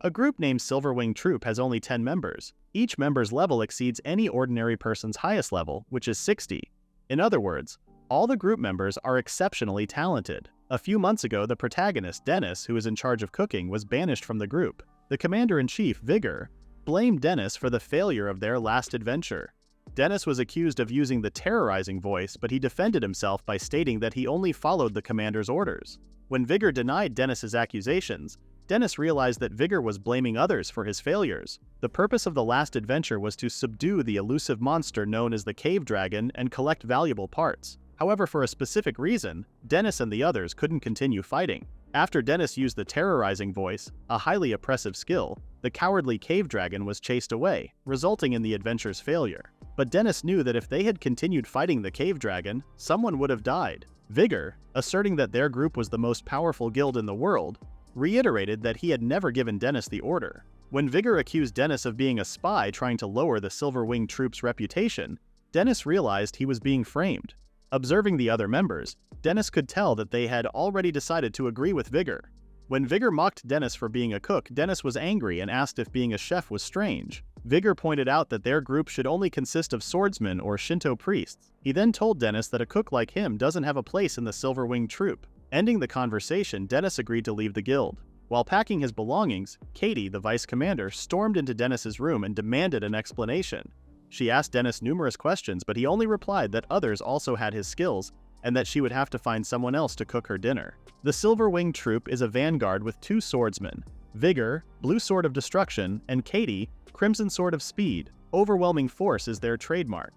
A group named Silverwing Troop has only 10 members. Each member's level exceeds any ordinary person's highest level, which is 60. In other words, all the group members are exceptionally talented. A few months ago, the protagonist, Dennis, who is in charge of cooking, was banished from the group. The commander-in-chief, Vigor, blamed Dennis for the failure of their last adventure. Dennis was accused of using the terrorizing voice, but he defended himself by stating that he only followed the commander's orders. When Vigor denied Dennis's accusations, Dennis realized that Vigor was blaming others for his failures. The purpose of the last adventure was to subdue the elusive monster known as the Cave Dragon and collect valuable parts. However, for a specific reason, Dennis and the others couldn't continue fighting. After Dennis used the terrorizing voice, a highly oppressive skill, the cowardly Cave Dragon was chased away, resulting in the adventure's failure. But Dennis knew that if they had continued fighting the Cave Dragon, someone would have died. Vigor, asserting that their group was the most powerful guild in the world, reiterated that he had never given Dennis the order. When Vigor accused Dennis of being a spy trying to lower the Silverwing Troop's reputation, Dennis realized he was being framed. Observing the other members, Dennis could tell that they had already decided to agree with Vigor. When Vigor mocked Dennis for being a cook, Dennis was angry and asked if being a chef was strange. Vigor pointed out that their group should only consist of swordsmen or Shinto priests. He then told Dennis that a cook like him doesn't have a place in the Silverwing Troop. Ending the conversation, Dennis agreed to leave the guild. While packing his belongings, Katie, the vice commander, stormed into Dennis's room and demanded an explanation. She asked Dennis numerous questions, but he only replied that others also had his skills and that she would have to find someone else to cook her dinner. The Silverwing Troop is a vanguard with 2 swordsmen, Vigor, Blue Sword of Destruction, and Katie, Crimson Sword of Speed. Overwhelming force is their trademark.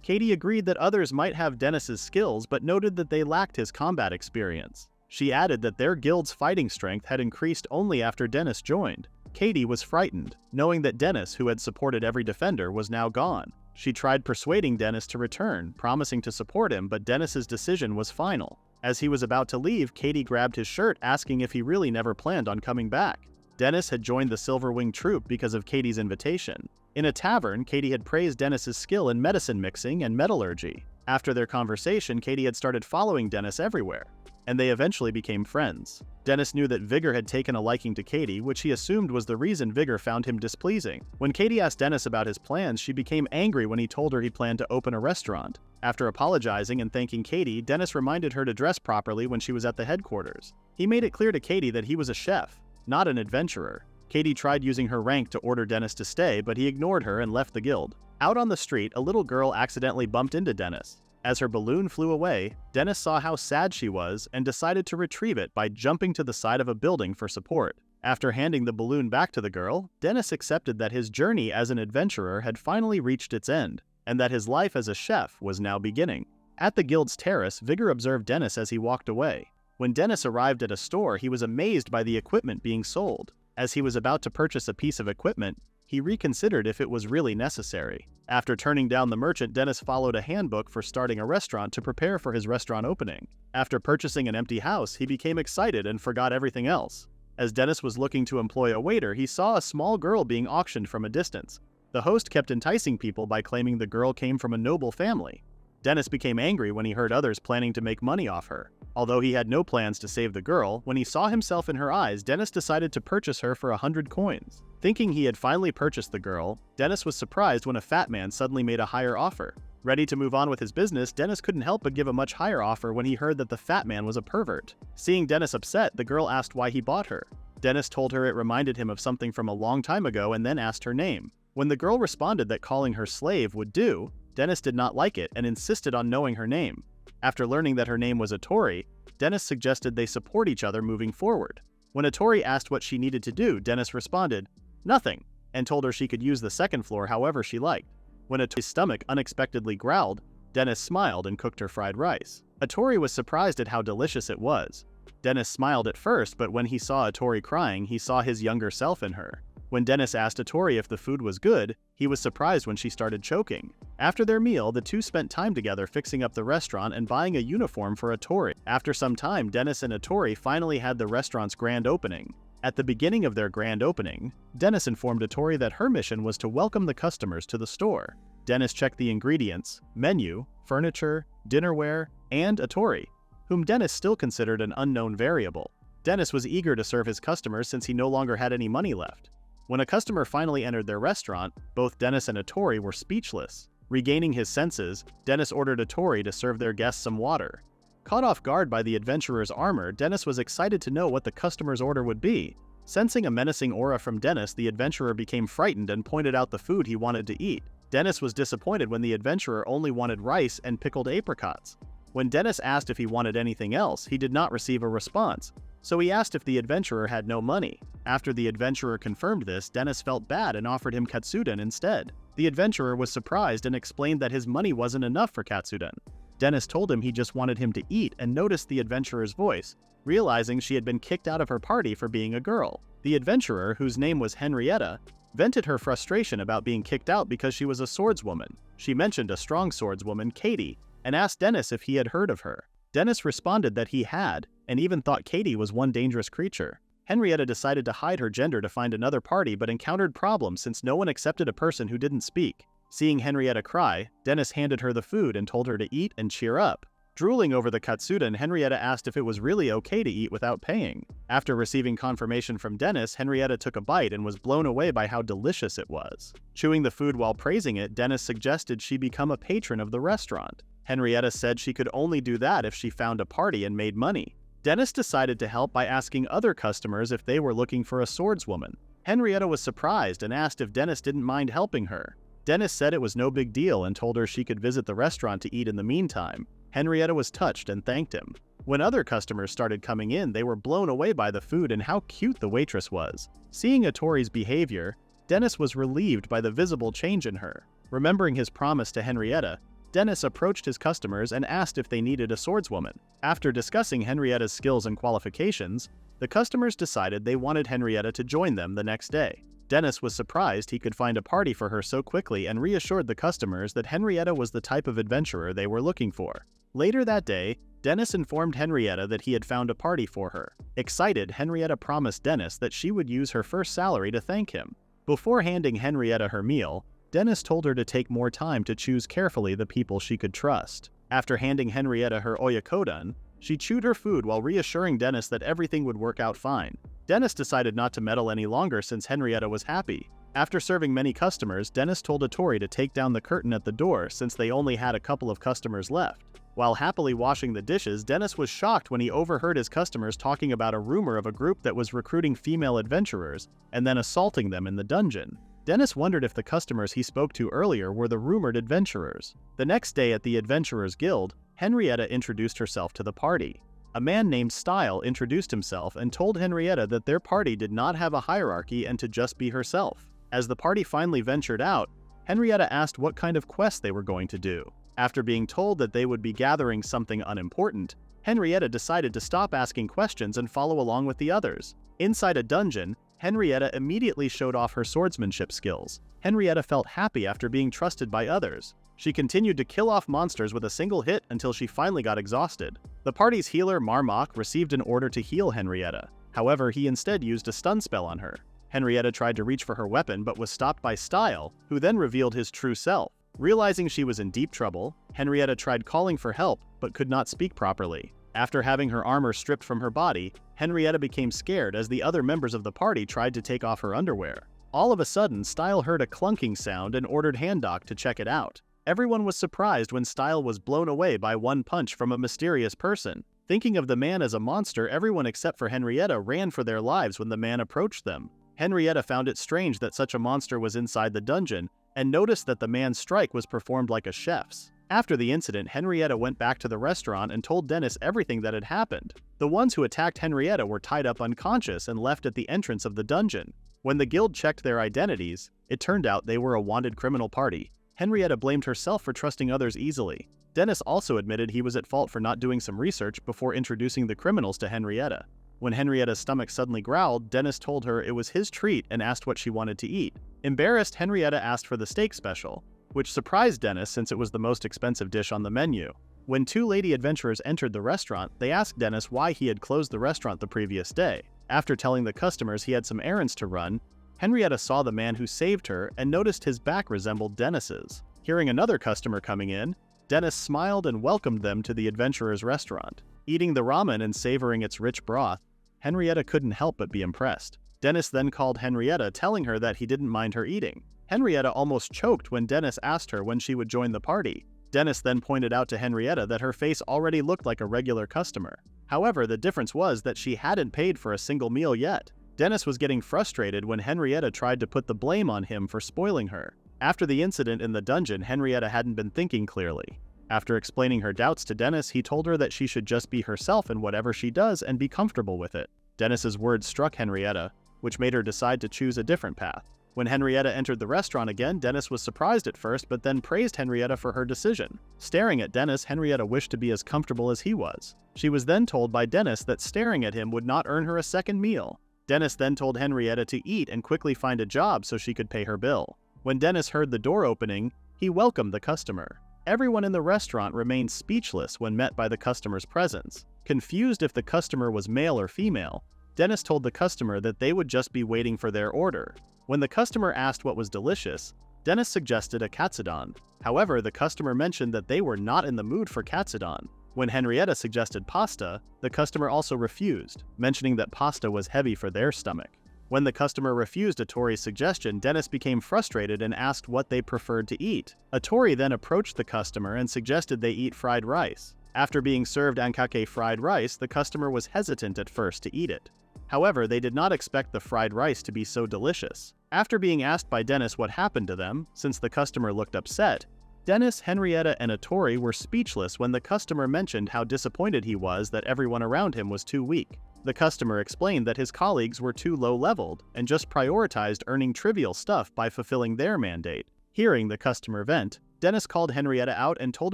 Katie agreed that others might have Dennis's skills, but noted that they lacked his combat experience. She added that their guild's fighting strength had increased only after Dennis joined. Katie was frightened, knowing that Dennis, who had supported every defender, was now gone. She tried persuading Dennis to return, promising to support him, but Dennis's decision was final. As he was about to leave, Katie grabbed his shirt, asking if he really never planned on coming back. Dennis had joined the Silverwing Troop because of Katie's invitation. In a tavern, Katie had praised Dennis's skill in medicine mixing and metallurgy. After their conversation, Katie had started following Dennis everywhere, and they eventually became friends. Dennis knew that Vigor had taken a liking to Katie, which he assumed was the reason Vigor found him displeasing. When Katie asked Dennis about his plans, she became angry when he told her he planned to open a restaurant. After apologizing and thanking Katie, Dennis reminded her to dress properly when she was at the headquarters. He made it clear to Katie that he was a chef, not an adventurer. Katie tried using her rank to order Dennis to stay, but he ignored her and left the guild. Out on the street, a little girl accidentally bumped into Dennis. As her balloon flew away, Dennis saw how sad she was and decided to retrieve it by jumping to the side of a building for support. After handing the balloon back to the girl, Dennis accepted that his journey as an adventurer had finally reached its end, and that his life as a chef was now beginning. At the guild's terrace, Vigor observed Dennis as he walked away. When Dennis arrived at a store, he was amazed by the equipment being sold. As he was about to purchase a piece of equipment, he reconsidered if it was really necessary. After turning down the merchant, Dennis followed a handbook for starting a restaurant to prepare for his restaurant opening. After purchasing an empty house, he became excited and forgot everything else. As Dennis was looking to employ a waiter, he saw a small girl being auctioned from a distance. The host kept enticing people by claiming the girl came from a noble family. Dennis became angry when he heard others planning to make money off her. Although he had no plans to save the girl, when he saw himself in her eyes, Dennis decided to purchase her for 100 coins. Thinking he had finally purchased the girl, Dennis was surprised when a fat man suddenly made a higher offer. Ready to move on with his business, Dennis couldn't help but give a much higher offer when he heard that the fat man was a pervert. Seeing Dennis upset, the girl asked why he bought her. Dennis told her it reminded him of something from a long time ago and then asked her name. When the girl responded that calling her slave would do, Dennis did not like it and insisted on knowing her name. After learning that her name was Atori, Dennis suggested they support each other moving forward. When Atori asked what she needed to do, Dennis responded, "Nothing," and told her she could use the second floor however she liked. When Atori's stomach unexpectedly growled, Dennis smiled and cooked her fried rice. Atori was surprised at how delicious it was. Dennis smiled at first, but when he saw Atori crying, he saw his younger self in her. When Dennis asked Atori if the food was good, he was surprised when she started choking. After their meal, the two spent time together fixing up the restaurant and buying a uniform for Atori. After some time, Dennis and Atori finally had the restaurant's grand opening. At the beginning of their grand opening, Dennis informed Atori that her mission was to welcome the customers to the store. Dennis checked the ingredients, menu, furniture, dinnerware, and Atori, whom Dennis still considered an unknown variable. Dennis was eager to serve his customers since he no longer had any money left. When a customer finally entered their restaurant, both Dennis and Atori were speechless. Regaining his senses, Dennis ordered Atori to serve their guests some water. Caught off guard by the adventurer's armor, Dennis was excited to know what the customer's order would be. Sensing a menacing aura from Dennis, the adventurer became frightened and pointed out the food he wanted to eat. Dennis was disappointed when the adventurer only wanted rice and pickled apricots. When Dennis asked if he wanted anything else, he did not receive a response, so he asked if the adventurer had no money. After the adventurer confirmed this, Dennis felt bad and offered him katsudon instead. The adventurer was surprised and explained that his money wasn't enough for katsudon. Dennis told him he just wanted him to eat and noticed the adventurer's voice, realizing she had been kicked out of her party for being a girl. The adventurer, whose name was Henrietta, vented her frustration about being kicked out because she was a swordswoman. She mentioned a strong swordswoman, Katie, and asked Dennis if he had heard of her. Dennis responded that he had, and even thought Katie was one dangerous creature. Henrietta decided to hide her gender to find another party but encountered problems since no one accepted a person who didn't speak. Seeing Henrietta cry, Dennis handed her the food and told her to eat and cheer up. Drooling over the katsudon, Henrietta asked if it was really okay to eat without paying. After receiving confirmation from Dennis, Henrietta took a bite and was blown away by how delicious it was. Chewing the food while praising it, Dennis suggested she become a patron of the restaurant. Henrietta said she could only do that if she found a party and made money. Dennis decided to help by asking other customers if they were looking for a swordswoman. Henrietta was surprised and asked if Dennis didn't mind helping her. Dennis said it was no big deal and told her she could visit the restaurant to eat in the meantime. Henrietta was touched and thanked him. When other customers started coming in, they were blown away by the food and how cute the waitress was. Seeing Atori's behavior, Dennis was relieved by the visible change in her. Remembering his promise to Henrietta, Dennis approached his customers and asked if they needed a swordswoman. After discussing Henrietta's skills and qualifications, the customers decided they wanted Henrietta to join them the next day. Dennis was surprised he could find a party for her so quickly and reassured the customers that Henrietta was the type of adventurer they were looking for. Later that day, Dennis informed Henrietta that he had found a party for her. Excited, Henrietta promised Dennis that she would use her first salary to thank him. Before handing Henrietta her meal, Dennis told her to take more time to choose carefully the people she could trust. After handing Henrietta her oyakodon, she chewed her food while reassuring Dennis that everything would work out fine. Dennis decided not to meddle any longer since Henrietta was happy. After serving many customers, Dennis told Atori to take down the curtain at the door since they only had a couple of customers left. While happily washing the dishes, Dennis was shocked when he overheard his customers talking about a rumor of a group that was recruiting female adventurers and then assaulting them in the dungeon. Dennis wondered if the customers he spoke to earlier were the rumored adventurers. The next day at the Adventurers Guild, Henrietta introduced herself to the party. A man named Style introduced himself and told Henrietta that their party did not have a hierarchy and to just be herself. As the party finally ventured out, Henrietta asked what kind of quest they were going to do. After being told that they would be gathering something unimportant, Henrietta decided to stop asking questions and follow along with the others. Inside a dungeon, Henrietta immediately showed off her swordsmanship skills. Henrietta felt happy after being trusted by others. She continued to kill off monsters with a single hit until she finally got exhausted. The party's healer, Marmok, received an order to heal Henrietta. However, he instead used a stun spell on her. Henrietta tried to reach for her weapon but was stopped by Style, who then revealed his true self. Realizing she was in deep trouble, Henrietta tried calling for help but could not speak properly. After having her armor stripped from her body, Henrietta became scared as the other members of the party tried to take off her underwear. All of a sudden, Style heard a clunking sound and ordered Handok to check it out. Everyone was surprised when Style was blown away by one punch from a mysterious person. Thinking of the man as a monster, everyone except for Henrietta ran for their lives when the man approached them. Henrietta found it strange that such a monster was inside the dungeon and noticed that the man's strike was performed like a chef's. After the incident, Henrietta went back to the restaurant and told Dennis everything that had happened. The ones who attacked Henrietta were tied up unconscious and left at the entrance of the dungeon. When the guild checked their identities, it turned out they were a wanted criminal party. Henrietta blamed herself for trusting others easily. Dennis also admitted he was at fault for not doing some research before introducing the criminals to Henrietta. When Henrietta's stomach suddenly growled, Dennis told her it was his treat and asked what she wanted to eat. Embarrassed, Henrietta asked for the steak special, which surprised Dennis since it was the most expensive dish on the menu. When two lady adventurers entered the restaurant, they asked Dennis why he had closed the restaurant the previous day. After telling the customers he had some errands to run, Henrietta saw the man who saved her and noticed his back resembled Dennis's. Hearing another customer coming in, Dennis smiled and welcomed them to the adventurers' restaurant. Eating the ramen and savoring its rich broth, Henrietta couldn't help but be impressed. Dennis then called Henrietta, telling her that he didn't mind her eating. Henrietta almost choked when Dennis asked her when she would join the party. Dennis then pointed out to Henrietta that her face already looked like a regular customer. However, the difference was that she hadn't paid for a single meal yet. Dennis was getting frustrated when Henrietta tried to put the blame on him for spoiling her. After the incident in the dungeon, Henrietta hadn't been thinking clearly. After explaining her doubts to Dennis, he told her that she should just be herself in whatever she does and be comfortable with it. Dennis's words struck Henrietta, which made her decide to choose a different path. When Henrietta entered the restaurant again, Dennis was surprised at first but then praised Henrietta for her decision. Staring at Dennis, Henrietta wished to be as comfortable as he was. She was then told by Dennis that staring at him would not earn her a second meal. Dennis then told Henrietta to eat and quickly find a job so she could pay her bill. When Dennis heard the door opening, he welcomed the customer. Everyone in the restaurant remained speechless when met by the customer's presence. Confused if the customer was male or female, Dennis told the customer that they would just be waiting for their order. When the customer asked what was delicious, Dennis suggested a katsudon. However, the customer mentioned that they were not in the mood for katsudon. When Henrietta suggested pasta, the customer also refused, mentioning that pasta was heavy for their stomach. When the customer refused Atori's suggestion, Dennis became frustrated and asked what they preferred to eat. Atori then approached the customer and suggested they eat fried rice. After being served ankake fried rice, the customer was hesitant at first to eat it. However, they did not expect the fried rice to be so delicious. After being asked by Dennis what happened to them, since the customer looked upset, Dennis, Henrietta, and Atori were speechless when the customer mentioned how disappointed he was that everyone around him was too weak. The customer explained that his colleagues were too low-leveled and just prioritized earning trivial stuff by fulfilling their mandate. Hearing the customer vent, Dennis called Henrietta out and told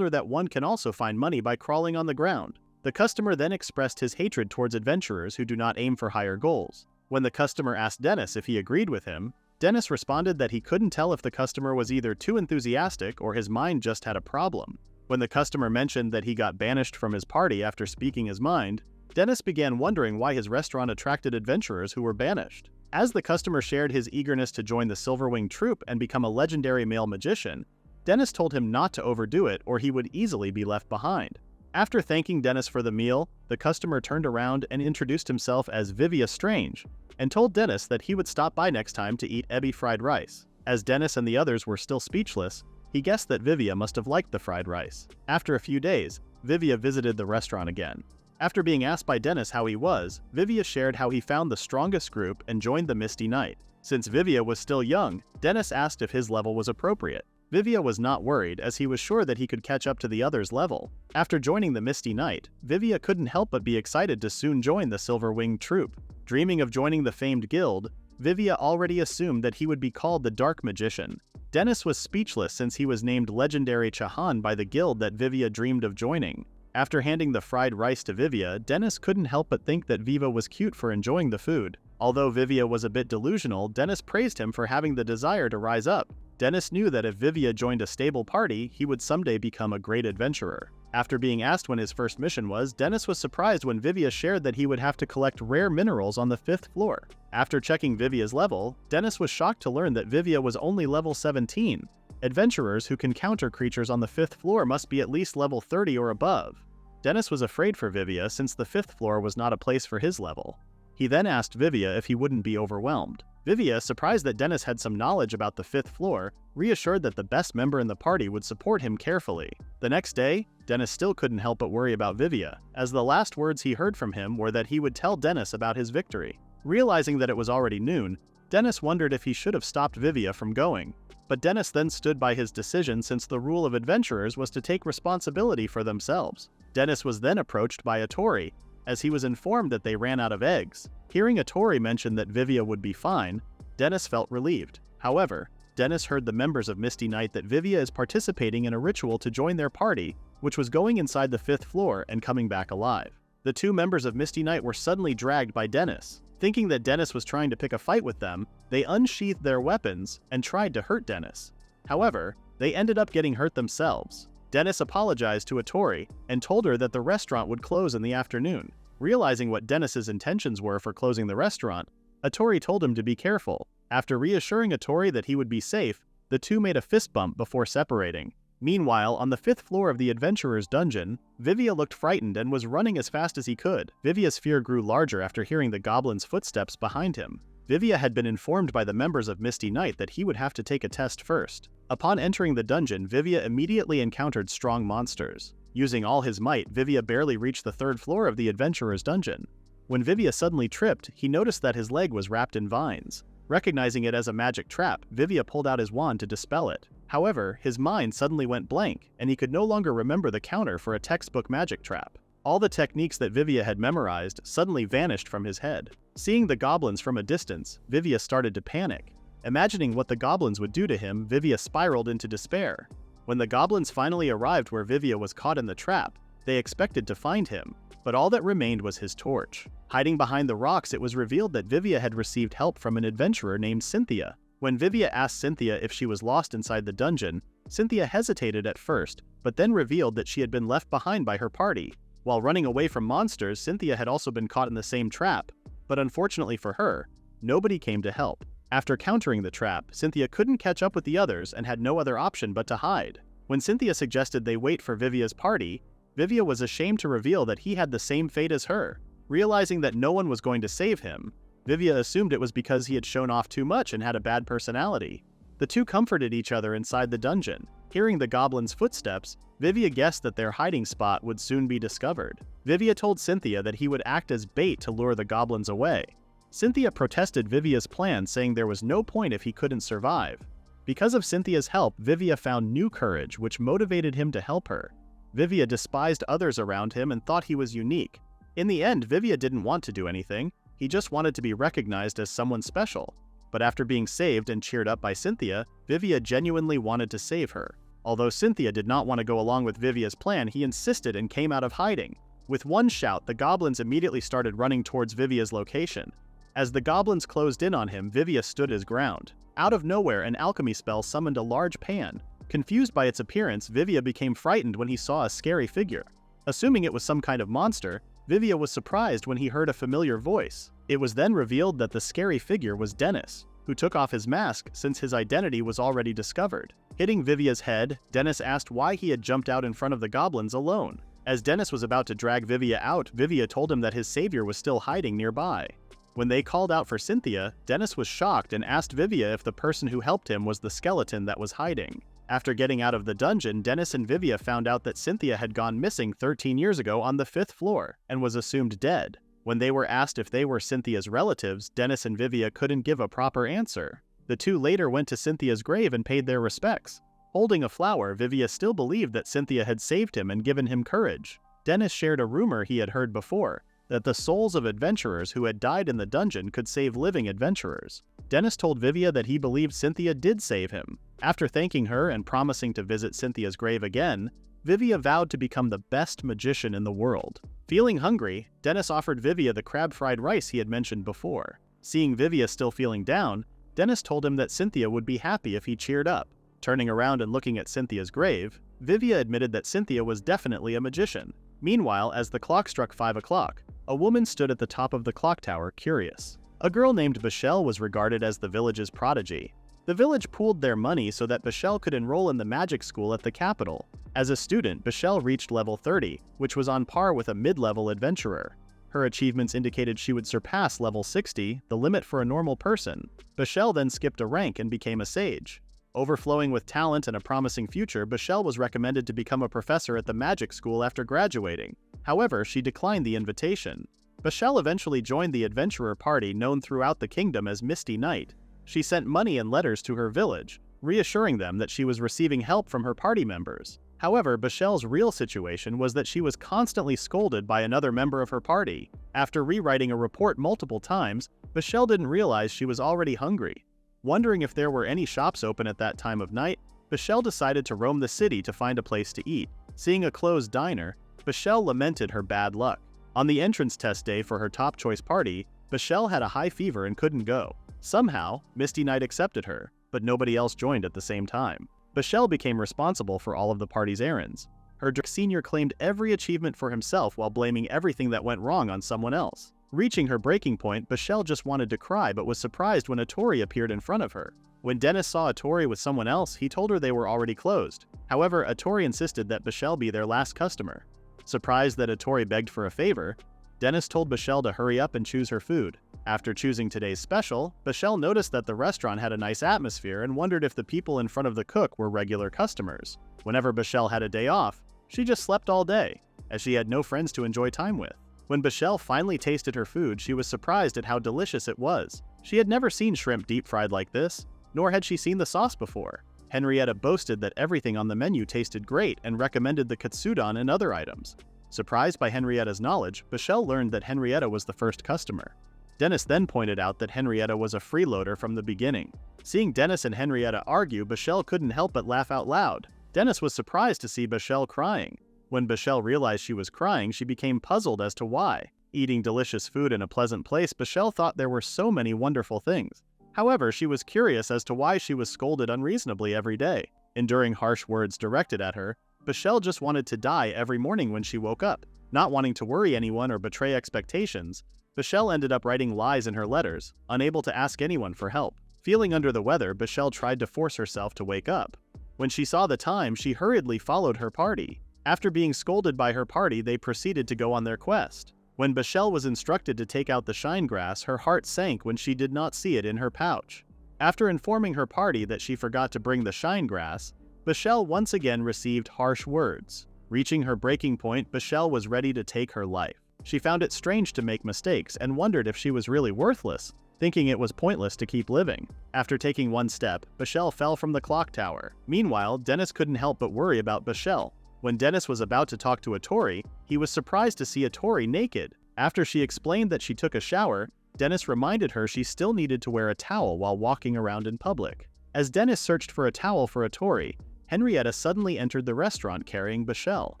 her that one can also find money by crawling on the ground. The customer then expressed his hatred towards adventurers who do not aim for higher goals. When the customer asked Dennis if he agreed with him, Dennis responded that he couldn't tell if the customer was either too enthusiastic or his mind just had a problem. When the customer mentioned that he got banished from his party after speaking his mind, Dennis began wondering why his restaurant attracted adventurers who were banished. As the customer shared his eagerness to join the Silverwing troupe and become a legendary male magician, Dennis told him not to overdo it or he would easily be left behind. After thanking Dennis for the meal, the customer turned around and introduced himself as Vivia Strange, and told Dennis that he would stop by next time to eat ebi fried rice. As Dennis and the others were still speechless, he guessed that Vivia must have liked the fried rice. After a few days, Vivia visited the restaurant again. After being asked by Dennis how he was, Vivia shared how he found the strongest group and joined the Misty Knight. Since Vivia was still young, Dennis asked if his level was appropriate. Vivia was not worried, as he was sure that he could catch up to the others' level. After joining the Misty Knight, Vivia couldn't help but be excited to soon join the Silverwing troupe. Dreaming of joining the famed guild, Vivia already assumed that he would be called the Dark Magician. Dennis was speechless since he was named Legendary Chahan by the guild that Vivia dreamed of joining. After handing the fried rice to Vivia, Dennis couldn't help but think that Viva was cute for enjoying the food. Although Vivia was a bit delusional, Dennis praised him for having the desire to rise up. Dennis knew that if Vivia joined a stable party, he would someday become a great adventurer. After being asked when his first mission was, Dennis was surprised when Vivia shared that he would have to collect rare minerals on the 5th floor. After checking Vivia's level, Dennis was shocked to learn that Vivia was only level 17. Adventurers who can counter creatures on the 5th floor must be at least level 30 or above. Dennis was afraid for Vivia since the 5th floor was not a place for his level. He then asked Vivia if he wouldn't be overwhelmed. Vivia, surprised that Dennis had some knowledge about the 5th floor, reassured that the best member in the party would support him carefully. The next day, Dennis still couldn't help but worry about Vivia, as the last words he heard from him were that he would tell Dennis about his victory. Realizing that it was already noon, Dennis wondered if he should have stopped Vivia from going. But Dennis then stood by his decision since the rule of adventurers was to take responsibility for themselves. Dennis was then approached by Atori, as he was informed that they ran out of eggs. Hearing Atori mention that Vivia would be fine, Dennis felt relieved. However, Dennis heard the members of Misty Knight that Vivia is participating in a ritual to join their party, which was going inside the 5th floor and coming back alive. The two members of Misty Knight were suddenly dragged by Dennis. Thinking that Dennis was trying to pick a fight with them, they unsheathed their weapons and tried to hurt Dennis. However, they ended up getting hurt themselves. Dennis apologized to Atori and told her that the restaurant would close in the afternoon. Realizing what Dennis's intentions were for closing the restaurant, Atori told him to be careful. After reassuring Atori that he would be safe, the two made a fist bump before separating. Meanwhile, on the 5th floor of the adventurer's dungeon, Vivia looked frightened and was running as fast as he could. Vivia's fear grew larger after hearing the goblin's footsteps behind him. Vivia had been informed by the members of Misty Knight that he would have to take a test first. Upon entering the dungeon, Vivia immediately encountered strong monsters. Using all his might, Vivia barely reached the 3rd floor of the adventurer's dungeon. When Vivia suddenly tripped, he noticed that his leg was wrapped in vines. Recognizing it as a magic trap, Vivia pulled out his wand to dispel it. However, his mind suddenly went blank, and he could no longer remember the counter for a textbook magic trap. All the techniques that Vivia had memorized suddenly vanished from his head. Seeing the goblins from a distance, Vivia started to panic. Imagining what the goblins would do to him, Vivia spiraled into despair. When the goblins finally arrived where Vivia was caught in the trap, they expected to find him, but all that remained was his torch. Hiding behind the rocks, it was revealed that Vivia had received help from an adventurer named Cynthia. When Vivia asked Cynthia if she was lost inside the dungeon, Cynthia hesitated at first, but then revealed that she had been left behind by her party. While running away from monsters, Cynthia had also been caught in the same trap, but unfortunately for her, nobody came to help. After countering the trap, Cynthia couldn't catch up with the others and had no other option but to hide. When Cynthia suggested they wait for Vivia's party, Vivia was ashamed to reveal that he had the same fate as her. Realizing that no one was going to save him, Vivia assumed it was because he had shown off too much and had a bad personality. The two comforted each other inside the dungeon. Hearing the goblins' footsteps, Vivia guessed that their hiding spot would soon be discovered. Vivia told Cynthia that he would act as bait to lure the goblins away. Cynthia protested Vivia's plan, saying there was no point if he couldn't survive. Because of Cynthia's help, Vivia found new courage, which motivated him to help her. Vivia despised others around him and thought he was unique. In the end, Vivia didn't want to do anything. He just wanted to be recognized as someone special. But after being saved and cheered up by Cynthia, Vivia genuinely wanted to save her. Although Cynthia did not want to go along with Vivia's plan, he insisted and came out of hiding. With one shout, the goblins immediately started running towards Vivia's location. As the goblins closed in on him, Vivia stood his ground. Out of nowhere, an alchemy spell summoned a large pan. Confused by its appearance, Vivia became frightened when he saw a scary figure. Assuming it was some kind of monster, Vivia was surprised when he heard a familiar voice. It was then revealed that the scary figure was Dennis, who took off his mask since his identity was already discovered. Hitting Vivia's head, Dennis asked why he had jumped out in front of the goblins alone. As Dennis was about to drag Vivia out, Vivia told him that his savior was still hiding nearby. When they called out for Cynthia, Dennis was shocked and asked Vivia if the person who helped him was the skeleton that was hiding. After getting out of the dungeon, Dennis and Vivia found out that Cynthia had gone missing 13 years ago on the 5th floor and was assumed dead. When they were asked if they were Cynthia's relatives, Dennis and Vivia couldn't give a proper answer. The two later went to Cynthia's grave and paid their respects. Holding a flower, Vivia still believed that Cynthia had saved him and given him courage. Dennis shared a rumor he had heard before, that the souls of adventurers who had died in the dungeon could save living adventurers. Dennis told Vivia that he believed Cynthia did save him. After thanking her and promising to visit Cynthia's grave again, Vivia vowed to become the best magician in the world. Feeling hungry, Dennis offered Vivia the crab-fried rice he had mentioned before. Seeing Vivia still feeling down, Dennis told him that Cynthia would be happy if he cheered up. Turning around and looking at Cynthia's grave, Vivia admitted that Cynthia was definitely a magician. Meanwhile, as the clock struck 5 o'clock, a woman stood at the top of the clock tower, curious. A girl named Bashel was regarded as the village's prodigy. The village pooled their money so that Bashel could enroll in the magic school at the capital. As a student, Bashel reached level 30, which was on par with a mid-level adventurer. Her achievements indicated she would surpass level 60, the limit for a normal person. Bashel then skipped a rank and became a sage. Overflowing with talent and a promising future, Bashel was recommended to become a professor at the magic school after graduating. However, she declined the invitation. Bashel eventually joined the adventurer party known throughout the kingdom as Misty Knight. She sent money and letters to her village, reassuring them that she was receiving help from her party members. However, Bashel's real situation was that she was constantly scolded by another member of her party. After rewriting a report multiple times, Bashel didn't realize she was already hungry. Wondering if there were any shops open at that time of night, Bashel decided to roam the city to find a place to eat. Seeing a closed diner, Bashel lamented her bad luck. On the entrance test day for her top choice party, Bashel had a high fever and couldn't go. Somehow, Misty Knight accepted her, but nobody else joined at the same time. Bashel became responsible for all of the party's errands. Her senior claimed every achievement for himself while blaming everything that went wrong on someone else. Reaching her breaking point, Bashel just wanted to cry but was surprised when Atori appeared in front of her. When Dennis saw Atori with someone else, he told her they were already closed. However, Atori insisted that Bashel be their last customer. Surprised that Atori begged for a favor, Dennis told Bashel to hurry up and choose her food. After choosing today's special, Bashel noticed that the restaurant had a nice atmosphere and wondered if the people in front of the cook were regular customers. Whenever Bashel had a day off, she just slept all day, as she had no friends to enjoy time with. When Bashel finally tasted her food, she was surprised at how delicious it was. She had never seen shrimp deep-fried like this, nor had she seen the sauce before. Henrietta boasted that everything on the menu tasted great and recommended the katsudon and other items. Surprised by Henrietta's knowledge, Bashel learned that Henrietta was the first customer. Dennis then pointed out that Henrietta was a freeloader from the beginning. Seeing Dennis and Henrietta argue, Bashel couldn't help but laugh out loud. Dennis was surprised to see Bashel crying. When Bashel realized she was crying, she became puzzled as to why. Eating delicious food in a pleasant place, Bashel thought there were so many wonderful things. However, she was curious as to why she was scolded unreasonably every day. Enduring harsh words directed at her, Bashel just wanted to die every morning when she woke up. Not wanting to worry anyone or betray expectations, Bashel ended up writing lies in her letters, unable to ask anyone for help. Feeling under the weather, Bashel tried to force herself to wake up. When she saw the time, she hurriedly followed her party. After being scolded by her party, they proceeded to go on their quest. When Bashel was instructed to take out the shine grass, her heart sank when she did not see it in her pouch. After informing her party that she forgot to bring the shine grass, Bashel once again received harsh words. Reaching her breaking point, Bashel was ready to take her life. She found it strange to make mistakes and wondered if she was really worthless, thinking it was pointless to keep living. After taking one step, Bashel fell from the clock tower. Meanwhile, Dennis couldn't help but worry about Bashel. When Dennis was about to talk to Atori, he was surprised to see Atori naked. After she explained that she took a shower, Dennis reminded her she still needed to wear a towel while walking around in public. As Dennis searched for a towel for Atori, Henrietta suddenly entered the restaurant carrying Bashel.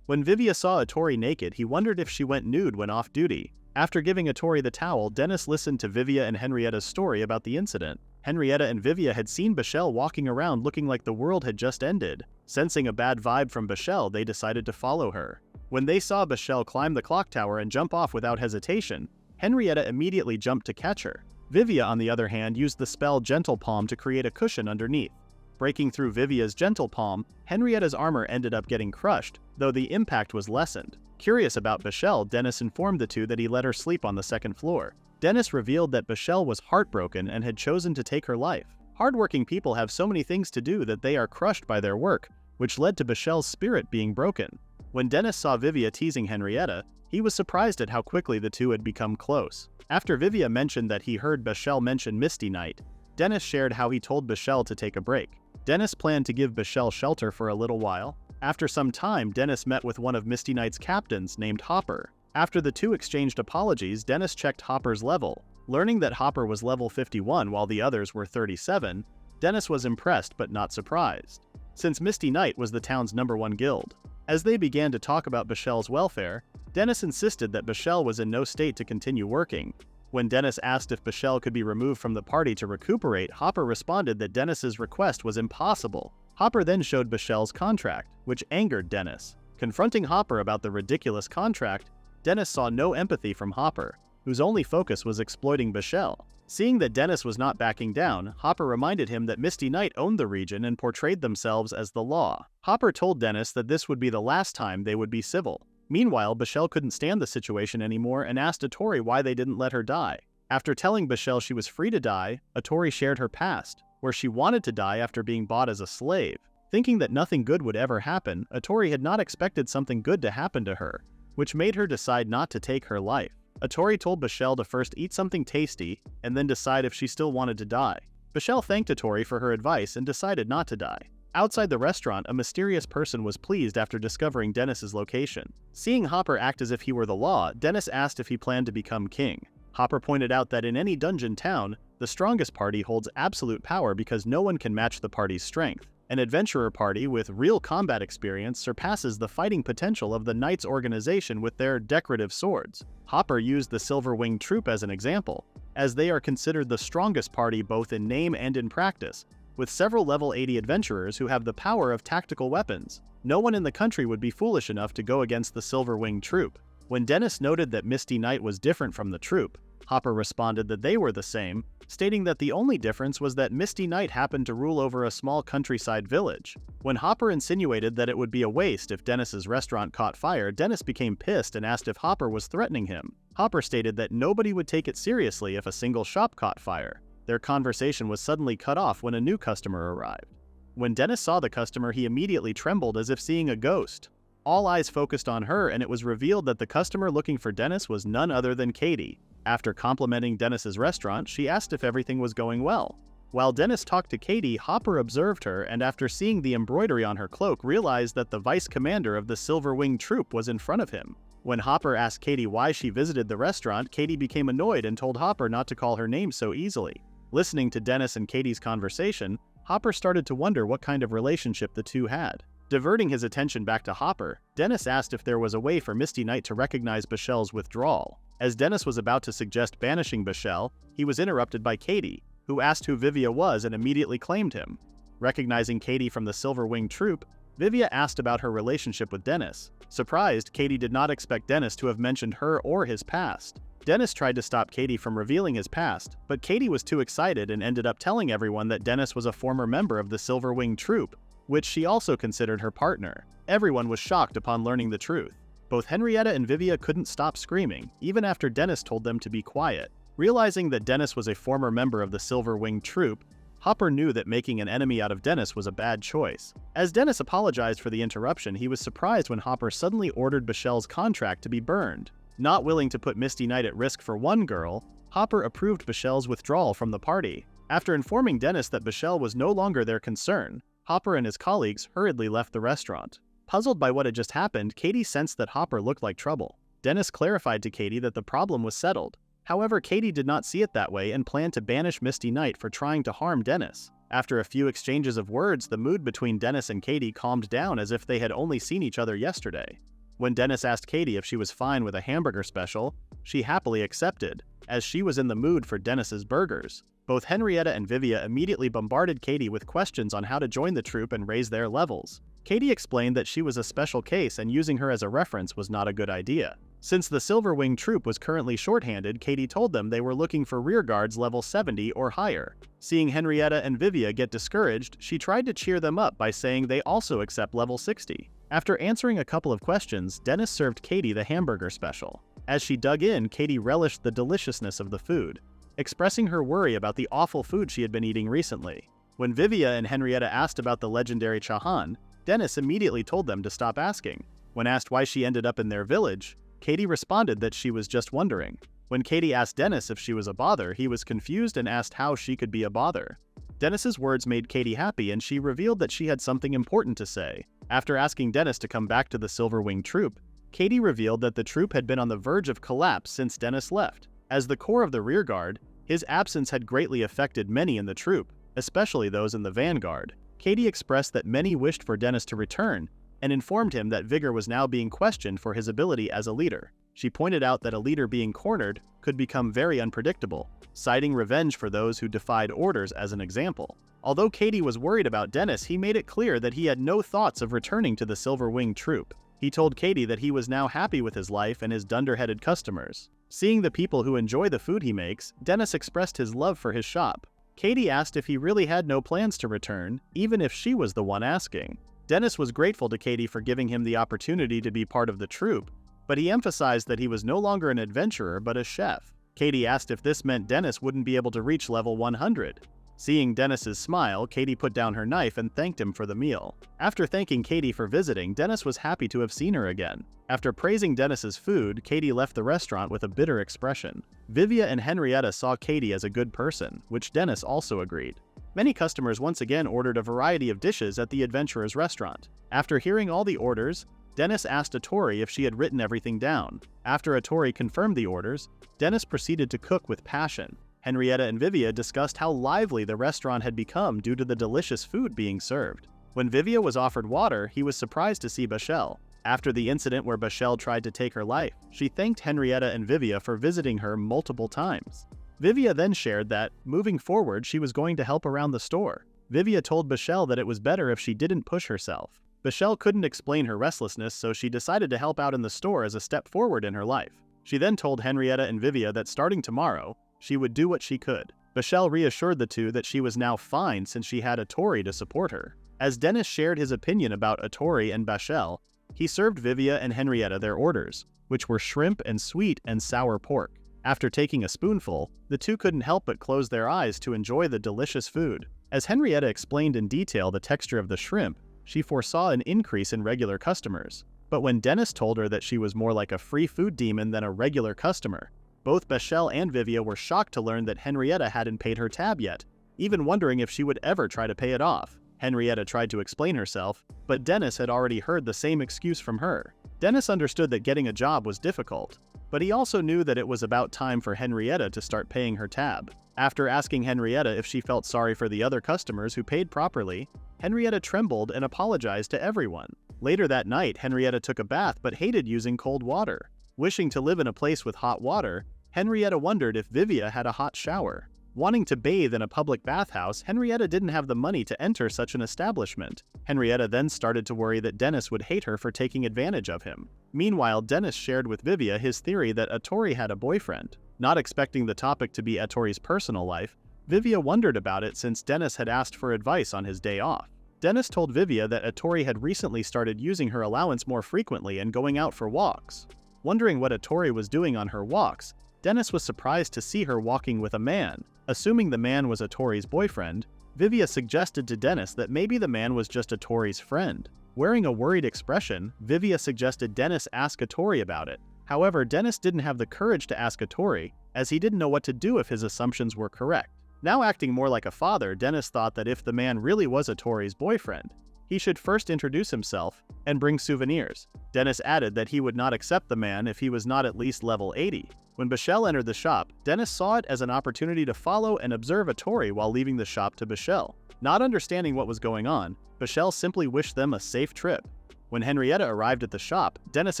When Vivia saw Atori naked, he wondered if she went nude when off duty. After giving Atori the towel, Dennis listened to Vivia and Henrietta's story about the incident. Henrietta and Vivia had seen Bashel walking around looking like the world had just ended. Sensing a bad vibe from Bashel, they decided to follow her. When they saw Bashel climb the clock tower and jump off without hesitation, Henrietta immediately jumped to catch her. Vivia, on the other hand, used the spell Gentle Palm to create a cushion underneath. Breaking through Vivia's Gentle Palm, Henrietta's armor ended up getting crushed, though the impact was lessened. Curious about Bashel, Dennis informed the two that he let her sleep on the second floor. Dennis revealed that Bashel was heartbroken and had chosen to take her life. Hardworking people have so many things to do that they are crushed by their work, which led to Bashel's spirit being broken. When Dennis saw Vivia teasing Henrietta, he was surprised at how quickly the two had become close. After Vivia mentioned that he heard Bashel mention Misty Night, Dennis shared how he told Bashel to take a break. Dennis planned to give Bashel shelter for a little while. After some time, Dennis met with one of Misty Night's captains named Hopper. After the two exchanged apologies, Dennis checked Hopper's level. Learning that Hopper was level 51 while the others were 37, Dennis was impressed but not surprised, since Misty Night was the town's #1 guild. As they began to talk about Bashel's welfare, Dennis insisted that Bashel was in no state to continue working. When Dennis asked if Bashel could be removed from the party to recuperate, Hopper responded that Dennis's request was impossible. Hopper then showed Bashel's contract, which angered Dennis. Confronting Hopper about the ridiculous contract, Dennis saw no empathy from Hopper, whose only focus was exploiting Bashel. Seeing that Dennis was not backing down, Hopper reminded him that Misty Night owned the region and portrayed themselves as the law. Hopper told Dennis that this would be the last time they would be civil. Meanwhile, Bashel couldn't stand the situation anymore and asked Atori why they didn't let her die. After telling Bashel she was free to die, Atori shared her past, where she wanted to die after being bought as a slave. Thinking that nothing good would ever happen, Atori had not expected something good to happen to her, which made her decide not to take her life. Atori told Bashel to first eat something tasty and then decide if she still wanted to die. Bashel thanked Atori for her advice and decided not to die. Outside the restaurant, a mysterious person was pleased after discovering Dennis's location. Seeing Hopper act as if he were the law, Dennis asked if he planned to become king. Hopper pointed out that in any dungeon town, the strongest party holds absolute power because no one can match the party's strength. An adventurer party with real combat experience surpasses the fighting potential of the Knights organization with their decorative swords. Hopper used the Silver Winged Troop as an example, as they are considered the strongest party both in name and in practice, with several level 80 adventurers who have the power of tactical weapons. No one in the country would be foolish enough to go against the Silver Winged Troop. When Dennis noted that Misty Night was different from the troop, Hopper responded that they were the same, stating that the only difference was that Misty Knight happened to rule over a small countryside village. When Hopper insinuated that it would be a waste if Dennis's restaurant caught fire, Dennis became pissed and asked if Hopper was threatening him. Hopper stated that nobody would take it seriously if a single shop caught fire. Their conversation was suddenly cut off when a new customer arrived. When Dennis saw the customer, he immediately trembled as if seeing a ghost. All eyes focused on her, and it was revealed that the customer looking for Dennis was none other than Katie. After complimenting Dennis's restaurant, she asked if everything was going well. While Dennis talked to Katie, Hopper observed her, and after seeing the embroidery on her cloak, realized that the vice commander of the Silver Wing Troop was in front of him. When Hopper asked Katie why she visited the restaurant, Katie became annoyed and told Hopper not to call her name so easily. Listening to Dennis and Katie's conversation, Hopper started to wonder what kind of relationship the two had. Diverting his attention back to Hopper, Dennis asked if there was a way for Misty Knight to recognize Bashel's withdrawal. As Dennis was about to suggest banishing Bashel, he was interrupted by Katie, who asked who Vivia was and immediately claimed him. Recognizing Katie from the Silver Wing Troop, Vivia asked about her relationship with Dennis. Surprised, Katie did not expect Dennis to have mentioned her or his past. Dennis tried to stop Katie from revealing his past, but Katie was too excited and ended up telling everyone that Dennis was a former member of the Silver Wing Troop, which she also considered her partner. Everyone was shocked upon learning the truth. Both Henrietta and Vivia couldn't stop screaming, even after Dennis told them to be quiet. Realizing that Dennis was a former member of the Silver Wing Troop, Hopper knew that making an enemy out of Dennis was a bad choice. As Dennis apologized for the interruption, he was surprised when Hopper suddenly ordered Bashel's contract to be burned. Not willing to put Misty Knight at risk for one girl, Hopper approved Bashel's withdrawal from the party. After informing Dennis that Bashel was no longer their concern, Hopper and his colleagues hurriedly left the restaurant. Puzzled by what had just happened, Katie sensed that Hopper looked like trouble. Dennis clarified to Katie that the problem was settled. However, Katie did not see it that way and planned to banish Misty Knight for trying to harm Dennis. After a few exchanges of words, the mood between Dennis and Katie calmed down as if they had only seen each other yesterday. When Dennis asked Katie if she was fine with a hamburger special, she happily accepted, as she was in the mood for Dennis's burgers. Both Henrietta and Vivia immediately bombarded Katie with questions on how to join the troop and raise their levels. Katie explained that she was a special case and using her as a reference was not a good idea. Since the Silver Wing Troop was currently shorthanded, Katie told them they were looking for rear guards level 70 or higher. Seeing Henrietta and Vivia get discouraged, she tried to cheer them up by saying they also accept level 60. After answering a couple of questions, Dennis served Katie the hamburger special. As she dug in, Katie relished the deliciousness of the food, expressing her worry about the awful food she had been eating recently. When Vivia and Henrietta asked about the legendary Chahan, Dennis immediately told them to stop asking. When asked why she ended up in their village, Katie responded that she was just wondering. When Katie asked Dennis if she was a bother, he was confused and asked how she could be a bother. Dennis's words made Katie happy and she revealed that she had something important to say. After asking Dennis to come back to the Silver Wing Troop, Katie revealed that the troop had been on the verge of collapse since Dennis left. As the core of the rear guard, his absence had greatly affected many in the troop, especially those in the vanguard. Katie expressed that many wished for Dennis to return, and informed him that Vigor was now being questioned for his ability as a leader. She pointed out that a leader being cornered could become very unpredictable, citing revenge for those who defied orders as an example. Although Katie was worried about Dennis, he made it clear that he had no thoughts of returning to the Silver Wing Troop. He told Katie that he was now happy with his life and his dunderheaded customers. Seeing the people who enjoy the food he makes, Dennis expressed his love for his shop. Katie asked if he really had no plans to return, even if she was the one asking. Dennis was grateful to Katie for giving him the opportunity to be part of the troop, but he emphasized that he was no longer an adventurer but a chef. Katie asked if this meant Dennis wouldn't be able to reach level 100. Seeing Dennis's smile, Katie put down her knife and thanked him for the meal. After thanking Katie for visiting, Dennis was happy to have seen her again. After praising Dennis's food, Katie left the restaurant with a bitter expression. Vivia and Henrietta saw Katie as a good person, which Dennis also agreed. Many customers once again ordered a variety of dishes at the adventurer's restaurant. After hearing all the orders, Dennis asked Atori if she had written everything down. After Atori confirmed the orders, Dennis proceeded to cook with passion. Henrietta and Vivia discussed how lively the restaurant had become due to the delicious food being served. When Vivia was offered water, he was surprised to see Bashel. After the incident where Bashel tried to take her life, she thanked Henrietta and Vivia for visiting her multiple times. Vivia then shared that, moving forward, she was going to help around the store. Vivia told Bashel that it was better if she didn't push herself. Bashel couldn't explain her restlessness, so she decided to help out in the store as a step forward in her life. She then told Henrietta and Vivia that starting tomorrow, she would do what she could. Bashel reassured the two that she was now fine since she had Atori to support her. As Dennis shared his opinion about Atori and Bashel, he served Vivia and Henrietta their orders, which were shrimp and sweet and sour pork. After taking a spoonful, the two couldn't help but close their eyes to enjoy the delicious food. As Henrietta explained in detail the texture of the shrimp, she foresaw an increase in regular customers. But when Dennis told her that she was more like a free food demon than a regular customer, both Bashel and Vivia were shocked to learn that Henrietta hadn't paid her tab yet, even wondering if she would ever try to pay it off. Henrietta tried to explain herself, but Dennis had already heard the same excuse from her. Dennis understood that getting a job was difficult, but he also knew that it was about time for Henrietta to start paying her tab. After asking Henrietta if she felt sorry for the other customers who paid properly, Henrietta trembled and apologized to everyone. Later that night, Henrietta took a bath but hated using cold water. Wishing to live in a place with hot water, Henrietta wondered if Vivia had a hot shower. Wanting to bathe in a public bathhouse, Henrietta didn't have the money to enter such an establishment. Henrietta then started to worry that Dennis would hate her for taking advantage of him. Meanwhile, Dennis shared with Vivia his theory that Atori had a boyfriend. Not expecting the topic to be Atori's personal life, Vivia wondered about it since Dennis had asked for advice on his day off. Dennis told Vivia that Atori had recently started using her allowance more frequently and going out for walks. Wondering what Atori was doing on her walks, Dennis was surprised to see her walking with a man. Assuming the man was Atori's boyfriend, Vivia suggested to Dennis that maybe the man was just Atori's friend. Wearing a worried expression, Vivia suggested Dennis ask Atori about it. However, Dennis didn't have the courage to ask Atori, as he didn't know what to do if his assumptions were correct. Now acting more like a father, Dennis thought that if the man really was Atori's boyfriend, he should first introduce himself and bring souvenirs. Dennis added that he would not accept the man if he was not at least level 80. When Bashel entered the shop, Dennis saw it as an opportunity to follow and observe Atori while leaving the shop to Bashel. Not understanding what was going on, Bashel simply wished them a safe trip. When Henrietta arrived at the shop, Dennis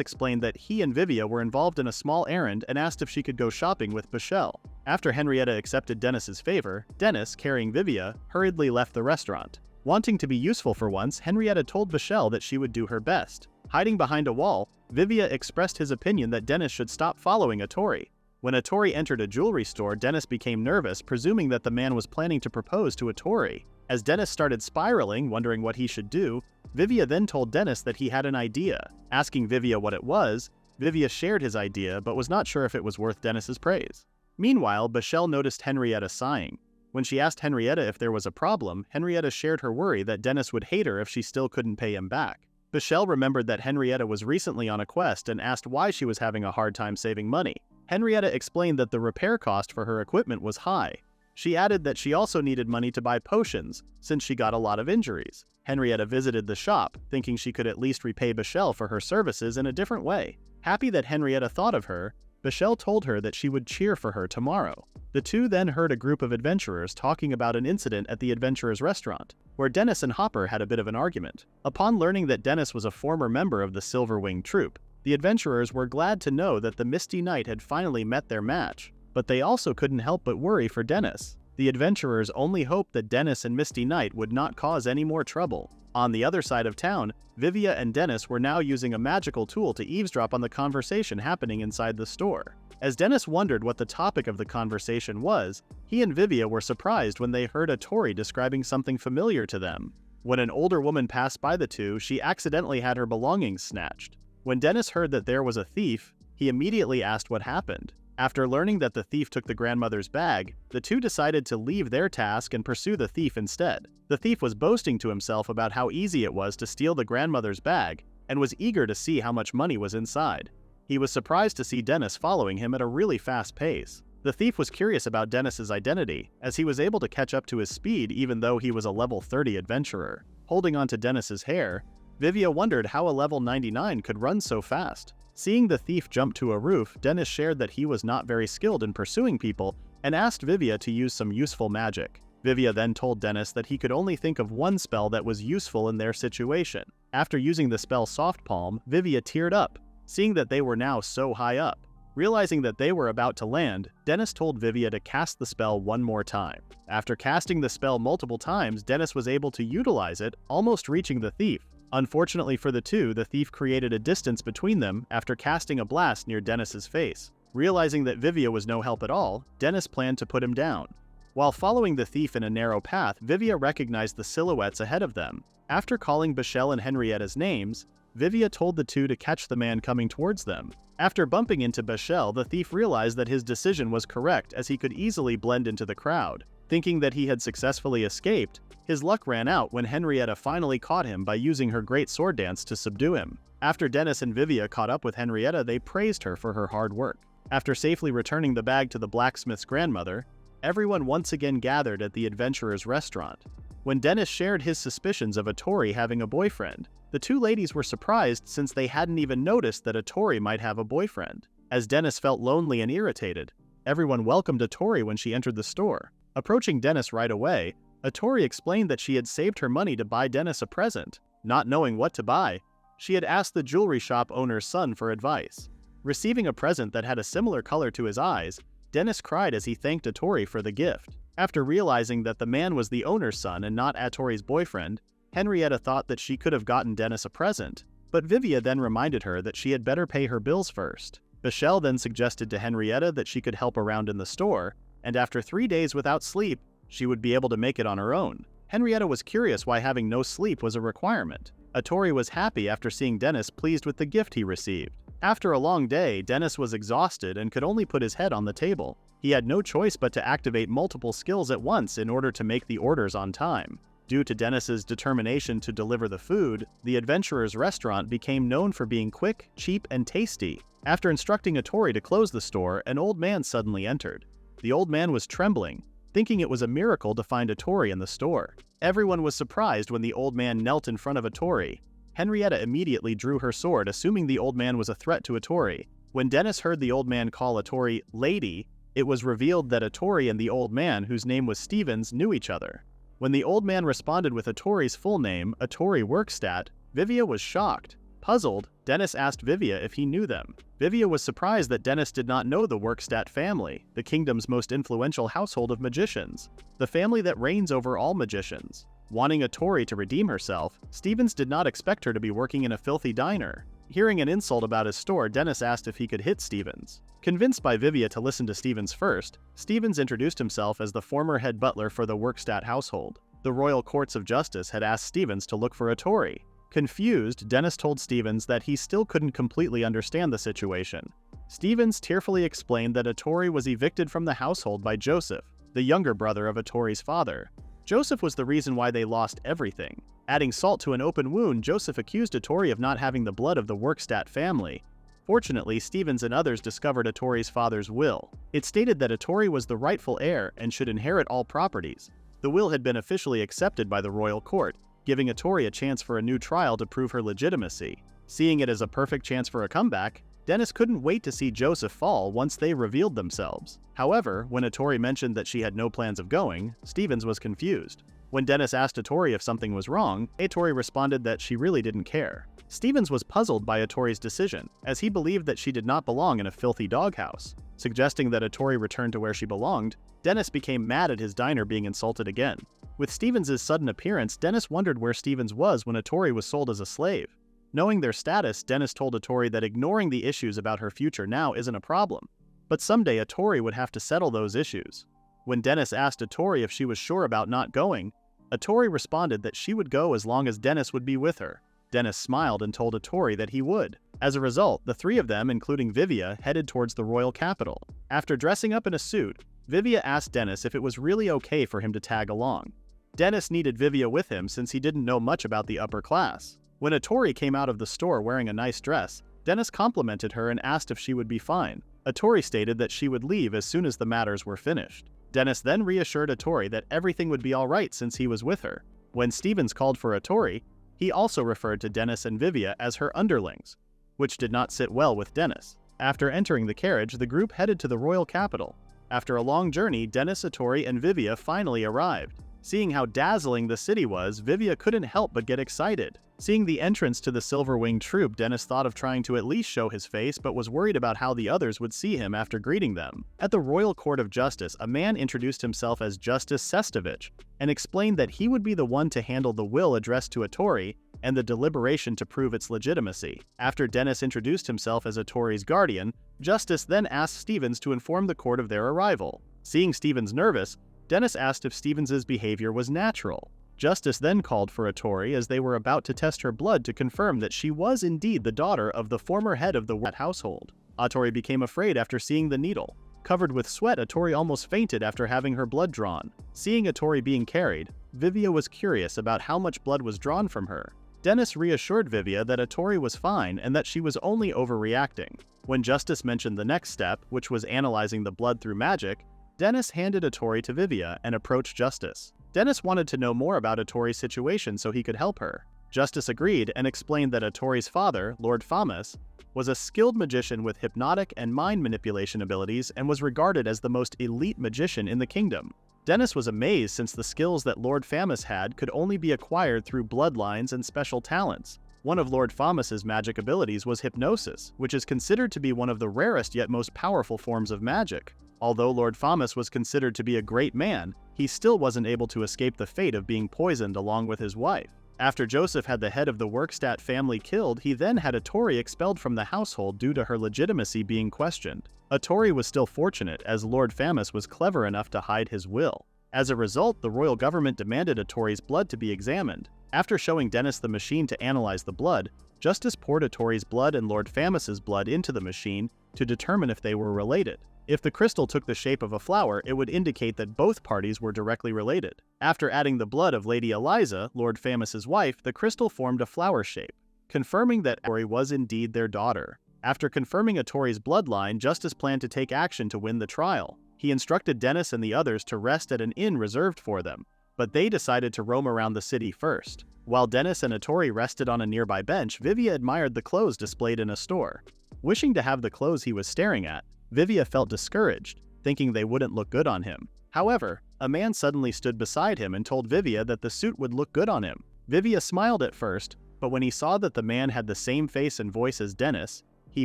explained that he and Vivia were involved in a small errand and asked if she could go shopping with Bashel. After Henrietta accepted Dennis's favor, Dennis, carrying Vivia, hurriedly left the restaurant. Wanting to be useful for once, Henrietta told Bashel that she would do her best. Hiding behind a wall, Vivia expressed his opinion that Dennis should stop following Atori. When Atori entered a jewelry store, Dennis became nervous, presuming that the man was planning to propose to Atori. As Dennis started spiraling, wondering what he should do, Vivia then told Dennis that he had an idea. Asking Vivia what it was, Vivia shared his idea but was not sure if it was worth Dennis's praise. Meanwhile, Bashel noticed Henrietta sighing. When she asked Henrietta if there was a problem, Henrietta shared her worry that Dennis would hate her if she still couldn't pay him back. Bashel remembered that Henrietta was recently on a quest and asked why she was having a hard time saving money. Henrietta explained that the repair cost for her equipment was high. She added that she also needed money to buy potions, since she got a lot of injuries. Henrietta visited the shop, thinking she could at least repay Bashel for her services in a different way. Happy that Henrietta thought of her, Bashel told her that she would cheer for her tomorrow. The two then heard a group of adventurers talking about an incident at the adventurers' restaurant, where Dennis and Hopper had a bit of an argument. Upon learning that Dennis was a former member of the Silverwing Troop, the adventurers were glad to know that the Misty Knight had finally met their match, but they also couldn't help but worry for Dennis. The adventurers only hoped that Dennis and Misty Knight would not cause any more trouble. On the other side of town, Vivia and Dennis were now using a magical tool to eavesdrop on the conversation happening inside the store. As Dennis wondered what the topic of the conversation was, he and Vivia were surprised when they heard Atori describing something familiar to them. When an older woman passed by the two, she accidentally had her belongings snatched. When Dennis heard that there was a thief, he immediately asked what happened. After learning that the thief took the grandmother's bag, the two decided to leave their task and pursue the thief instead. The thief was boasting to himself about how easy it was to steal the grandmother's bag and was eager to see how much money was inside. He was surprised to see Dennis following him at a really fast pace. The thief was curious about Dennis's identity, as he was able to catch up to his speed even though he was a level 30 adventurer. Holding onto Dennis's hair, Vivia wondered how a level 99 could run so fast. Seeing the thief jump to a roof, Dennis shared that he was not very skilled in pursuing people and asked Vivia to use some useful magic. Vivia then told Dennis that he could only think of one spell that was useful in their situation. After using the spell Soft Palm, Vivia teared up, seeing that they were now so high up. Realizing that they were about to land, Dennis told Vivia to cast the spell one more time. After casting the spell multiple times, Dennis was able to utilize it, almost reaching the thief. Unfortunately for the two, the thief created a distance between them after casting a blast near Dennis's face. Realizing that Vivia was no help at all, Dennis planned to put him down. While following the thief in a narrow path, Vivia recognized the silhouettes ahead of them. After calling Bechel and Henrietta's names, Vivia told the two to catch the man coming towards them. After bumping into Bechel, the thief realized that his decision was correct as he could easily blend into the crowd. Thinking that he had successfully escaped, his luck ran out when Henrietta finally caught him by using her great sword dance to subdue him. After Dennis and Vivia caught up with Henrietta, they praised her for her hard work. After safely returning the bag to the blacksmith's grandmother, everyone once again gathered at the adventurer's restaurant. When Dennis shared his suspicions of Atori having a boyfriend, the two ladies were surprised since they hadn't even noticed that Atori might have a boyfriend. As Dennis felt lonely and irritated, everyone welcomed Atori when she entered the store. Approaching Dennis right away, Atori explained that she had saved her money to buy Dennis a present. Not knowing what to buy, she had asked the jewelry shop owner's son for advice. Receiving a present that had a similar color to his eyes, Dennis cried as he thanked Atori for the gift. After realizing that the man was the owner's son and not Atori's boyfriend, Henrietta thought that she could have gotten Dennis a present, but Vivia then reminded her that she had better pay her bills first. Bechel then suggested to Henrietta that she could help around in the store, and after 3 days without sleep, she would be able to make it on her own. Henrietta was curious why having no sleep was a requirement. Atori was happy after seeing Dennis pleased with the gift he received. After a long day, Dennis was exhausted and could only put his head on the table. He had no choice but to activate multiple skills at once in order to make the orders on time. Due to Dennis's determination to deliver the food, the adventurer's restaurant became known for being quick, cheap, and tasty. After instructing Atori to close the store, an old man suddenly entered. The old man was trembling, thinking it was a miracle to find Atori in the store. Everyone was surprised when the old man knelt in front of Atori. Henrietta immediately drew her sword, assuming the old man was a threat to Atori. When Dennis heard the old man call Atori "lady," it was revealed that Atori and the old man, whose name was Stevens, knew each other. When the old man responded with Atori's full name, Atori Workstat, Vivia was shocked. Puzzled, Dennis asked Vivia if he knew them. Vivia was surprised that Dennis did not know the Workstat family, the kingdom's most influential household of magicians, the family that reigns over all magicians. Wanting Atori to redeem herself, Stevens did not expect her to be working in a filthy diner. Hearing an insult about his store, Dennis asked if he could hit Stevens. Convinced by Vivia to listen to Stevens first, Stevens introduced himself as the former head butler for the Workstat household. The Royal Courts of Justice had asked Stevens to look for Atori. Confused, Dennis told Stevens that he still couldn't completely understand the situation. Stevens tearfully explained that Atori was evicted from the household by Joseph, the younger brother of Atori's father. Joseph was the reason why they lost everything. Adding salt to an open wound, Joseph accused Atori of not having the blood of the Workstat family. Fortunately, Stevens and others discovered Atori's father's will. It stated that Atori was the rightful heir and should inherit all properties. The will had been officially accepted by the royal court, giving Atori a chance for a new trial to prove her legitimacy. Seeing it as a perfect chance for a comeback, Dennis couldn't wait to see Joseph fall once they revealed themselves. However, when Atori mentioned that she had no plans of going, Stevens was confused. When Dennis asked Atori if something was wrong, Atori responded that she really didn't care. Stevens was puzzled by Atori's decision, as he believed that she did not belong in a filthy doghouse. Suggesting that Atori return to where she belonged, Dennis became mad at his diner being insulted again. With Stevens' sudden appearance, Dennis wondered where Stevens was when Atori was sold as a slave. Knowing their status, Dennis told Atori that ignoring the issues about her future now isn't a problem. But someday Atori would have to settle those issues. When Dennis asked Atori if she was sure about not going, Atori responded that she would go as long as Dennis would be with her. Dennis smiled and told Atori that he would. As a result, the three of them, including Vivia, headed towards the royal capital. After dressing up in a suit, Vivia asked Dennis if it was really okay for him to tag along. Dennis needed Vivia with him since he didn't know much about the upper class. When Atori came out of the store wearing a nice dress, Dennis complimented her and asked if she would be fine. Atori stated that she would leave as soon as the matters were finished. Dennis then reassured Atori that everything would be alright since he was with her. When Stevens called for Atori, he also referred to Dennis and Vivia as her underlings, which did not sit well with Dennis. After entering the carriage, the group headed to the royal capital. After a long journey, Dennis, Atori, and Vivia finally arrived. Seeing how dazzling the city was, Vivia couldn't help but get excited. Seeing the entrance to the silver-winged troop, Dennis thought of trying to at least show his face, but was worried about how the others would see him after greeting them. At the Royal Court of Justice, a man introduced himself as Justice Sestovich and explained that he would be the one to handle the will addressed to Atori and the deliberation to prove its legitimacy. After Dennis introduced himself as Atori's guardian, Justice then asked Stevens to inform the court of their arrival. Seeing Stevens nervous, Dennis asked if Stevens's behavior was natural. Justice then called for Atori as they were about to test her blood to confirm that she was indeed the daughter of the former head of the household. Atori became afraid after seeing the needle. Covered with sweat, Atori almost fainted after having her blood drawn. Seeing Atori being carried, Vivia was curious about how much blood was drawn from her. Dennis reassured Vivia that Atori was fine and that she was only overreacting. When Justice mentioned the next step, which was analyzing the blood through magic, Dennis handed Atori to Vivia and approached Justice. Dennis wanted to know more about Atori's situation so he could help her. Justice agreed and explained that Atori's father, Lord Famus, was a skilled magician with hypnotic and mind manipulation abilities and was regarded as the most elite magician in the kingdom. Dennis was amazed since the skills that Lord Famus had could only be acquired through bloodlines and special talents. One of Lord Famus's magic abilities was hypnosis, which is considered to be one of the rarest yet most powerful forms of magic. Although Lord Famus was considered to be a great man, he still wasn't able to escape the fate of being poisoned along with his wife. After Joseph had the head of the Workstat family killed, he then had Atori expelled from the household due to her legitimacy being questioned. Atori was still fortunate as Lord Famus was clever enough to hide his will. As a result, the royal government demanded Atori's blood to be examined. After showing Dennis the machine to analyze the blood, Justice poured Atori's blood and Lord Famus's blood into the machine to determine if they were related. If the crystal took the shape of a flower, it would indicate that both parties were directly related. After adding the blood of Lady Eliza, Lord Famus's wife, the crystal formed a flower shape, confirming that Atori was indeed their daughter. After confirming Atori's bloodline, Justice planned to take action to win the trial. He instructed Dennis and the others to rest at an inn reserved for them, but they decided to roam around the city first. While Dennis and Atori rested on a nearby bench, Vivia admired the clothes displayed in a store. Wishing to have the clothes he was staring at, Vivia felt discouraged, thinking they wouldn't look good on him. However, a man suddenly stood beside him and told Vivia that the suit would look good on him. Vivia smiled at first, but when he saw that the man had the same face and voice as Dennis, he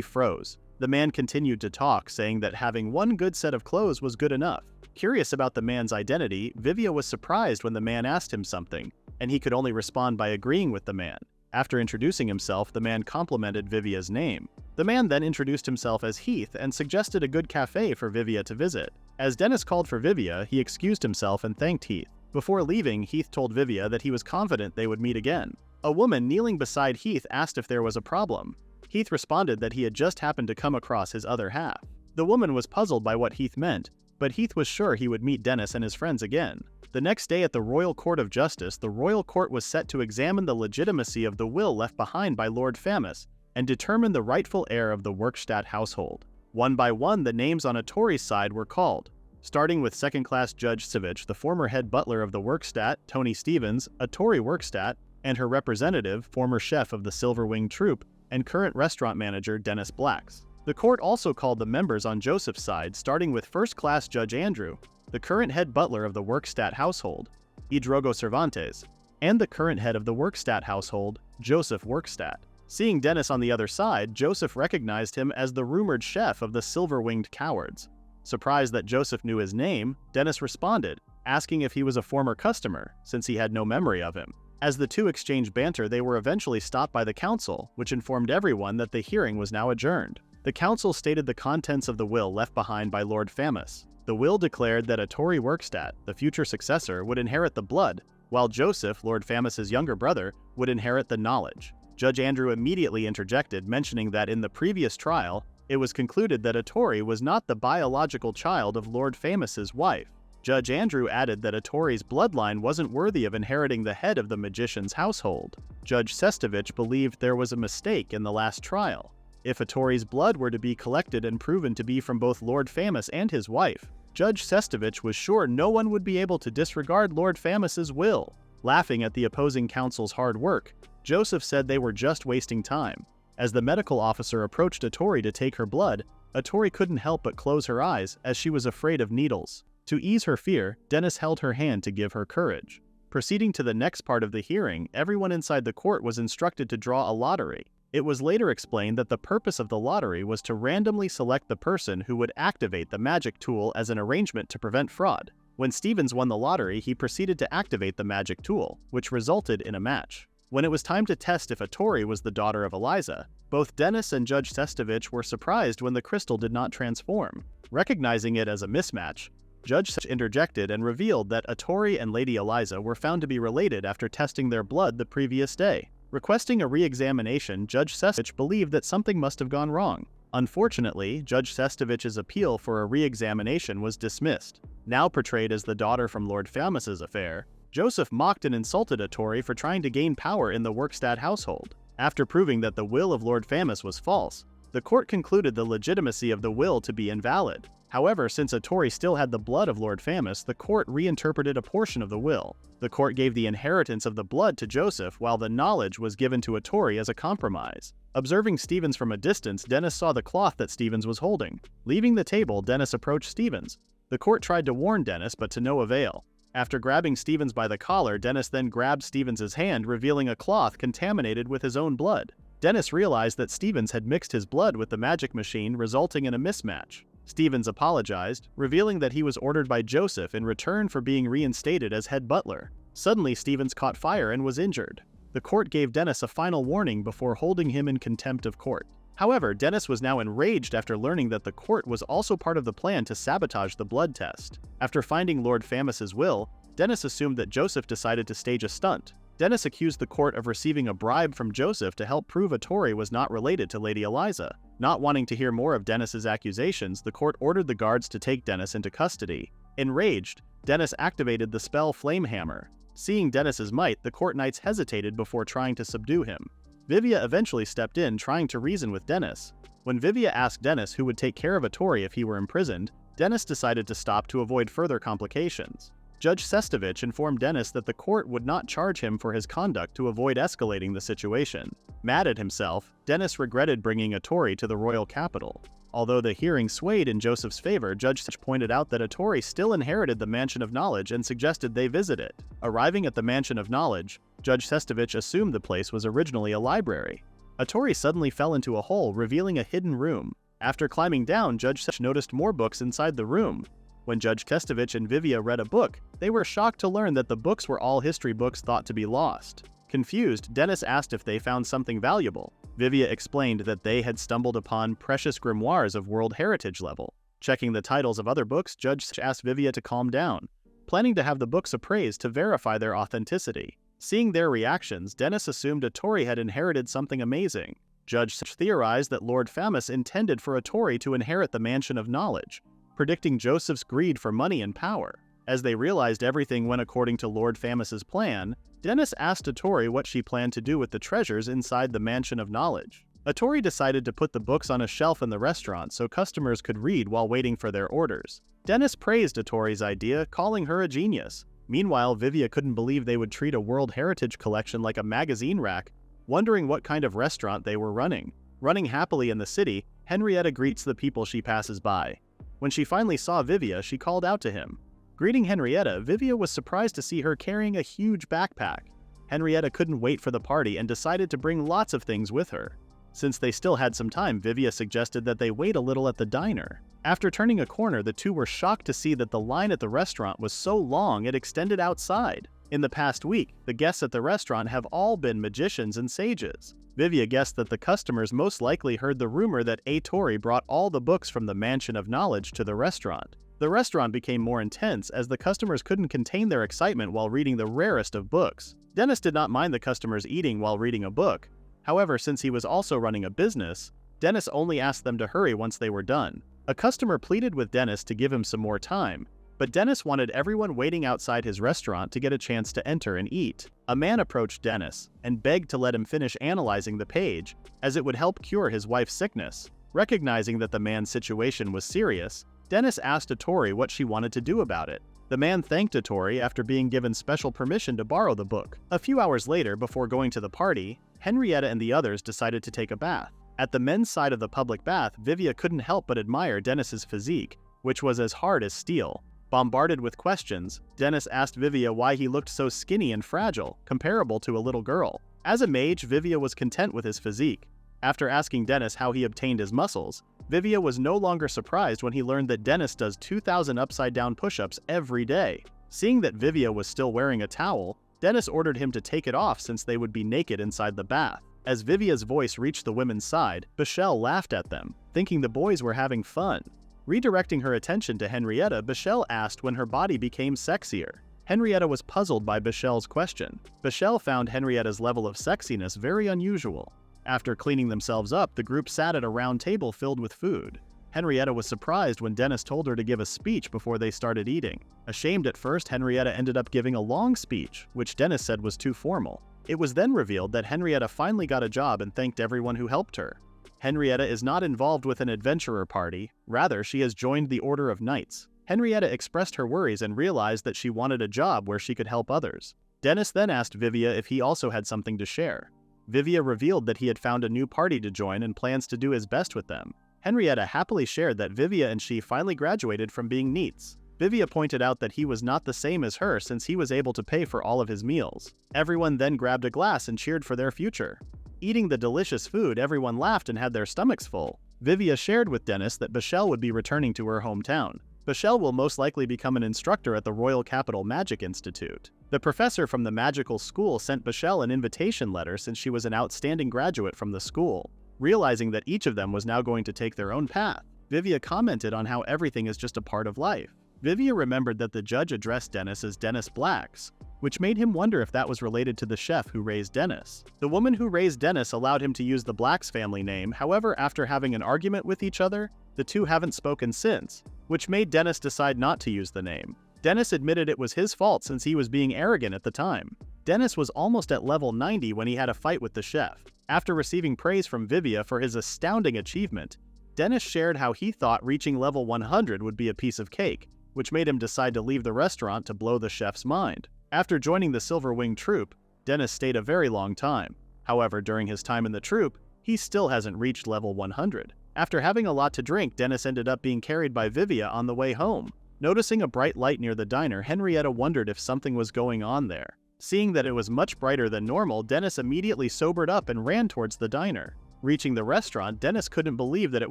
froze. The man continued to talk, saying that having one good set of clothes was good enough. Curious about the man's identity, Vivia was surprised when the man asked him something, and he could only respond by agreeing with the man. After introducing himself, the man complimented Vivia's name. The man then introduced himself as Heath and suggested a good cafe for Vivia to visit. As Dennis called for Vivia, he excused himself and thanked Heath. Before leaving, Heath told Vivia that he was confident they would meet again. A woman kneeling beside Heath asked if there was a problem. Heath responded that he had just happened to come across his other half. The woman was puzzled by what Heath meant, but Heath was sure he would meet Dennis and his friends again. The next day at the Royal Court of Justice, the Royal Court was set to examine the legitimacy of the will left behind by Lord Famus and determine the rightful heir of the Workstat household. One by one, the names on Atori's side were called, starting with second-class Judge Savage, the former head butler of the Workstat, Tony Stevens, Atori Workstat, and her representative, former chef of the Silver Winged Troop, and current restaurant manager Dennis Blacks. The court also called the members on Joseph's side, starting with first-class Judge Andrew, the current head butler of the Workstat household, Idrogo Cervantes, and the current head of the Workstat household, Joseph Workstat. Seeing Dennis on the other side, Joseph recognized him as the rumored chef of the Silver-Winged Cowards. Surprised that Joseph knew his name, Dennis responded, asking if he was a former customer, since he had no memory of him. As the two exchanged banter, they were eventually stopped by the council, which informed everyone that the hearing was now adjourned. The council stated the contents of the will left behind by Lord Famus. The will declared that Atori Workstat, the future successor, would inherit the blood, while Joseph, Lord Famus's younger brother, would inherit the knowledge. Judge Andrew immediately interjected, mentioning that in the previous trial, it was concluded that Atori was not the biological child of Lord Famus's wife. Judge Andrew added that Atori's bloodline wasn't worthy of inheriting the head of the magician's household. Judge Sestovich believed there was a mistake in the last trial. If Atori's blood were to be collected and proven to be from both Lord Famus and his wife, Judge Sestovich was sure no one would be able to disregard Lord Famus's will. Laughing at the opposing counsel's hard work, Joseph said they were just wasting time. As the medical officer approached Atori to take her blood, Atori couldn't help but close her eyes as she was afraid of needles. To ease her fear, Dennis held her hand to give her courage. Proceeding to the next part of the hearing, everyone inside the court was instructed to draw a lottery. It was later explained that the purpose of the lottery was to randomly select the person who would activate the magic tool as an arrangement to prevent fraud. When Stevens won the lottery, he proceeded to activate the magic tool, which resulted in a match. When it was time to test if Atori was the daughter of Eliza, both Dennis and Judge Sestovich were surprised when the crystal did not transform. Recognizing it as a mismatch, Judge Sech interjected and revealed that Atori and Lady Eliza were found to be related after testing their blood the previous day. Requesting a re-examination, Judge Sestovich believed that something must have gone wrong. Unfortunately, Judge Sestovich's appeal for a re-examination was dismissed. Now portrayed as the daughter from Lord Famous's affair, Joseph mocked and insulted Atori for trying to gain power in the Workstad household. After proving that the will of Lord Famous was false, the court concluded the legitimacy of the will to be invalid. However, since Atori still had the blood of Lord Famous, the court reinterpreted a portion of the will. The court gave the inheritance of the blood to Joseph, while the knowledge was given to Atori as a compromise. Observing Stevens from a distance, Dennis saw the cloth that Stevens was holding. Leaving the table, Dennis approached Stevens. The court tried to warn Dennis, but to no avail. After grabbing Stevens by the collar, Dennis then grabbed Stevens' hand, revealing a cloth contaminated with his own blood. Dennis realized that Stevens had mixed his blood with the magic machine, resulting in a mismatch. Stevens apologized, revealing that he was ordered by Joseph in return for being reinstated as head butler. Suddenly, Stevens caught fire and was injured. The court gave Dennis a final warning before holding him in contempt of court. However, Dennis was now enraged after learning that the court was also part of the plan to sabotage the blood test. After finding Lord Famous's will, Dennis assumed that Joseph decided to stage a stunt. Dennis accused the court of receiving a bribe from Joseph to help prove Atori was not related to Lady Eliza. Not wanting to hear more of Dennis's accusations, the court ordered the guards to take Dennis into custody. Enraged, Dennis activated the spell Flame Hammer. Seeing Dennis's might, the court knights hesitated before trying to subdue him. Vivia eventually stepped in, trying to reason with Dennis. When Vivia asked Dennis who would take care of Atori if he were imprisoned, Dennis decided to stop to avoid further complications. Judge Sestovich informed Dennis that the court would not charge him for his conduct to avoid escalating the situation. Mad at himself, Dennis regretted bringing Atori to the royal capital. Although the hearing swayed in Joseph's favor, Judge Sestovich pointed out that Atori still inherited the Mansion of Knowledge and suggested they visit it. Arriving at the Mansion of Knowledge, Judge Sestovich assumed the place was originally a library. Atori suddenly fell into a hole, revealing a hidden room. After climbing down, Judge Sestovich noticed more books inside the room. When Judge Sestovich and Vivia read a book, they were shocked to learn that the books were all history books thought to be lost. Confused, Dennis asked if they found something valuable. Vivia explained that they had stumbled upon precious grimoires of World Heritage level. Checking the titles of other books, Judge Sestovich asked Vivia to calm down, planning to have the books appraised to verify their authenticity. Seeing their reactions, Dennis assumed Atori had inherited something amazing. Judge Sestovich theorized that Lord Famous intended for Atori to inherit the Mansion of Knowledge, predicting Joseph's greed for money and power. As they realized everything went according to Lord Famous's plan, Dennis asked Atori what she planned to do with the treasures inside the Mansion of Knowledge. Atori decided to put the books on a shelf in the restaurant so customers could read while waiting for their orders. Dennis praised Atori's idea, calling her a genius. Meanwhile, Vivia couldn't believe they would treat a World Heritage collection like a magazine rack, wondering what kind of restaurant they were running. Running happily in the city, Henrietta greets the people she passes by. When she finally saw Vivia, she called out to him. Greeting Henrietta, Vivia was surprised to see her carrying a huge backpack. Henrietta couldn't wait for the party and decided to bring lots of things with her. Since they still had some time, Vivia suggested that they wait a little at the diner. After turning a corner, the two were shocked to see that the line at the restaurant was so long it extended outside. In the past week, the guests at the restaurant have all been magicians and sages. Vivia guessed that the customers most likely heard the rumor that Atori brought all the books from the Mansion of Knowledge to the restaurant. The restaurant became more intense as the customers couldn't contain their excitement while reading the rarest of books. Dennis did not mind the customers eating while reading a book. However, since he was also running a business, Dennis only asked them to hurry once they were done. A customer pleaded with Dennis to give him some more time, but Dennis wanted everyone waiting outside his restaurant to get a chance to enter and eat. A man approached Dennis and begged to let him finish analyzing the page, as it would help cure his wife's sickness. Recognizing that the man's situation was serious, Dennis asked Atori what she wanted to do about it. The man thanked Atori after being given special permission to borrow the book. A few hours later, before going to the party, Henrietta and the others decided to take a bath. At the men's side of the public bath, Vivia couldn't help but admire Dennis's physique, which was as hard as steel. Bombarded with questions, Dennis asked Vivia why he looked so skinny and fragile, comparable to a little girl. As a mage, Vivia was content with his physique. After asking Dennis how he obtained his muscles, Vivia was no longer surprised when he learned that Dennis does 2,000 upside-down push-ups every day. Seeing that Vivia was still wearing a towel, Dennis ordered him to take it off since they would be naked inside the bath. As Vivia's voice reached the women's side, Bichelle laughed at them, thinking the boys were having fun. Redirecting her attention to Henrietta, Bashel asked when her body became sexier. Henrietta was puzzled by Bashel's question. Bashel found Henrietta's level of sexiness very unusual. After cleaning themselves up, the group sat at a round table filled with food. Henrietta was surprised when Dennis told her to give a speech before they started eating. Ashamed at first, Henrietta ended up giving a long speech, which Dennis said was too formal. It was then revealed that Henrietta finally got a job and thanked everyone who helped her. Henrietta is not involved with an adventurer party, rather she has joined the Order of Knights. Henrietta expressed her worries and realized that she wanted a job where she could help others. Dennis then asked Vivia if he also had something to share. Vivia revealed that he had found a new party to join and plans to do his best with them. Henrietta happily shared that Vivia and she finally graduated from being NEETs. Vivia pointed out that he was not the same as her since he was able to pay for all of his meals. Everyone then grabbed a glass and cheered for their future. Eating the delicious food, everyone laughed and had their stomachs full. Vivia shared with Dennis that Bashel would be returning to her hometown. Bashel will most likely become an instructor at the Royal Capital Magic Institute. The professor from the magical school sent Bashel an invitation letter since she was an outstanding graduate from the school. Realizing that each of them was now going to take their own path, Vivia commented on how everything is just a part of life. Vivia remembered that the judge addressed Dennis as Dennis Blacks, which made him wonder if that was related to the chef who raised Dennis. The woman who raised Dennis allowed him to use the Blacks family name, however, after having an argument with each other, the two haven't spoken since, which made Dennis decide not to use the name. Dennis admitted it was his fault since he was being arrogant at the time. Dennis was almost at level 90 when he had a fight with the chef. After receiving praise from Vivia for his astounding achievement, Dennis shared how he thought reaching level 100 would be a piece of cake, which made him decide to leave the restaurant to blow the chef's mind. After joining the Silver Wing Troop, Dennis stayed a very long time. However, during his time in the troop, he still hasn't reached level 100. After having a lot to drink, Dennis ended up being carried by Vivia on the way home. Noticing a bright light near the diner, Henrietta wondered if something was going on there. Seeing that it was much brighter than normal, Dennis immediately sobered up and ran towards the diner. Reaching the restaurant, Dennis couldn't believe that it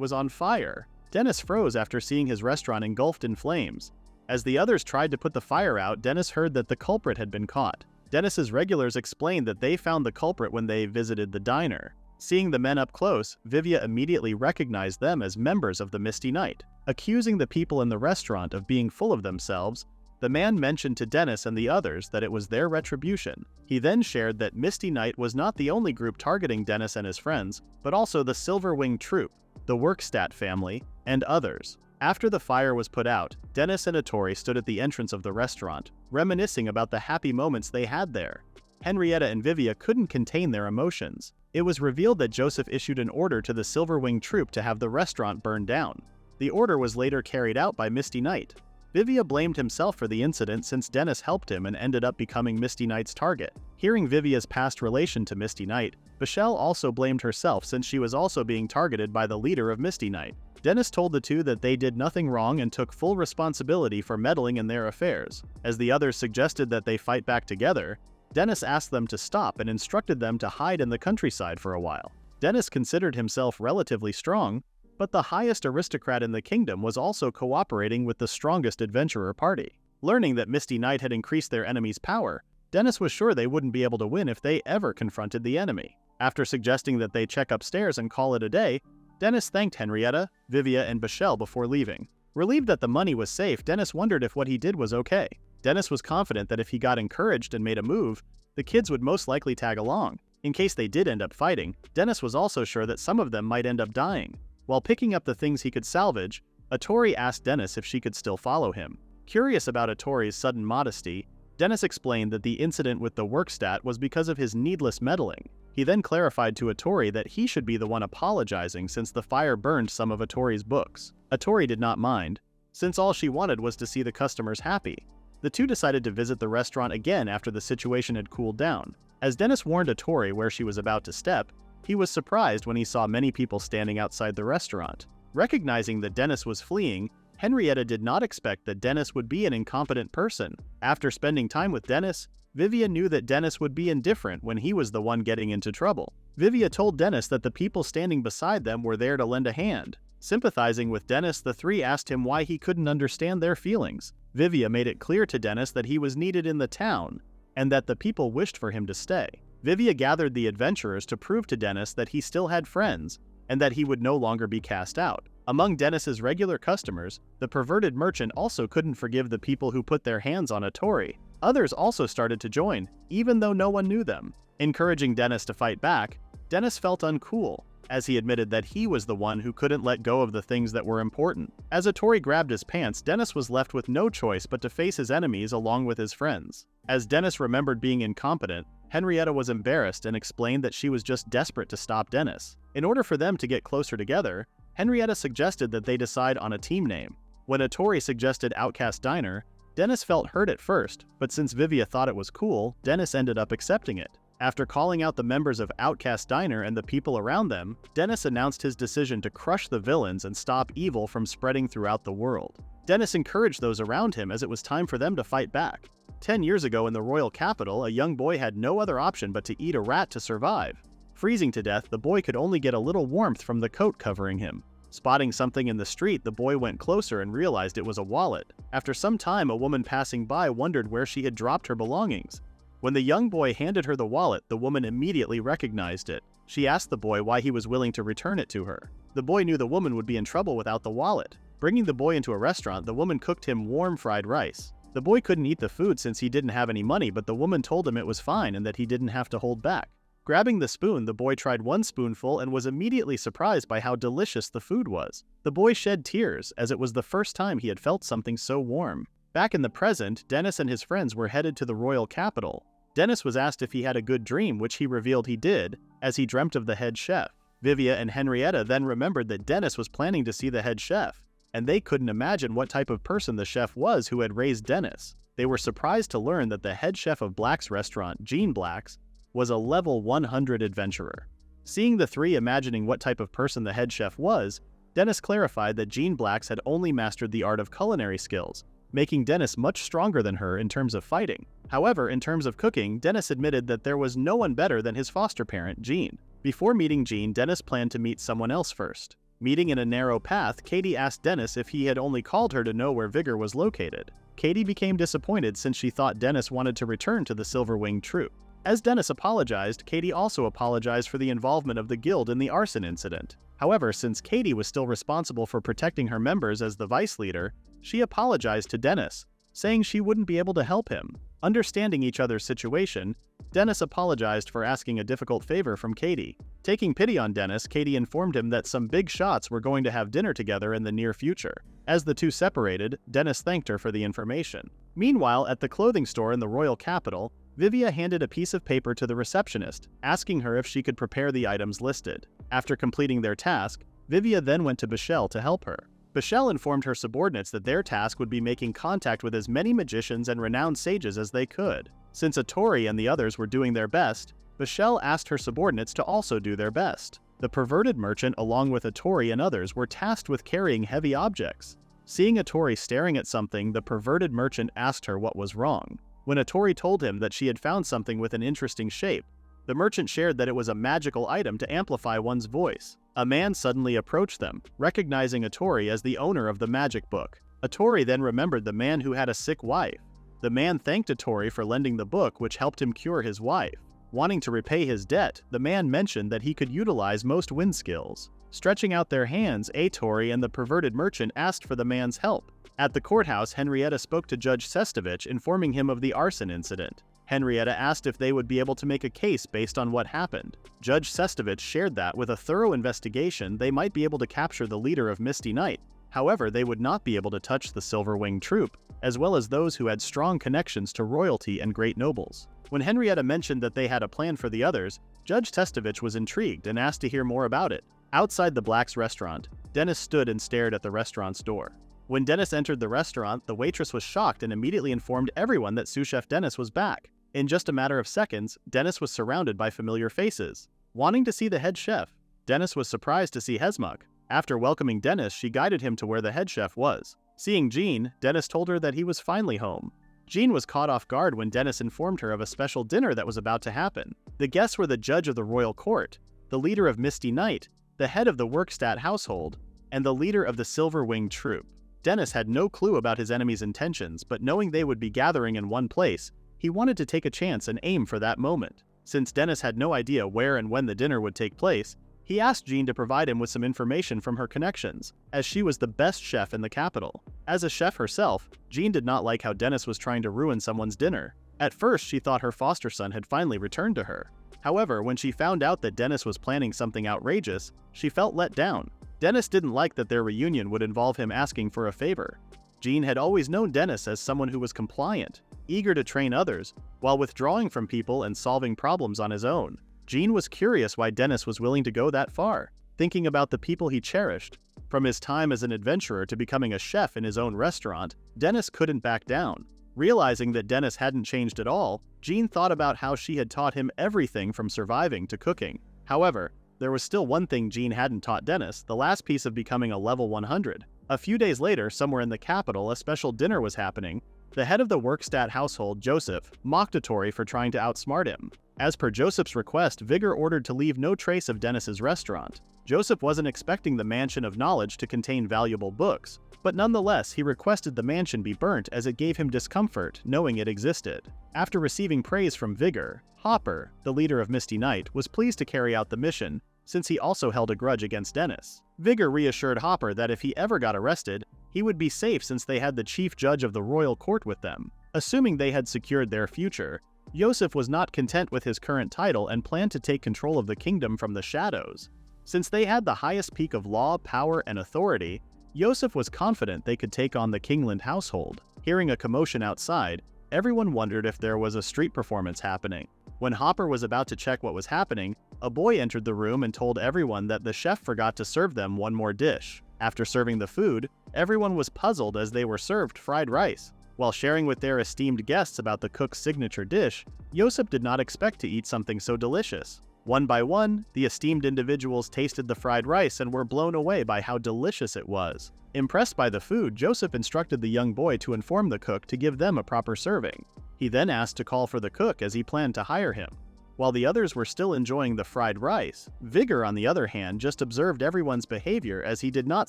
was on fire. Dennis froze after seeing his restaurant engulfed in flames. As the others tried to put the fire out, Dennis heard that the culprit had been caught. Dennis's regulars explained that they found the culprit when they visited the diner. Seeing the men up close, Vivia immediately recognized them as members of the Misty Knight. Accusing the people in the restaurant of being full of themselves, the man mentioned to Dennis and the others that it was their retribution. He then shared that Misty Knight was not the only group targeting Dennis and his friends, but also the Silver Wing Troop, the Workstat family, and others. After the fire was put out, Dennis and Atori stood at the entrance of the restaurant, reminiscing about the happy moments they had there. Henrietta and Vivia couldn't contain their emotions. It was revealed that Joseph issued an order to the Silver Wing Troop to have the restaurant burned down. The order was later carried out by Misty Knight. Vivia blamed himself for the incident since Dennis helped him and ended up becoming Misty Knight's target. Hearing Vivia's past relation to Misty Knight, Bashel also blamed herself since she was also being targeted by the leader of Misty Knight. Dennis told the two that they did nothing wrong and took full responsibility for meddling in their affairs. As the others suggested that they fight back together, Dennis asked them to stop and instructed them to hide in the countryside for a while. Dennis considered himself relatively strong, but the highest aristocrat in the kingdom was also cooperating with the strongest adventurer party. Learning that Misty Knight had increased their enemy's power, Dennis was sure they wouldn't be able to win if they ever confronted the enemy. After suggesting that they check upstairs and call it a day, Dennis thanked Henrietta, Vivia, and Bashel before leaving. Relieved that the money was safe, Dennis wondered if what he did was okay. Dennis was confident that if he got encouraged and made a move, the kids would most likely tag along. In case they did end up fighting, Dennis was also sure that some of them might end up dying. While picking up the things he could salvage, Atori asked Dennis if she could still follow him. Curious about Atori's sudden modesty, Dennis explained that the incident with the Workstat was because of his needless meddling. He then clarified to Atori that he should be the one apologizing since the fire burned some of Atori's books. Atori did not mind, since all she wanted was to see the customers happy. The two decided to visit the restaurant again after the situation had cooled down. As Dennis warned Atori where she was about to step, he was surprised when he saw many people standing outside the restaurant. Recognizing that Dennis was fleeing, Henrietta did not expect that Dennis would be an incompetent person. After spending time with Dennis, Vivia knew that Dennis would be indifferent when he was the one getting into trouble. Vivia told Dennis that the people standing beside them were there to lend a hand. Sympathizing with Dennis, the three asked him why he couldn't understand their feelings. Vivia made it clear to Dennis that he was needed in the town, and that the people wished for him to stay. Vivia gathered the adventurers to prove to Dennis that he still had friends, and that he would no longer be cast out. Among Dennis's regular customers, the perverted merchant also couldn't forgive the people who put their hands on Otori. Others also started to join, even though no one knew them. Encouraging Dennis to fight back, Dennis felt uncool, as he admitted that he was the one who couldn't let go of the things that were important. As Otori grabbed his pants, Dennis was left with no choice but to face his enemies along with his friends. As Dennis remembered being incompetent, Henrietta was embarrassed and explained that she was just desperate to stop Dennis. In order for them to get closer together, Henrietta suggested that they decide on a team name. When Otori suggested Outcast Diner, Dennis felt hurt at first, but since Vivia thought it was cool, Dennis ended up accepting it. After calling out the members of Outcast Diner and the people around them, Dennis announced his decision to crush the villains and stop evil from spreading throughout the world. Dennis encouraged those around him as it was time for them to fight back. 10 years ago in the royal capital, a young boy had no other option but to eat a rat to survive. Freezing to death, the boy could only get a little warmth from the coat covering him. Spotting something in the street, the boy went closer and realized it was a wallet. After some time, a woman passing by wondered where she had dropped her belongings. When the young boy handed her the wallet, the woman immediately recognized it. She asked the boy why he was willing to return it to her. The boy knew the woman would be in trouble without the wallet. Bringing the boy into a restaurant, the woman cooked him warm fried rice. The boy couldn't eat the food since he didn't have any money, but the woman told him it was fine and that he didn't have to hold back. Grabbing the spoon, the boy tried one spoonful and was immediately surprised by how delicious the food was. The boy shed tears, as it was the first time he had felt something so warm. Back in the present, Dennis and his friends were headed to the royal capital. Dennis was asked if he had a good dream, which he revealed he did, as he dreamt of the head chef. Vivia and Henrietta then remembered that Dennis was planning to see the head chef, and they couldn't imagine what type of person the chef was who had raised Dennis. They were surprised to learn that the head chef of Black's restaurant, Gene Black's, was a level 100 adventurer. Seeing the three imagining what type of person the head chef was, Dennis clarified that Gene Black's had only mastered the art of culinary skills, making Dennis much stronger than her in terms of fighting. However, in terms of cooking, Dennis admitted that there was no one better than his foster parent, Gene. Before meeting Gene, Dennis planned to meet someone else first. Meeting in a narrow path, Katie asked Dennis if he had only called her to know where Vigor was located. Katie became disappointed since she thought Dennis wanted to return to the Silver-Winged Troop. As Dennis apologized, Katie also apologized for the involvement of the guild in the arson incident. However, since Katie was still responsible for protecting her members as the vice leader, she apologized to Dennis, saying she wouldn't be able to help him. Understanding each other's situation, Dennis apologized for asking a difficult favor from Katie. Taking pity on Dennis, Katie informed him that some big shots were going to have dinner together in the near future. As the two separated, Dennis thanked her for the information. Meanwhile, at the clothing store in the royal capital, Vivia handed a piece of paper to the receptionist, asking her if she could prepare the items listed. After completing their task, Vivia then went to Bichelle to help her. Bichelle informed her subordinates that their task would be making contact with as many magicians and renowned sages as they could. Since Otori and the others were doing their best, Bichelle asked her subordinates to also do their best. The perverted merchant, along with Otori and others, were tasked with carrying heavy objects. Seeing Otori staring at something, the perverted merchant asked her what was wrong. When Otori told him that she had found something with an interesting shape, the merchant shared that it was a magical item to amplify one's voice. A man suddenly approached them, recognizing Otori as the owner of the magic book. Otori then remembered the man who had a sick wife. The man thanked Otori for lending the book, which helped him cure his wife. Wanting to repay his debt, the man mentioned that he could utilize most wind skills. Stretching out their hands, Otori and the perverted merchant asked for the man's help. At the courthouse, Henrietta spoke to Judge Sestovich, informing him of the arson incident. Henrietta asked if they would be able to make a case based on what happened. Judge Sestovich shared that, with a thorough investigation, they might be able to capture the leader of Misty Knight. However, they would not be able to touch the Silver-Winged Troop, as well as those who had strong connections to royalty and great nobles. When Henrietta mentioned that they had a plan for the others, Judge Sestovich was intrigued and asked to hear more about it. Outside the Black's restaurant, Dennis stood and stared at the restaurant's door. When Dennis entered the restaurant, the waitress was shocked and immediately informed everyone that sous chef Dennis was back. In just a matter of seconds, Dennis was surrounded by familiar faces. Wanting to see the head chef, Dennis was surprised to see Hesmuk. After welcoming Dennis, she guided him to where the head chef was. Seeing Jean, Dennis told her that he was finally home. Jean was caught off guard when Dennis informed her of a special dinner that was about to happen. The guests were the judge of the royal court, the leader of Misty Knight, the head of the Workstat household, and the leader of the Silver-Winged Troop. Dennis had no clue about his enemy's intentions, but knowing they would be gathering in one place, he wanted to take a chance and aim for that moment. Since Dennis had no idea where and when the dinner would take place, He asked Jean to provide him with some information from her connections, as she was the best chef in the capital. As a chef herself, Jean did not like how Dennis was trying to ruin someone's dinner. At first, she thought her foster son had finally returned to her. However, when she found out that Dennis was planning something outrageous, she felt let down. Dennis didn't like that their reunion would involve him asking for a favor. Jean had always known Dennis as someone who was compliant, eager to train others, while withdrawing from people and solving problems on his own. Jean was curious why Dennis was willing to go that far, thinking about the people he cherished. From his time as an adventurer to becoming a chef in his own restaurant, Dennis couldn't back down. Realizing that Dennis hadn't changed at all, Jean thought about how she had taught him everything from surviving to cooking. However, there was still one thing Jean hadn't taught Dennis, the last piece of becoming a level 100. A few days later, somewhere in the capital, a special dinner was happening. The head of the Workstat household, Joseph, mocked Tori for trying to outsmart him. As per Joseph's request, Vigor ordered to leave no trace of Dennis's restaurant. Joseph wasn't expecting the mansion of knowledge to contain valuable books, but nonetheless he requested the mansion be burnt as it gave him discomfort knowing it existed. After receiving praise from Vigor, Hopper, the leader of Misty Knight, was pleased to carry out the mission, since he also held a grudge against Dennis. Vigor reassured Hopper that if he ever got arrested, he would be safe since they had the chief judge of the royal court with them. Assuming they had secured their future, Joseph was not content with his current title and planned to take control of the kingdom from the shadows. Since they had the highest peak of law, power, and authority, Joseph was confident they could take on the Kingland household. Hearing a commotion outside, everyone wondered if there was a street performance happening. When Hopper was about to check what was happening, a boy entered the room and told everyone that the chef forgot to serve them one more dish. After serving the food, everyone was puzzled as they were served fried rice. While sharing with their esteemed guests about the cook's signature dish, Joseph did not expect to eat something so delicious. One by one, the esteemed individuals tasted the fried rice and were blown away by how delicious it was. Impressed by the food, Joseph instructed the young boy to inform the cook to give them a proper serving. He then asked to call for the cook as he planned to hire him. While the others were still enjoying the fried rice, Vigor, on the other hand, just observed everyone's behavior as he did not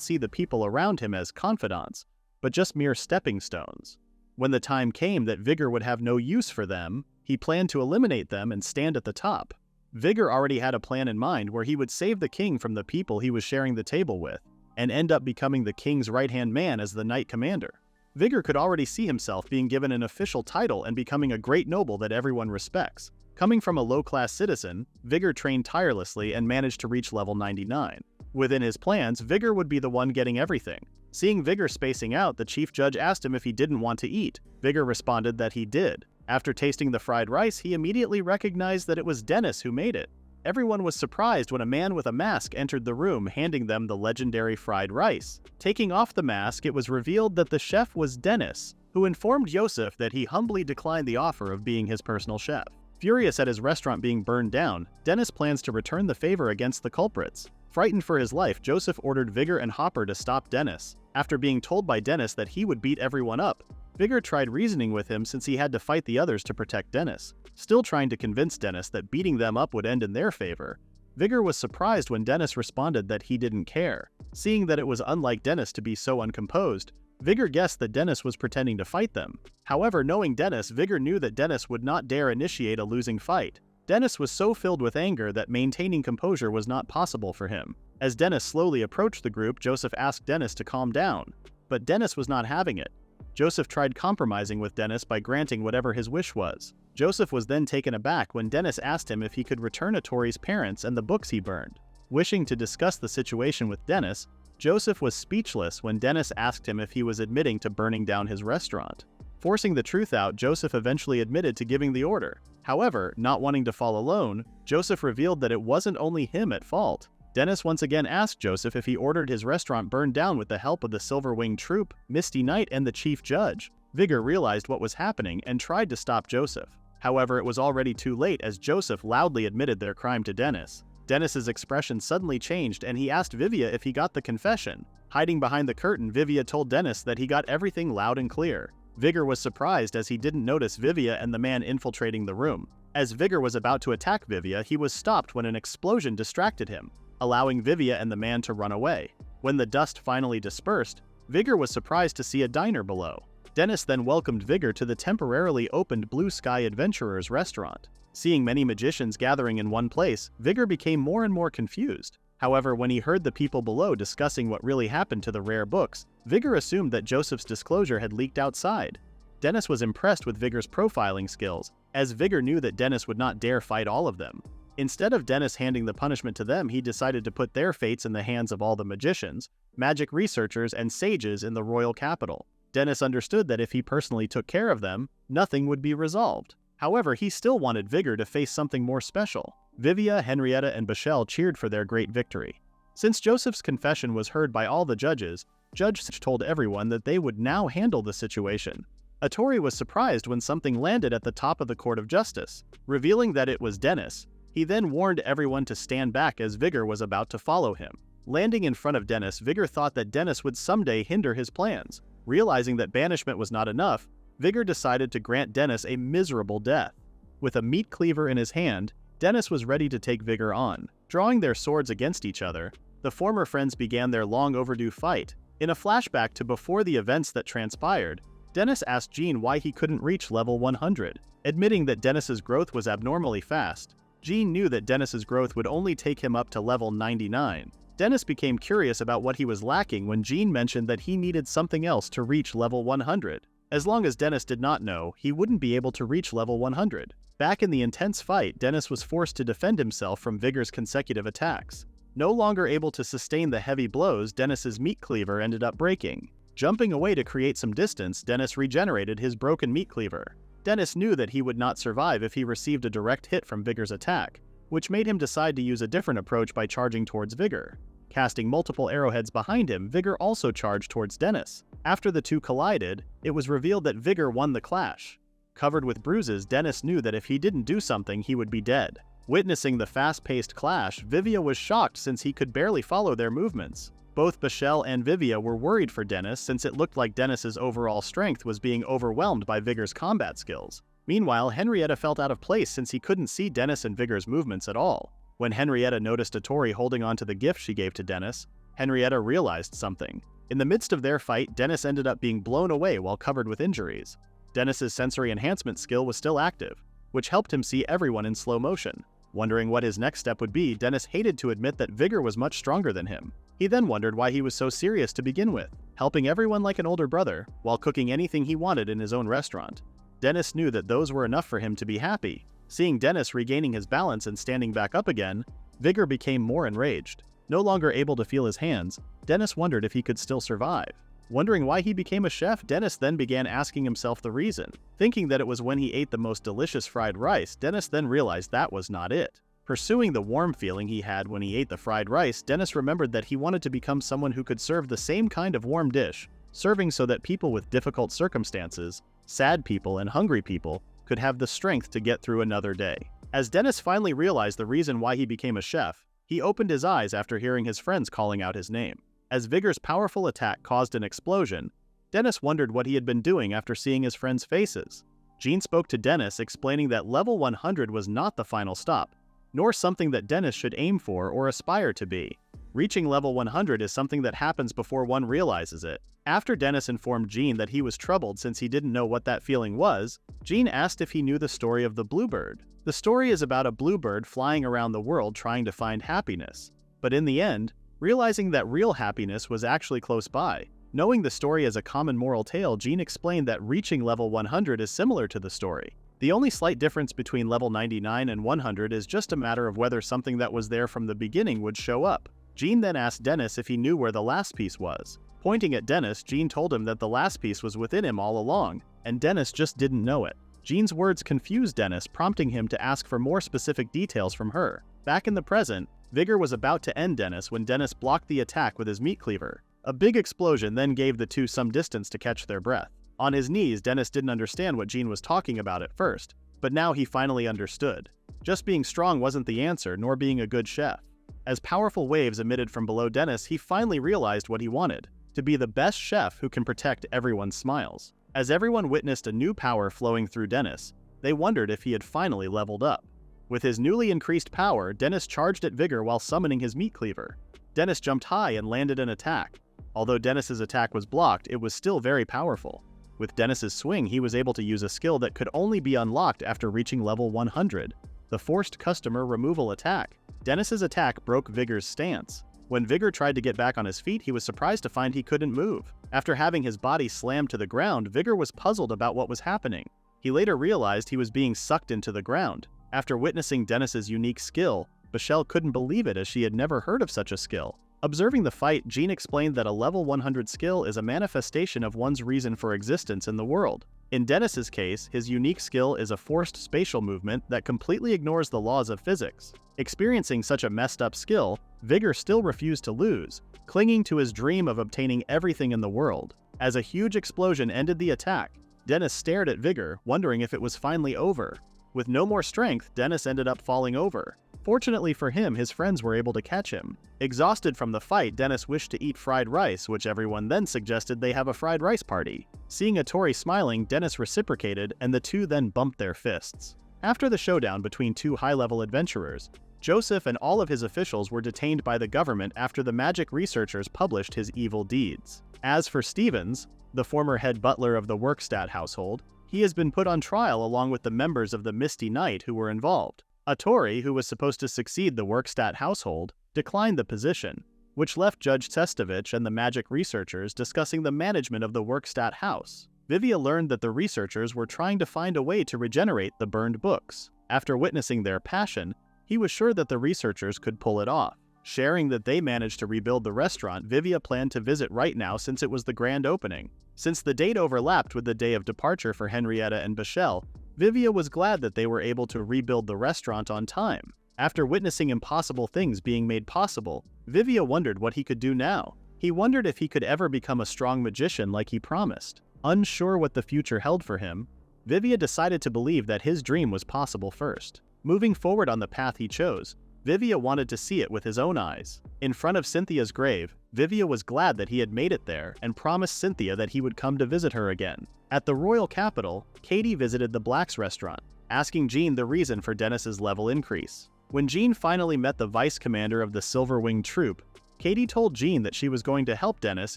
see the people around him as confidants, but just mere stepping stones. When the time came that Vigor would have no use for them, he planned to eliminate them and stand at the top. Vigor already had a plan in mind where he would save the king from the people he was sharing the table with, and end up becoming the king's right-hand man as the knight commander. Vigor could already see himself being given an official title and becoming a great noble that everyone respects. Coming from a low-class citizen, Vigor trained tirelessly and managed to reach level 99. Within his plans, Vigor would be the one getting everything. Seeing Vigor spacing out, the chief judge asked him if he didn't want to eat. Vigor responded that he did. After tasting the fried rice, he immediately recognized that it was Dennis who made it. Everyone was surprised when a man with a mask entered the room handing them the legendary fried rice. Taking off the mask, it was revealed that the chef was Dennis, who informed Joseph that he humbly declined the offer of being his personal chef. Furious at his restaurant being burned down, Dennis plans to return the favor against the culprits. Frightened for his life, Joseph ordered Vigor and Hopper to stop Dennis. After being told by Dennis that he would beat everyone up, Vigor tried reasoning with him since he had to fight the others to protect Dennis. Still trying to convince Dennis that beating them up would end in their favor, Vigor was surprised when Dennis responded that he didn't care. Seeing that it was unlike Dennis to be so uncomposed, Vigor guessed that Dennis was pretending to fight them. However, knowing Dennis, Vigor knew that Dennis would not dare initiate a losing fight. Dennis was so filled with anger that maintaining composure was not possible for him. As Dennis slowly approached the group, Joseph asked Dennis to calm down. But Dennis was not having it. Joseph tried compromising with Dennis by granting whatever his wish was. Joseph was then taken aback when Dennis asked him if he could return Tori's parents and the books he burned. Wishing to discuss the situation with Dennis, Joseph was speechless when Dennis asked him if he was admitting to burning down his restaurant. Forcing the truth out, Joseph eventually admitted to giving the order. However, not wanting to fall alone, Joseph revealed that it wasn't only him at fault. Dennis once again asked Joseph if he ordered his restaurant burned down with the help of the Silver-Winged Troop, Misty Knight, and the Chief Judge. Vigor realized what was happening and tried to stop Joseph. However, it was already too late as Joseph loudly admitted their crime to Dennis. Dennis's expression suddenly changed and he asked Vivia if he got the confession. Hiding behind the curtain, Vivia told Dennis that he got everything loud and clear. Vigor was surprised as he didn't notice Vivia and the man infiltrating the room. As Vigor was about to attack Vivia, he was stopped when an explosion distracted him, allowing Vivia and the man to run away. When the dust finally dispersed, Vigor was surprised to see a diner below. Dennis then welcomed Vigor to the temporarily opened Blue Sky Adventurers restaurant. Seeing many magicians gathering in one place, Vigor became more and more confused. However, when he heard the people below discussing what really happened to the rare books, Vigor assumed that Joseph's disclosure had leaked outside. Dennis was impressed with Vigor's profiling skills, as Vigor knew that Dennis would not dare fight all of them. Instead of Dennis handing the punishment to them, he decided to put their fates in the hands of all the magicians, magic researchers, and sages in the royal capital. Dennis understood that if he personally took care of them, nothing would be resolved. However, he still wanted Vigor to face something more special. Vivia, Henrietta, and Bashel cheered for their great victory. Since Joseph's confession was heard by all the judges, Judge Sitch told everyone that they would now handle the situation. Atori was surprised when something landed at the top of the Court of Justice, revealing that it was Dennis. He then warned everyone to stand back as Vigor was about to follow him. Landing in front of Dennis, Vigor thought that Dennis would someday hinder his plans. Realizing that banishment was not enough, Vigor decided to grant Dennis a miserable death. With a meat cleaver in his hand, Dennis was ready to take Vigor on. Drawing their swords against each other, the former friends began their long overdue fight. In a flashback to before the events that transpired, Dennis asked Jean why he couldn't reach level 100. Admitting that Dennis's growth was abnormally fast, Jean knew that Dennis's growth would only take him up to level 99. Dennis became curious about what he was lacking when Jean mentioned that he needed something else to reach level 100. As long as Dennis did not know, he wouldn't be able to reach level 100. Back in the intense fight, Dennis was forced to defend himself from Vigor's consecutive attacks. No longer able to sustain the heavy blows, Dennis's meat cleaver ended up breaking. Jumping away to create some distance, Dennis regenerated his broken meat cleaver. Dennis knew that he would not survive if he received a direct hit from Vigor's attack, which made him decide to use a different approach by charging towards Vigor. Casting multiple arrowheads behind him, Vigor also charged towards Dennis. After the two collided, it was revealed that Vigor won the clash. Covered with bruises, Dennis knew that if he didn't do something, he would be dead. Witnessing the fast-paced clash, Vivia was shocked since he could barely follow their movements. Both Bashel and Vivia were worried for Dennis since it looked like Dennis's overall strength was being overwhelmed by Vigor's combat skills. Meanwhile, Henrietta felt out of place since he couldn't see Dennis and Vigor's movements at all. When Henrietta noticed Atori holding onto the gift she gave to Dennis, Henrietta realized something. In the midst of their fight, Dennis ended up being blown away while covered with injuries. Dennis's sensory enhancement skill was still active, which helped him see everyone in slow motion. Wondering what his next step would be, Dennis hated to admit that Vigor was much stronger than him. He then wondered why he was so serious to begin with, helping everyone like an older brother, while cooking anything he wanted in his own restaurant. Dennis knew that those were enough for him to be happy. Seeing Dennis regaining his balance and standing back up again, Vigor became more enraged. No longer able to feel his hands, Dennis wondered if he could still survive. Wondering why he became a chef, Dennis then began asking himself the reason. Thinking that it was when he ate the most delicious fried rice, Dennis then realized that was not it. Pursuing the warm feeling he had when he ate the fried rice, Dennis remembered that he wanted to become someone who could serve the same kind of warm dish, serving so that people with difficult circumstances, sad people, and hungry people could have the strength to get through another day. As Dennis finally realized the reason why he became a chef, he opened his eyes after hearing his friends calling out his name. As Vigor's powerful attack caused an explosion, Dennis wondered what he had been doing after seeing his friends' faces. Jean spoke to Dennis, explaining that level 100 was not the final stop, nor something that Dennis should aim for or aspire to be. Reaching level 100 is something that happens before one realizes it. After Dennis informed Jean that he was troubled since he didn't know what that feeling was, Jean asked if he knew the story of the bluebird. The story is about a bluebird flying around the world trying to find happiness. But in the end, realizing that real happiness was actually close by. Knowing the story as a common moral tale, Jean explained that reaching level 100 is similar to the story. The only slight difference between level 99 and 100 is just a matter of whether something that was there from the beginning would show up. Jean then asked Dennis if he knew where the last piece was. Pointing at Dennis, Jean told him that the last piece was within him all along, and Dennis just didn't know it. Jean's words confused Dennis, prompting him to ask for more specific details from her. Back in the present, Vigor was about to end Dennis when Dennis blocked the attack with his meat cleaver. A big explosion then gave the two some distance to catch their breath. On his knees, Dennis didn't understand what Jean was talking about at first, but now he finally understood. Just being strong wasn't the answer, nor being a good chef. As powerful waves emitted from below Dennis, he finally realized what he wanted: to be the best chef who can protect everyone's smiles. As everyone witnessed a new power flowing through Dennis, they wondered if he had finally leveled up. With his newly increased power, Dennis charged at Vigor while summoning his meat cleaver. Dennis jumped high and landed an attack. Although Dennis's attack was blocked, it was still very powerful. With Dennis's swing, he was able to use a skill that could only be unlocked after reaching level 100, the Forced Customer Removal attack. Dennis's attack broke Vigor's stance. When Vigor tried to get back on his feet, he was surprised to find he couldn't move. After having his body slammed to the ground, Vigor was puzzled about what was happening. He later realized he was being sucked into the ground. After witnessing Dennis's unique skill, Michelle couldn't believe it as she had never heard of such a skill. Observing the fight, Jean explained that a level 100 skill is a manifestation of one's reason for existence in the world. In Dennis's case, his unique skill is a forced spatial movement that completely ignores the laws of physics. Experiencing such a messed up skill, Vigor still refused to lose, clinging to his dream of obtaining everything in the world. As a huge explosion ended the attack, Dennis stared at Vigor, wondering if it was finally over. With no more strength, Dennis ended up falling over. Fortunately for him, his friends were able to catch him. Exhausted from the fight, Dennis wished to eat fried rice, which everyone then suggested they have a fried rice party. Seeing Atori smiling, Dennis reciprocated, and the two then bumped their fists. After the showdown between two high-level adventurers, Joseph and all of his officials were detained by the government after the magic researchers published his evil deeds. As for Stevens, the former head butler of the Workstat household, he has been put on trial along with the members of the Misty Knight who were involved. Atori, who was supposed to succeed the Workstat household, declined the position, which left Judge Testovich and the magic researchers discussing the management of the Workstat house. Vivia learned that the researchers were trying to find a way to regenerate the burned books. After witnessing their passion, he was sure that the researchers could pull it off. Sharing that they managed to rebuild the restaurant, Vivia planned to visit right now since it was the grand opening. Since the date overlapped with the day of departure for Henrietta and Michelle, Vivia was glad that they were able to rebuild the restaurant on time. After witnessing impossible things being made possible, Vivia wondered what he could do now. He wondered if he could ever become a strong magician like he promised. Unsure what the future held for him, Vivia decided to believe that his dream was possible first. Moving forward on the path he chose, Vivia wanted to see it with his own eyes. In front of Cynthia's grave, Vivia was glad that he had made it there and promised Cynthia that he would come to visit her again. At the royal capital, Katie visited the Black's restaurant, asking Jean the reason for Dennis's level increase. When Jean finally met the vice commander of the Silver-Winged Troop, Katie told Jean that she was going to help Dennis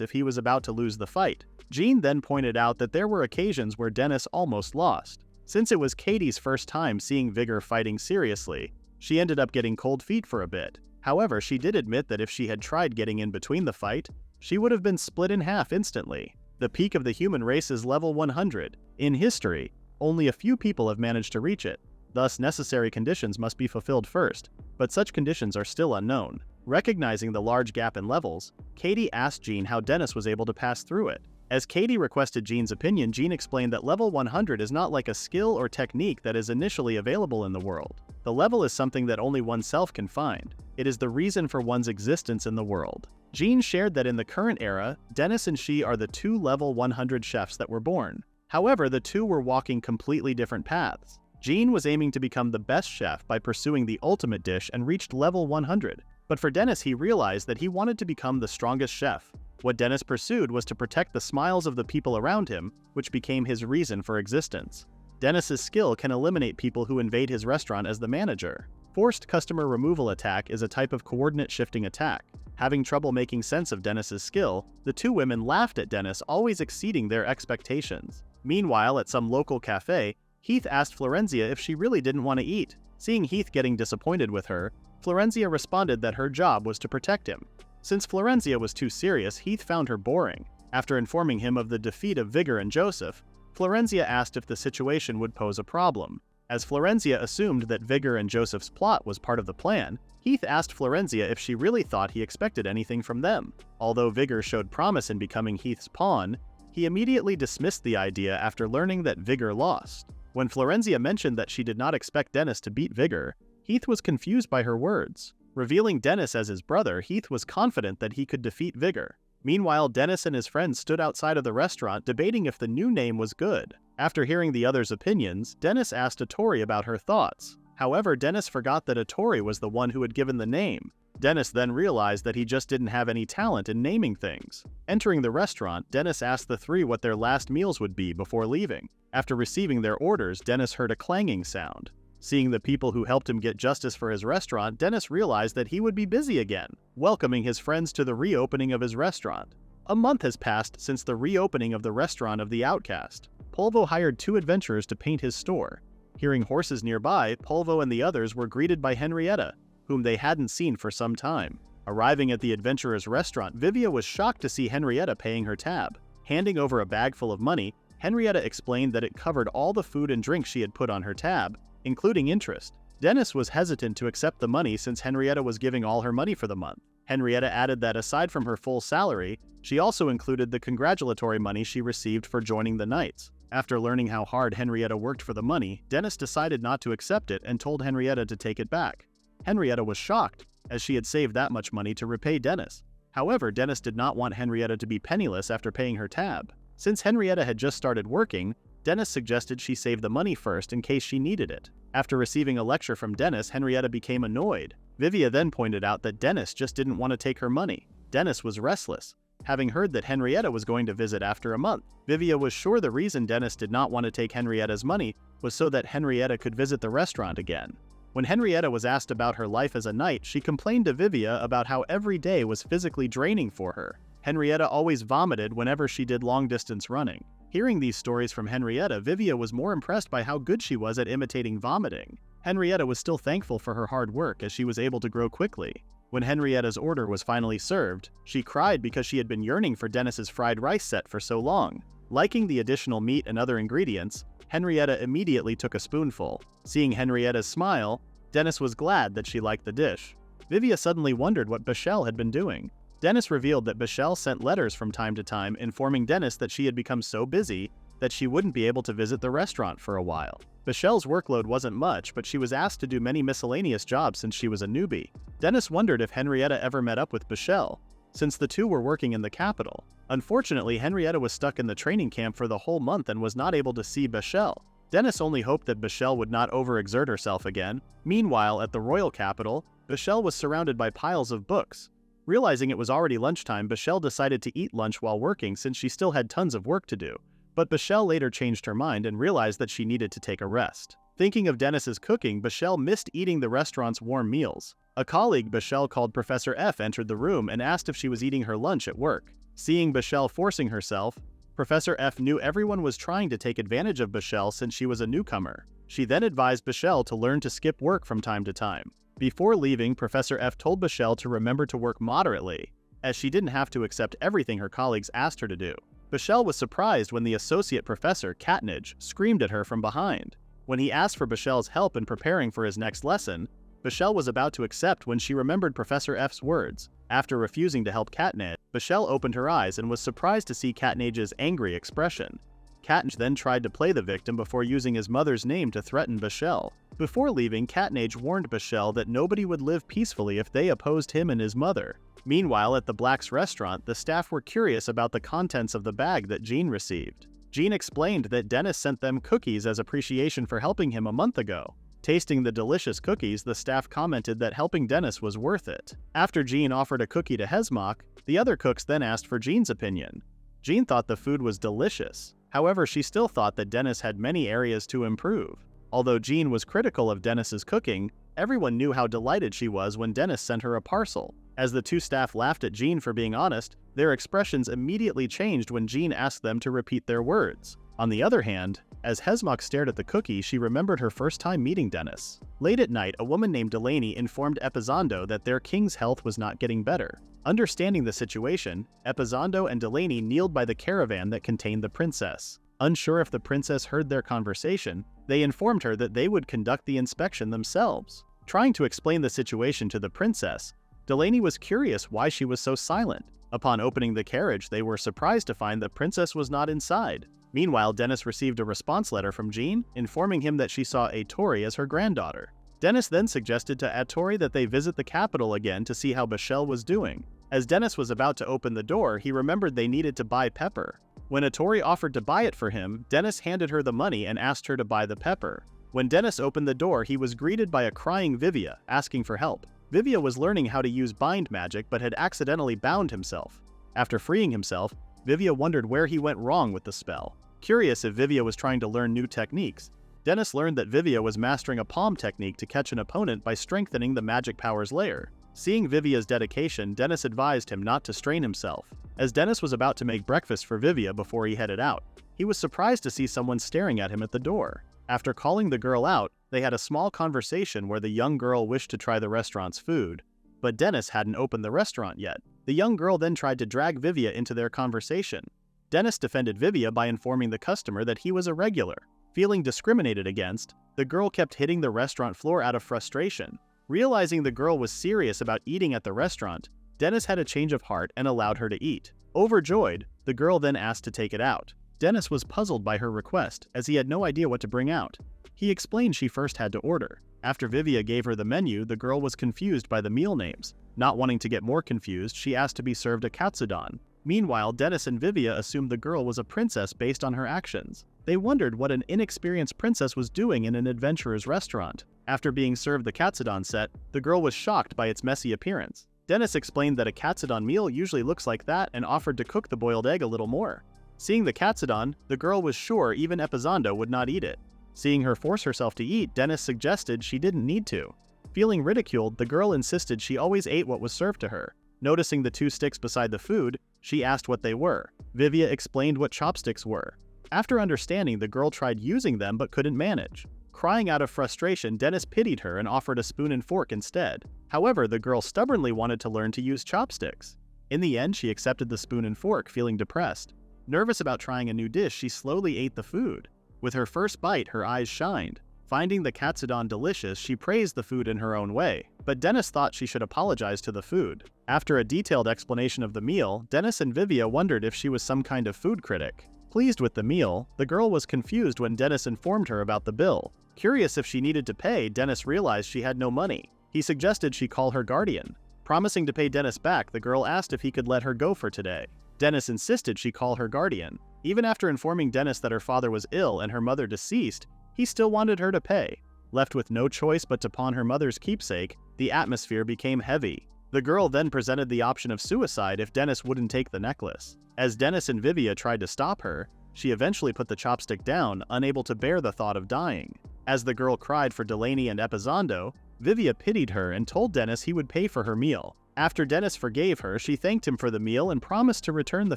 if he was about to lose the fight. Jean then pointed out that there were occasions where Dennis almost lost. Since it was Katie's first time seeing Vigor fighting seriously, she ended up getting cold feet for a bit. However, she did admit that if she had tried getting in between the fight, she would have been split in half instantly. The peak of the human race is level 100. In history, only a few people have managed to reach it. Thus, necessary conditions must be fulfilled first, but such conditions are still unknown. Recognizing the large gap in levels, Katie asked Jean how Dennis was able to pass through it. As Katie requested Jean's opinion, Jean explained that level 100 is not like a skill or technique that is initially available in the world. The level is something that only oneself can find. It is the reason for one's existence in the world. Jean shared that in the current era, Dennis and she are the two level 100 chefs that were born. However, the two were walking completely different paths. Jean was aiming to become the best chef by pursuing the ultimate dish and reached level 100. But for Dennis, he realized that he wanted to become the strongest chef. What Dennis pursued was to protect the smiles of the people around him, which became his reason for existence. Dennis's skill can eliminate people who invade his restaurant as the manager. Forced customer removal attack is a type of coordinate shifting attack. Having trouble making sense of Dennis's skill, the two women laughed at Dennis, always exceeding their expectations. Meanwhile, at some local cafe, Heath asked Florenzia if she really didn't want to eat. Seeing Heath getting disappointed with her, Florenzia responded that her job was to protect him. Since Florenzia was too serious, Heath found her boring. After informing him of the defeat of Vigor and Joseph, Florenzia asked if the situation would pose a problem. As Florenzia assumed that Vigor and Joseph's plot was part of the plan, Heath asked Florenzia if she really thought he expected anything from them. Although Vigor showed promise in becoming Heath's pawn, he immediately dismissed the idea after learning that Vigor lost. When Florenzia mentioned that she did not expect Dennis to beat Vigor, Heath was confused by her words. Revealing Dennis as his brother, Heath was confident that he could defeat Vigor. Meanwhile, Dennis and his friends stood outside of the restaurant debating if the new name was good. After hearing the others' opinions, Dennis asked Atori about her thoughts. However, Dennis forgot that Atori was the one who had given the name. Dennis then realized that he just didn't have any talent in naming things. Entering the restaurant, Dennis asked the three what their last meals would be before leaving. After receiving their orders, Dennis heard a clanging sound. Seeing the people who helped him get justice for his restaurant, Dennis realized that he would be busy again, welcoming his friends to the reopening of his restaurant. A month has passed since the reopening of the restaurant of the Outcast. Polvo hired two adventurers to paint his store. Hearing horses nearby, Polvo and the others were greeted by Henrietta. whom they hadn't seen for some time. Arriving at the adventurer's restaurant, Vivia was shocked to see Henrietta paying her tab. Handing over a bag full of money, Henrietta explained that it covered all the food and drink she had put on her tab, including interest. Dennis was hesitant to accept the money since Henrietta was giving all her money for the month. Henrietta added that aside from her full salary, she also included the congratulatory money she received for joining the Knights. After learning how hard Henrietta worked for the money, Dennis decided not to accept it and told Henrietta to take it back. Henrietta was shocked, as she had saved that much money to repay Dennis. However, Dennis did not want Henrietta to be penniless after paying her tab. Since Henrietta had just started working, Dennis suggested she save the money first in case she needed it. After receiving a lecture from Dennis, Henrietta became annoyed. Vivia then pointed out that Dennis just didn't want to take her money. Dennis was restless, having heard that Henrietta was going to visit after a month. Vivia was sure the reason Dennis did not want to take Henrietta's money was so that Henrietta could visit the restaurant again. When Henrietta was asked about her life as a knight, she complained to Vivia about how every day was physically draining for her. Henrietta always vomited whenever she did long-distance running. Hearing these stories from Henrietta, Vivia was more impressed by how good she was at imitating vomiting. Henrietta was still thankful for her hard work as she was able to grow quickly. When Henrietta's order was finally served, she cried because she had been yearning for Dennis's fried rice set for so long. Liking the additional meat and other ingredients, Henrietta immediately took a spoonful. Seeing Henrietta's smile, Dennis was glad that she liked the dish. Vivia suddenly wondered what Bashel had been doing. Dennis revealed that Bashel sent letters from time to time informing Dennis that she had become so busy that she wouldn't be able to visit the restaurant for a while. Bashel's workload wasn't much, but she was asked to do many miscellaneous jobs since she was a newbie. Dennis wondered if Henrietta ever met up with Bashel, since the two were working in the capital. Unfortunately, Henrietta was stuck in the training camp for the whole month and was not able to see Bashel. Dennis only hoped that Bashel would not overexert herself again. Meanwhile, at the royal capital, Bashel was surrounded by piles of books. Realizing it was already lunchtime, Bashel decided to eat lunch while working since she still had tons of work to do. But Bashel later changed her mind and realized that she needed to take a rest. Thinking of Dennis's cooking, Bashel missed eating the restaurant's warm meals. A colleague Bashel called Professor F entered the room and asked if she was eating her lunch at work. Seeing Bashel forcing herself, Professor F knew everyone was trying to take advantage of Bashel since she was a newcomer. She then advised Bashel to learn to skip work from time to time. Before leaving, Professor F told Bashel to remember to work moderately, as she didn't have to accept everything her colleagues asked her to do. Bashel was surprised when the associate professor, Katnage, screamed at her from behind. When he asked for Bashel's help in preparing for his next lesson, Bashel was about to accept when she remembered Professor F's words. After refusing to help Katnage, Bashel opened her eyes and was surprised to see Katnage's angry expression. Katnage then tried to play the victim before using his mother's name to threaten Bashel. Before leaving, Katnage warned Bashel that nobody would live peacefully if they opposed him and his mother. Meanwhile, at the Black's restaurant, the staff were curious about the contents of the bag that Jean received. Jean explained that Dennis sent them cookies as appreciation for helping him a month ago. Tasting the delicious cookies, the staff commented that helping Dennis was worth it. After Jean offered a cookie to Hesmok, the other cooks then asked for Jean's opinion. Jean thought the food was delicious. However, she still thought that Dennis had many areas to improve. Although Jean was critical of Dennis's cooking, everyone knew how delighted she was when Dennis sent her a parcel. As the two staff laughed at Jean for being honest, their expressions immediately changed when Jean asked them to repeat their words. On the other hand, as Hesmok stared at the cookie, she remembered her first time meeting Dennis. Late at night, a woman named Delaney informed Epizondo that their king's health was not getting better. Understanding the situation, Epizondo and Delaney kneeled by the caravan that contained the princess. Unsure if the princess heard their conversation, they informed her that they would conduct the inspection themselves. Trying to explain the situation to the princess, Delaney was curious why she was so silent. Upon opening the carriage, they were surprised to find the princess was not inside. Meanwhile, Dennis received a response letter from Jean, informing him that she saw Atori as her granddaughter. Dennis then suggested to Atori that they visit the capital again to see how Bashel was doing. As Dennis was about to open the door, he remembered they needed to buy pepper. When Atori offered to buy it for him, Dennis handed her the money and asked her to buy the pepper. When Dennis opened the door, he was greeted by a crying Vivia, asking for help. Vivia was learning how to use bind magic but had accidentally bound himself. After freeing himself, Vivia wondered where he went wrong with the spell. Curious if Vivia was trying to learn new techniques, Dennis learned that Vivia was mastering a palm technique to catch an opponent by strengthening the magic power's layer. Seeing Vivia's dedication, Dennis advised him not to strain himself. As Dennis was about to make breakfast for Vivia before he headed out, he was surprised to see someone staring at him at the door. After calling the girl out, they had a small conversation where the young girl wished to try the restaurant's food, but Dennis hadn't opened the restaurant yet. The young girl then tried to drag Vivia into their conversation. Dennis defended Vivia by informing the customer that he was a regular. Feeling discriminated against, the girl kept hitting the restaurant floor out of frustration. Realizing the girl was serious about eating at the restaurant, Dennis had a change of heart and allowed her to eat. Overjoyed, the girl then asked to take it out. Dennis was puzzled by her request, as he had no idea what to bring out. He explained she first had to order. After Vivia gave her the menu, the girl was confused by the meal names. Not wanting to get more confused, she asked to be served a katsudon. Meanwhile, Dennis and Vivia assumed the girl was a princess based on her actions. They wondered what an inexperienced princess was doing in an adventurer's restaurant. After being served the katsudon set, the girl was shocked by its messy appearance. Dennis explained that a katsudon meal usually looks like that and offered to cook the boiled egg a little more. Seeing the katsudon, the girl was sure even Epizando would not eat it. Seeing her force herself to eat, Dennis suggested she didn't need to. Feeling ridiculed, the girl insisted she always ate what was served to her. Noticing the 2 sticks beside the food, she asked what they were. Vivia explained what chopsticks were. After understanding, the girl tried using them but couldn't manage. Crying out of frustration, Dennis pitied her and offered a spoon and fork instead. However, the girl stubbornly wanted to learn to use chopsticks. In the end, she accepted the spoon and fork, feeling depressed. Nervous about trying a new dish, she slowly ate the food. With her first bite, her eyes shined. Finding the katsudon delicious, she praised the food in her own way, but Dennis thought she should apologize to the food. After a detailed explanation of the meal, Dennis and Vivia wondered if she was some kind of food critic. Pleased with the meal, the girl was confused when Dennis informed her about the bill. Curious if she needed to pay, Dennis realized she had no money. He suggested she call her guardian. Promising to pay Dennis back, the girl asked if he could let her go for today. Dennis insisted she call her guardian. Even after informing Dennis that her father was ill and her mother deceased, he still wanted her to pay. Left with no choice but to pawn her mother's keepsake, the atmosphere became heavy. The girl then presented the option of suicide if Dennis wouldn't take the necklace. As Dennis and Vivia tried to stop her, she eventually put the chopstick down, unable to bear the thought of dying. As the girl cried for Delaney and Epizando, Vivia pitied her and told Dennis he would pay for her meal. After Dennis forgave her, she thanked him for the meal and promised to return the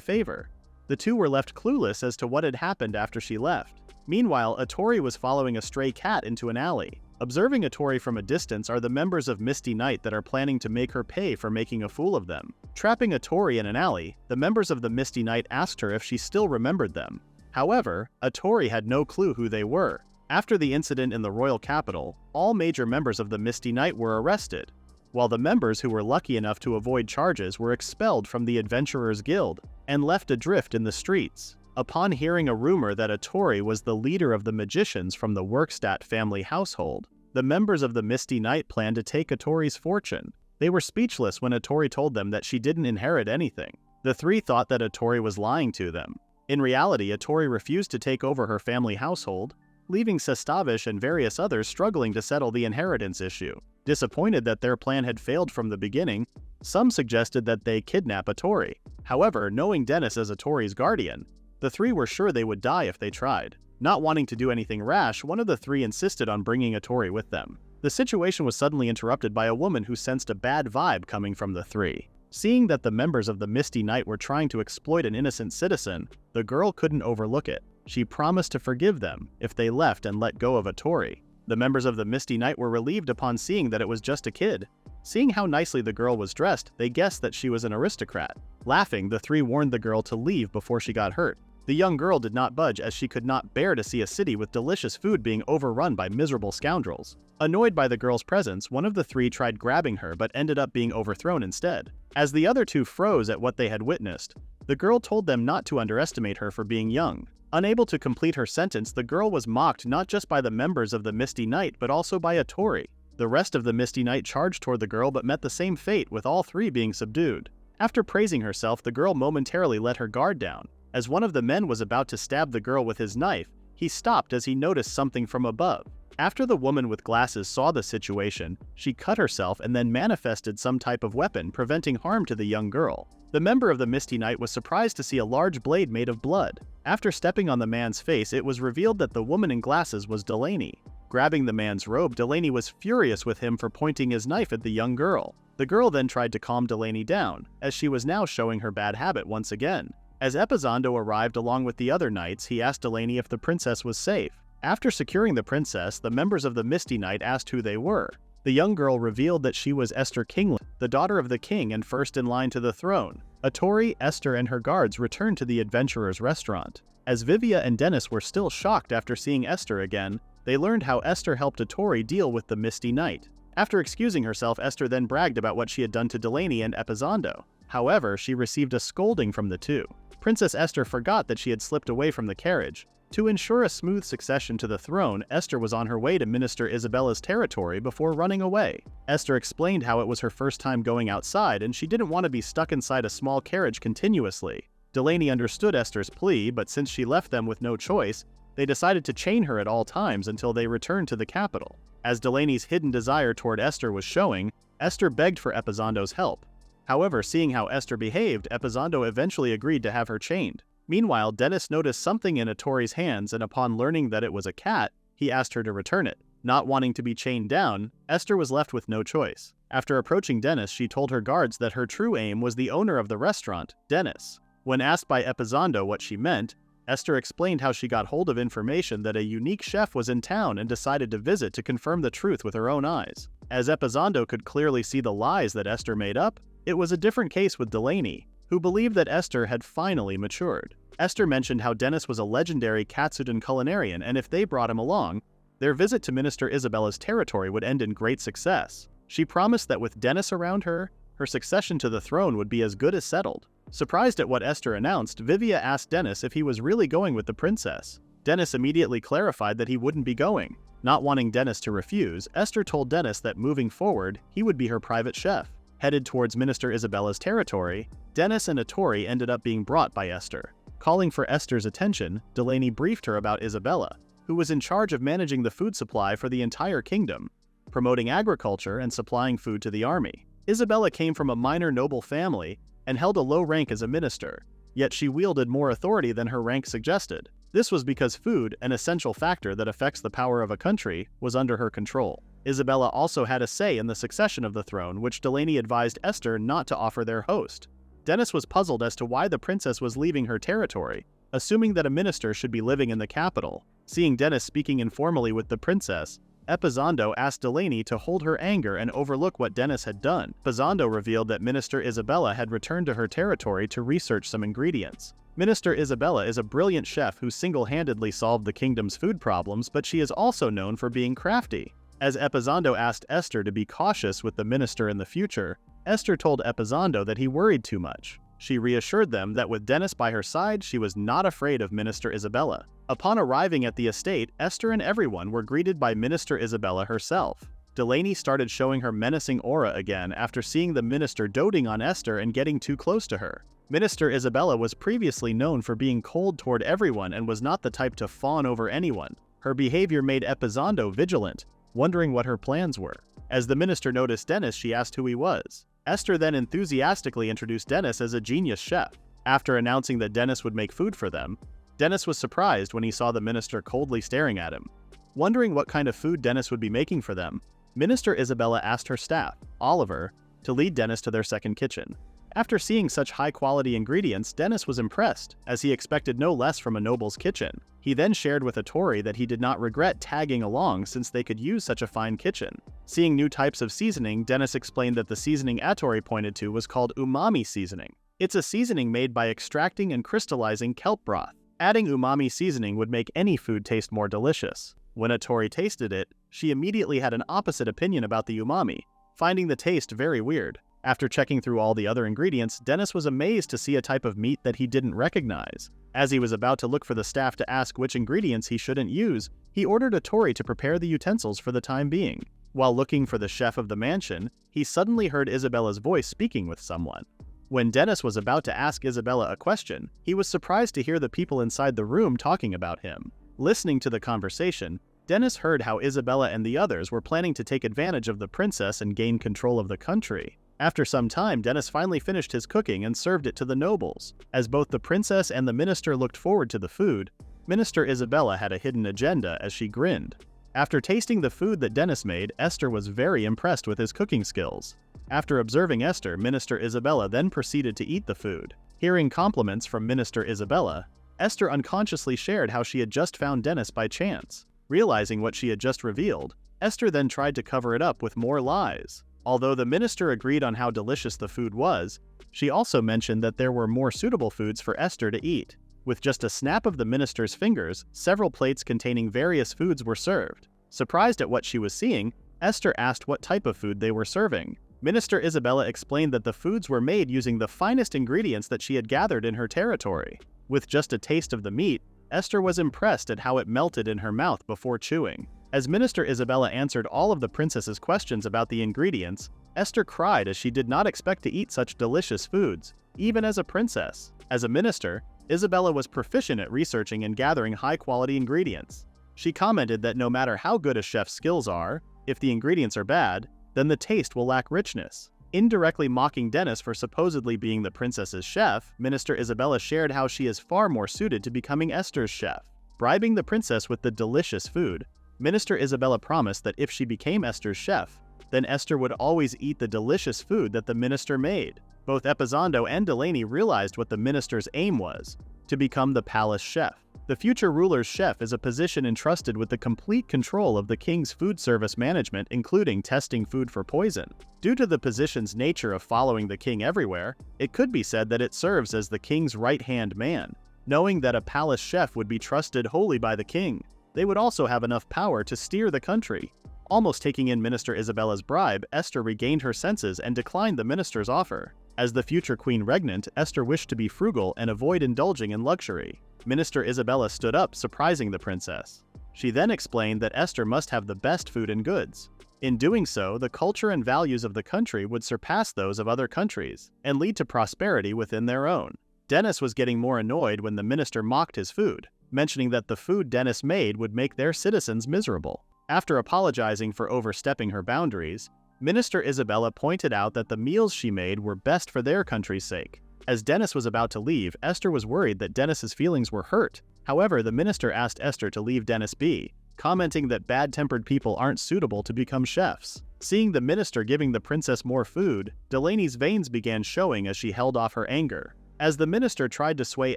favor. The two were left clueless as to what had happened after she left. Meanwhile, Atori was following a stray cat into an alley. Observing Atori from a distance are the members of Misty Knight that are planning to make her pay for making a fool of them. Trapping Atori in an alley, the members of the Misty Knight asked her if she still remembered them. However, Atori had no clue who they were. After the incident in the royal capital, all major members of the Misty Knight were arrested, while the members who were lucky enough to avoid charges were expelled from the Adventurers Guild and left adrift in the streets. Upon hearing a rumor that Atori was the leader of the magicians from the Workstadt family household, the members of the Misty Knight planned to take Atori's fortune. They were speechless when Atori told them that she didn't inherit anything. The three thought that Atori was lying to them. In reality, Atori refused to take over her family household, leaving Sestavish and various others struggling to settle the inheritance issue. Disappointed that their plan had failed from the beginning, some suggested that they kidnap Atori. However, knowing Dennis as Atori's guardian, the three were sure they would die if they tried. Not wanting to do anything rash, one of the three insisted on bringing Atori with them. The situation was suddenly interrupted by a woman who sensed a bad vibe coming from the three. Seeing that the members of the Misty Knight were trying to exploit an innocent citizen, the girl couldn't overlook it. She promised to forgive them if they left and let go of Atori. The members of the Misty Knight were relieved upon seeing that it was just a kid. Seeing how nicely the girl was dressed, they guessed that she was an aristocrat. Laughing, the three warned the girl to leave before she got hurt. The young girl did not budge as she could not bear to see a city with delicious food being overrun by miserable scoundrels. Annoyed by the girl's presence, one of the three tried grabbing her but ended up being overthrown instead. As the other two froze at what they had witnessed, the girl told them not to underestimate her for being young. Unable to complete her sentence, the girl was mocked not just by the members of the Misty Knight but also by Atori. The rest of the Misty Knight charged toward the girl but met the same fate, with all three being subdued. After praising herself, the girl momentarily let her guard down. As one of the men was about to stab the girl with his knife, he stopped as he noticed something from above. After the woman with glasses saw the situation, she cut herself and then manifested some type of weapon, preventing harm to the young girl. The member of the Misty Knight was surprised to see a large blade made of blood. After stepping on the man's face, it was revealed that the woman in glasses was Delaney. Grabbing the man's robe, Delaney was furious with him for pointing his knife at the young girl. The girl then tried to calm Delaney down, as she was now showing her bad habit once again. As Epizando arrived along with the other knights, he asked Delaney if the princess was safe. After securing the princess, the members of the Misty Knight asked who they were. The young girl revealed that she was Esther Kingland, the daughter of the king and first in line to the throne. Atori, Esther, and her guards returned to the adventurer's restaurant. As Vivia and Dennis were still shocked after seeing Esther again, they learned how Esther helped Atori deal with the Misty Knight. After excusing herself, Esther then bragged about what she had done to Delaney and Epizondo. However, she received a scolding from the two. Princess Esther forgot that she had slipped away from the carriage. To ensure a smooth succession to the throne, Esther was on her way to Minister Isabella's territory before running away. Esther explained how it was her first time going outside and she didn't want to be stuck inside a small carriage continuously. Delaney understood Esther's plea, but since she left them with no choice, they decided to chain her at all times until they returned to the capital. As Delaney's hidden desire toward Esther was showing, Esther begged for Epizondo's help. However, seeing how Esther behaved, Epizondo eventually agreed to have her chained. Meanwhile, Dennis noticed something in Atori's hands, and upon learning that it was a cat, he asked her to return it. Not wanting to be chained down, Esther was left with no choice. After approaching Dennis, she told her guards that her true aim was the owner of the restaurant, Dennis. When asked by Epizondo what she meant, Esther explained how she got hold of information that a unique chef was in town and decided to visit to confirm the truth with her own eyes. As Epizondo could clearly see the lies that Esther made up, it was a different case with Delaney, who believed that Esther had finally matured. Esther mentioned how Dennis was a legendary Katsudan culinarian, and if they brought him along, their visit to Minister Isabella's territory would end in great success. She promised that with Dennis around her, her succession to the throne would be as good as settled. Surprised at what Esther announced, Vivia asked Dennis if he was really going with the princess. Dennis immediately clarified that he wouldn't be going. Not wanting Dennis to refuse, Esther told Dennis that moving forward, he would be her private chef. Headed towards Minister Isabella's territory, Dennis and Atori ended up being brought by Esther. Calling for Esther's attention, Delaney briefed her about Isabella, who was in charge of managing the food supply for the entire kingdom, promoting agriculture and supplying food to the army. Isabella came from a minor noble family and held a low rank as a minister, yet she wielded more authority than her rank suggested. This was because food, an essential factor that affects the power of a country, was under her control. Isabella also had a say in the succession of the throne, which Delaney advised Esther not to offer their host. Dennis was puzzled as to why the princess was leaving her territory, assuming that a minister should be living in the capital. Seeing Dennis speaking informally with the princess, Epizondo asked Delaney to hold her anger and overlook what Dennis had done. Epizondo revealed that Minister Isabella had returned to her territory to research some ingredients. Minister Isabella is a brilliant chef who single-handedly solved the kingdom's food problems, but she is also known for being crafty. As Epizondo asked Esther to be cautious with the minister in the future, Esther told Epizondo that he worried too much. She reassured them that with Dennis by her side, she was not afraid of Minister Isabella. Upon arriving at the estate, Esther and everyone were greeted by Minister Isabella herself. Delaney started showing her menacing aura again after seeing the minister doting on Esther and getting too close to her. Minister Isabella was previously known for being cold toward everyone and was not the type to fawn over anyone. Her behavior made Epizondo vigilant, wondering what her plans were. As the minister noticed Dennis, she asked who he was. Esther then enthusiastically introduced Dennis as a genius chef. After announcing that Dennis would make food for them, Dennis was surprised when he saw the minister coldly staring at him. Wondering what kind of food Dennis would be making for them, Minister Isabella asked her staff, Oliver, to lead Dennis to their second kitchen. After seeing such high-quality ingredients, Dennis was impressed, as he expected no less from a noble's kitchen. He then shared with Atori that he did not regret tagging along since they could use such a fine kitchen. Seeing new types of seasoning, Dennis explained that the seasoning Atori pointed to was called umami seasoning. It's a seasoning made by extracting and crystallizing kelp broth. Adding umami seasoning would make any food taste more delicious. When Atori tasted it, she immediately had an opposite opinion about the umami, finding the taste very weird. After checking through all the other ingredients, Dennis was amazed to see a type of meat that he didn't recognize. As he was about to look for the staff to ask which ingredients he shouldn't use, he ordered Atori to prepare the utensils for the time being. While looking for the chef of the mansion, he suddenly heard Isabella's voice speaking with someone. When Dennis was about to ask Isabella a question, he was surprised to hear the people inside the room talking about him. Listening to the conversation, Dennis heard how Isabella and the others were planning to take advantage of the princess and gain control of the country. After some time, Dennis finally finished his cooking and served it to the nobles. As both the princess and the minister looked forward to the food, Minister Isabella had a hidden agenda as she grinned. After tasting the food that Dennis made, Esther was very impressed with his cooking skills. After observing Esther, Minister Isabella then proceeded to eat the food. Hearing compliments from Minister Isabella, Esther unconsciously shared how she had just found Dennis by chance. Realizing what she had just revealed, Esther then tried to cover it up with more lies. Although the minister agreed on how delicious the food was, she also mentioned that there were more suitable foods for Esther to eat. With just a snap of the minister's fingers, several plates containing various foods were served. Surprised at what she was seeing, Esther asked what type of food they were serving. Minister Isabella explained that the foods were made using the finest ingredients that she had gathered in her territory. With just a taste of the meat, Esther was impressed at how it melted in her mouth before chewing. As Minister Isabella answered all of the princess's questions about the ingredients, Esther cried as she did not expect to eat such delicious foods, even as a princess. As a minister, Isabella was proficient at researching and gathering high-quality ingredients. She commented that no matter how good a chef's skills are, if the ingredients are bad, then the taste will lack richness. Indirectly mocking Dennis for supposedly being the princess's chef, Minister Isabella shared how she is far more suited to becoming Esther's chef. Bribing the princess with the delicious food, Minister Isabella promised that if she became Esther's chef, then Esther would always eat the delicious food that the minister made. Both Epizondo and Delaney realized what the minister's aim was: to become the palace chef. The future ruler's chef is a position entrusted with the complete control of the king's food service management, including testing food for poison. Due to the position's nature of following the king everywhere, it could be said that it serves as the king's right-hand man. Knowing that a palace chef would be trusted wholly by the king, they would also have enough power to steer the country. Almost taking in Minister Isabella's bribe, Esther regained her senses and declined the minister's offer. As the future queen regnant, Esther wished to be frugal and avoid indulging in luxury. Minister Isabella stood up, surprising the princess. She then explained that Esther must have the best food and goods. In doing so, the culture and values of the country would surpass those of other countries, and lead to prosperity within their own. Dennis was getting more annoyed when the minister mocked his food, mentioning that the food Dennis made would make their citizens miserable. After apologizing for overstepping her boundaries, Minister Isabella pointed out that the meals she made were best for their country's sake. As Dennis was about to leave, Esther was worried that Dennis's feelings were hurt. However, the minister asked Esther to leave Dennis be, commenting that bad-tempered people aren't suitable to become chefs. Seeing the minister giving the princess more food, Delaney's veins began showing as she held off her anger. As the minister tried to sway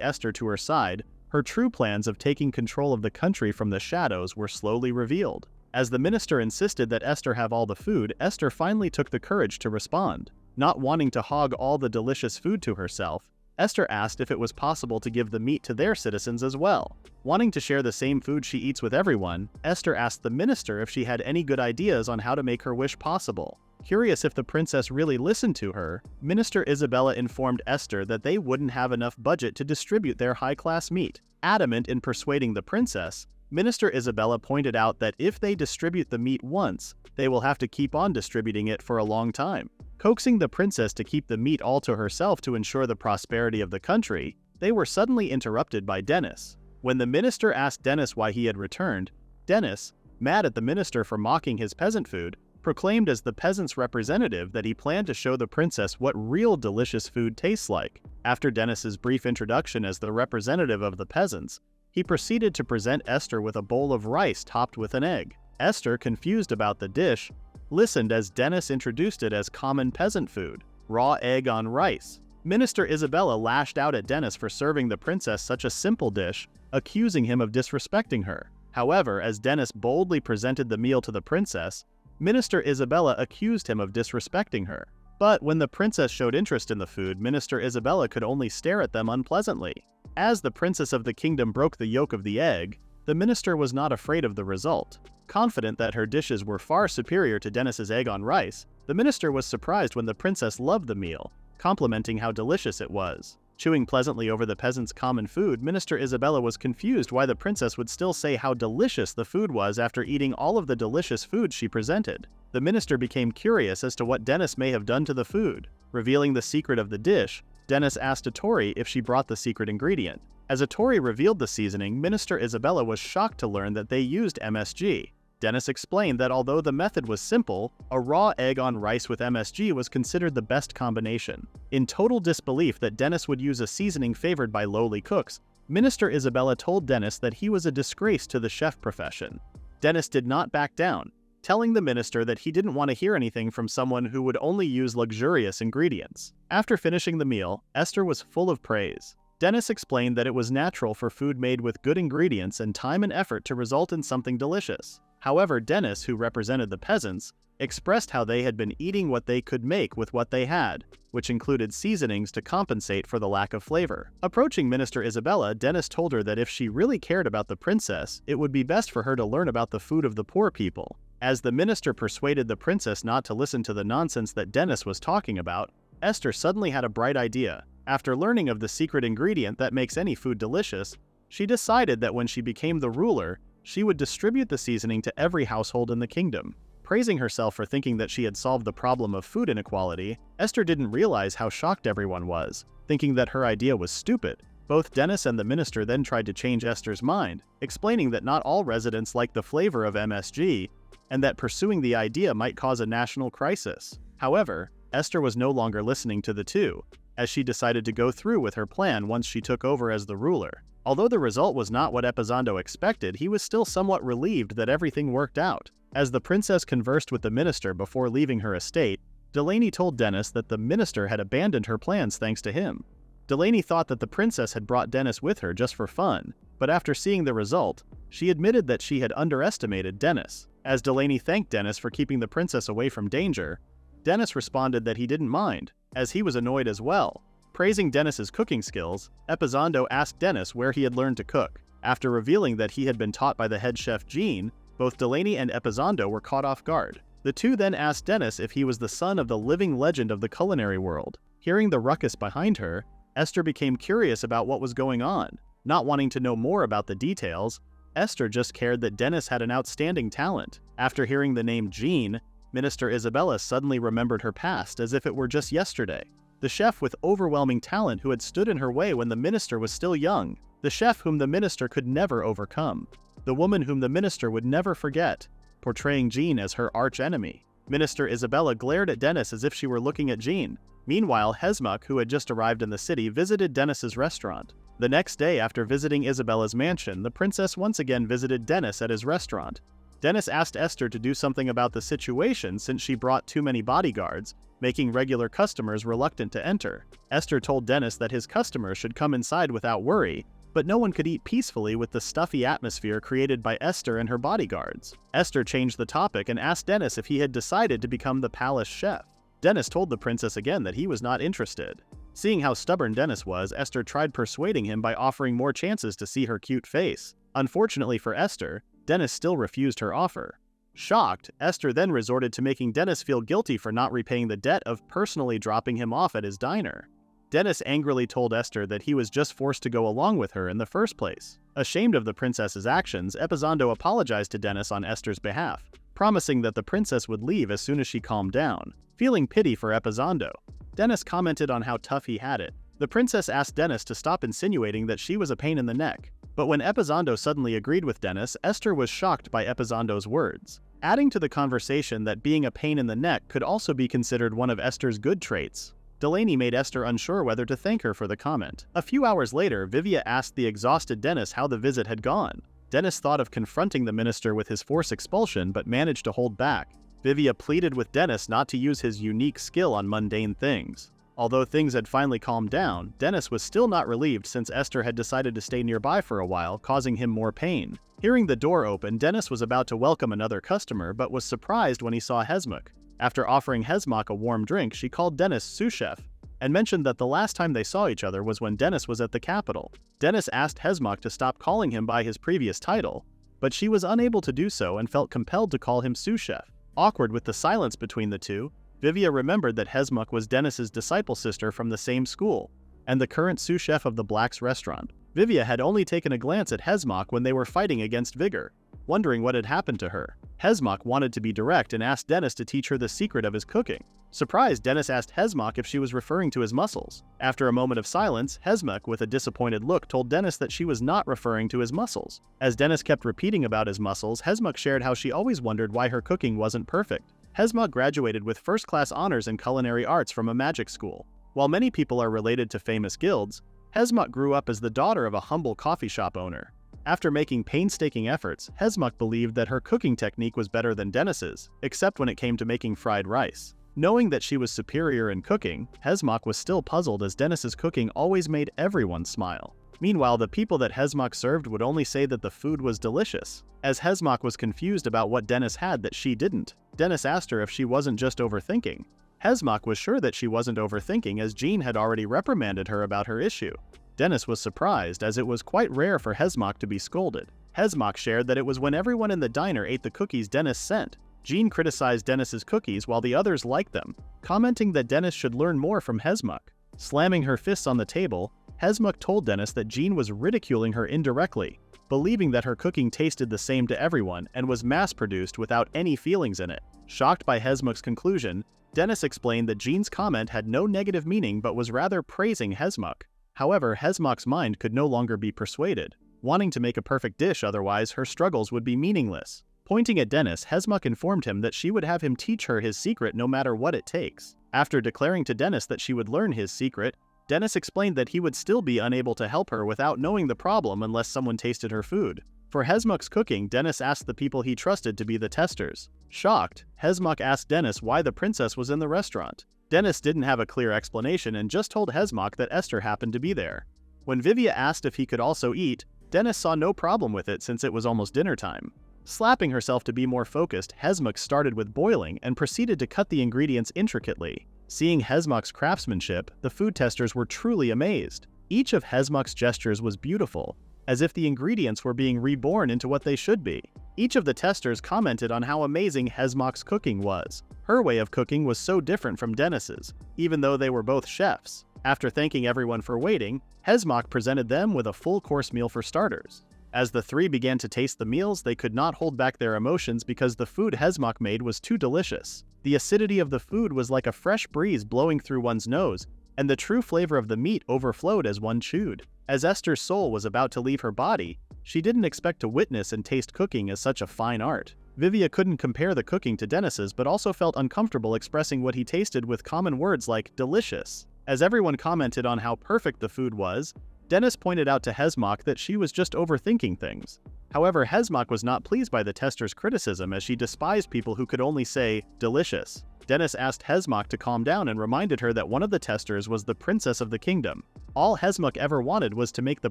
Esther to her side, her true plans of taking control of the country from the shadows were slowly revealed. As the minister insisted that Esther have all the food, Esther finally took the courage to respond. Not wanting to hog all the delicious food to herself, Esther asked if it was possible to give the meat to their citizens as well. Wanting to share the same food she eats with everyone, Esther asked the minister if she had any good ideas on how to make her wish possible. Curious if the princess really listened to her, Minister Isabella informed Esther that they wouldn't have enough budget to distribute their high-class meat. Adamant in persuading the princess, Minister Isabella pointed out that if they distribute the meat once, they will have to keep on distributing it for a long time. Coaxing the princess to keep the meat all to herself to ensure the prosperity of the country, they were suddenly interrupted by Dennis. When the minister asked Dennis why he had returned, Dennis, mad at the minister for mocking his peasant food, proclaimed as the peasant's representative that he planned to show the princess what real delicious food tastes like. After Dennis's brief introduction as the representative of the peasants, he proceeded to present Esther with a bowl of rice topped with an egg. Esther, confused about the dish, listened as Dennis introduced it as common peasant food, raw egg on rice. Minister Isabella lashed out at Dennis for serving the princess such a simple dish, accusing him of disrespecting her. However, as Dennis boldly presented the meal to the princess, Minister Isabella accused him of disrespecting her. But when the princess showed interest in the food, Minister Isabella could only stare at them unpleasantly. As the princess of the kingdom broke the yolk of the egg, the minister was not afraid of the result. Confident that her dishes were far superior to Dennis's egg on rice, the minister was surprised when the princess loved the meal, complimenting how delicious it was. Chewing pleasantly over the peasant's common food, Minister Isabella was confused why the princess would still say how delicious the food was after eating all of the delicious food she presented. The minister became curious as to what Dennis may have done to the food. Revealing the secret of the dish, Dennis asked Atori if she brought the secret ingredient. As Atori revealed the seasoning, Minister Isabella was shocked to learn that they used MSG. Dennis explained that although the method was simple, a raw egg on rice with MSG was considered the best combination. In total disbelief that Dennis would use a seasoning favored by lowly cooks, Minister Isabella told Dennis that he was a disgrace to the chef profession. Dennis did not back down, telling the minister that he didn't want to hear anything from someone who would only use luxurious ingredients. After finishing the meal, Esther was full of praise. Dennis explained that it was natural for food made with good ingredients and time and effort to result in something delicious. However, Dennis, who represented the peasants, expressed how they had been eating what they could make with what they had, which included seasonings to compensate for the lack of flavor. Approaching Minister Isabella, Dennis told her that if she really cared about the princess, it would be best for her to learn about the food of the poor people. As the minister persuaded the princess not to listen to the nonsense that Dennis was talking about, Esther suddenly had a bright idea. After learning of the secret ingredient that makes any food delicious, she decided that when she became the ruler, she would distribute the seasoning to every household in the kingdom. Praising herself for thinking that she had solved the problem of food inequality, Esther didn't realize how shocked everyone was, thinking that her idea was stupid. Both Dennis and the minister then tried to change Esther's mind, explaining that not all residents like the flavor of MSG, and that pursuing the idea might cause a national crisis. However, Esther was no longer listening to the two, as she decided to go through with her plan once she took over as the ruler. Although the result was not what Elizondo expected, he was still somewhat relieved that everything worked out. As the princess conversed with the minister before leaving her estate, Delaney told Dennis that the minister had abandoned her plans thanks to him. Delaney thought that the princess had brought Dennis with her just for fun, but after seeing the result, she admitted that she had underestimated Dennis. As Delaney thanked Dennis for keeping the princess away from danger, Dennis responded that he didn't mind, as he was annoyed as well. Praising Dennis's cooking skills, Elizondo asked Dennis where he had learned to cook. After revealing that he had been taught by the head chef Jean, both Delaney and Elizondo were caught off guard. The two then asked Dennis if he was the son of the living legend of the culinary world. Hearing the ruckus behind her, Esther became curious about what was going on. Not wanting to know more about the details, Esther just cared that Dennis had an outstanding talent. After hearing the name Jean, Minister Isabella suddenly remembered her past as if it were just yesterday. The chef with overwhelming talent who had stood in her way when the minister was still young. The chef whom the minister could never overcome. The woman whom the minister would never forget, portraying Jean as her arch-enemy. Minister Isabella glared at Dennis as if she were looking at Jean. Meanwhile, Hesmuk, who had just arrived in the city, visited Dennis's restaurant. The next day, after visiting Isabella's mansion, the princess once again visited Dennis at his restaurant. Dennis asked Esther to do something about the situation since she brought too many bodyguards, making regular customers reluctant to enter. Esther told Dennis that his customers should come inside without worry, but no one could eat peacefully with the stuffy atmosphere created by Esther and her bodyguards. Esther changed the topic and asked Dennis if he had decided to become the palace chef. Dennis told the princess again that he was not interested. Seeing how stubborn Dennis was, Esther tried persuading him by offering more chances to see her cute face. Unfortunately for Esther, Dennis still refused her offer. Shocked, Esther then resorted to making Dennis feel guilty for not repaying the debt of personally dropping him off at his diner. Dennis angrily told Esther that he was just forced to go along with her in the first place. Ashamed of the princess's actions, Elizondo apologized to Dennis on Esther's behalf, promising that the princess would leave as soon as she calmed down. Feeling pity for Elizondo, Dennis commented on how tough he had it. The princess asked Dennis to stop insinuating that she was a pain in the neck. But when Elizondo suddenly agreed with Dennis, Esther was shocked by Elizondo's words, adding to the conversation that being a pain in the neck could also be considered one of Esther's good traits. Delaney made Esther unsure whether to thank her for the comment. A few hours later, Vivia asked the exhausted Dennis how the visit had gone. Dennis thought of confronting the minister with his forced expulsion but managed to hold back. Vivia pleaded with Dennis not to use his unique skill on mundane things. Although things had finally calmed down, Dennis was still not relieved since Esther had decided to stay nearby for a while, causing him more pain. Hearing the door open, Dennis was about to welcome another customer but was surprised when he saw Hesmuk. After offering Hesmuk a warm drink, she called Dennis sous chef and mentioned that the last time they saw each other was when Dennis was at the capital. Dennis asked Hesmuk to stop calling him by his previous title, but she was unable to do so and felt compelled to call him sous chef. Awkward with the silence between the two, Vivia remembered that Hesmuk was Dennis's disciple sister from the same school, and the current sous chef of the Black's restaurant. Vivia had only taken a glance at Hesmuk when they were fighting against Vigor, wondering what had happened to her. Hesmuk wanted to be direct and asked Dennis to teach her the secret of his cooking. Surprised, Dennis asked Hesmuk if she was referring to his muscles. After a moment of silence, Hesmuk, with a disappointed look, told Dennis that she was not referring to his muscles. As Dennis kept repeating about his muscles, Hesmuk shared how she always wondered why her cooking wasn't perfect. Hesmuk graduated with first-class honors in culinary arts from a magic school. While many people are related to famous guilds, Hesmuk grew up as the daughter of a humble coffee shop owner. After making painstaking efforts, Hesmuk believed that her cooking technique was better than Dennis's, except when it came to making fried rice. Knowing that she was superior in cooking, Hesmok was still puzzled as Dennis's cooking always made everyone smile. Meanwhile, the people that Hesmok served would only say that the food was delicious. As Hesmok was confused about what Dennis had that she didn't, Dennis asked her if she wasn't just overthinking. Hesmok was sure that she wasn't overthinking as Jean had already reprimanded her about her issue. Dennis was surprised as it was quite rare for Hesmok to be scolded. Hesmok shared that it was when everyone in the diner ate the cookies Dennis sent. Jean criticized Dennis's cookies while the others liked them, commenting that Dennis should learn more from Hesmok. Slamming her fists on the table, Hesmok told Dennis that Jean was ridiculing her indirectly, believing that her cooking tasted the same to everyone and was mass-produced without any feelings in it. Shocked by Hesmok's conclusion, Dennis explained that Jean's comment had no negative meaning but was rather praising Hesmok. However, Hesmok's mind could no longer be persuaded, wanting to make a perfect dish, otherwise her struggles would be meaningless. Pointing at Dennis, Hesmok informed him that she would have him teach her his secret no matter what it takes. After declaring to Dennis that she would learn his secret, Dennis explained that he would still be unable to help her without knowing the problem unless someone tasted her food. For Hesmok's cooking, Dennis asked the people he trusted to be the testers. Shocked, Hesmok asked Dennis why the princess was in the restaurant. Dennis didn't have a clear explanation and just told Hesmok that Esther happened to be there. When Vivia asked if he could also eat, Dennis saw no problem with it since it was almost dinner time. Slapping herself to be more focused, Hesmok started with boiling and proceeded to cut the ingredients intricately. Seeing Hesmok's craftsmanship, the food testers were truly amazed. Each of Hesmok's gestures was beautiful, as if the ingredients were being reborn into what they should be. Each of the testers commented on how amazing Hesmok's cooking was. Her way of cooking was so different from Dennis's, even though they were both chefs. After thanking everyone for waiting, Hesmok presented them with a full-course meal for starters. As the three began to taste the meals, they could not hold back their emotions because the food Hesmok made was too delicious. The acidity of the food was like a fresh breeze blowing through one's nose, and the true flavor of the meat overflowed as one chewed. As Esther's soul was about to leave her body, she didn't expect to witness and taste cooking as such a fine art. Vivia couldn't compare the cooking to Dennis's but also felt uncomfortable expressing what he tasted with common words like delicious. As everyone commented on how perfect the food was, Dennis pointed out to Hesmok that she was just overthinking things. However, Hesmok was not pleased by the tester's criticism as she despised people who could only say, delicious. Dennis asked Hesmok to calm down and reminded her that one of the testers was the princess of the kingdom. All Hesmok ever wanted was to make the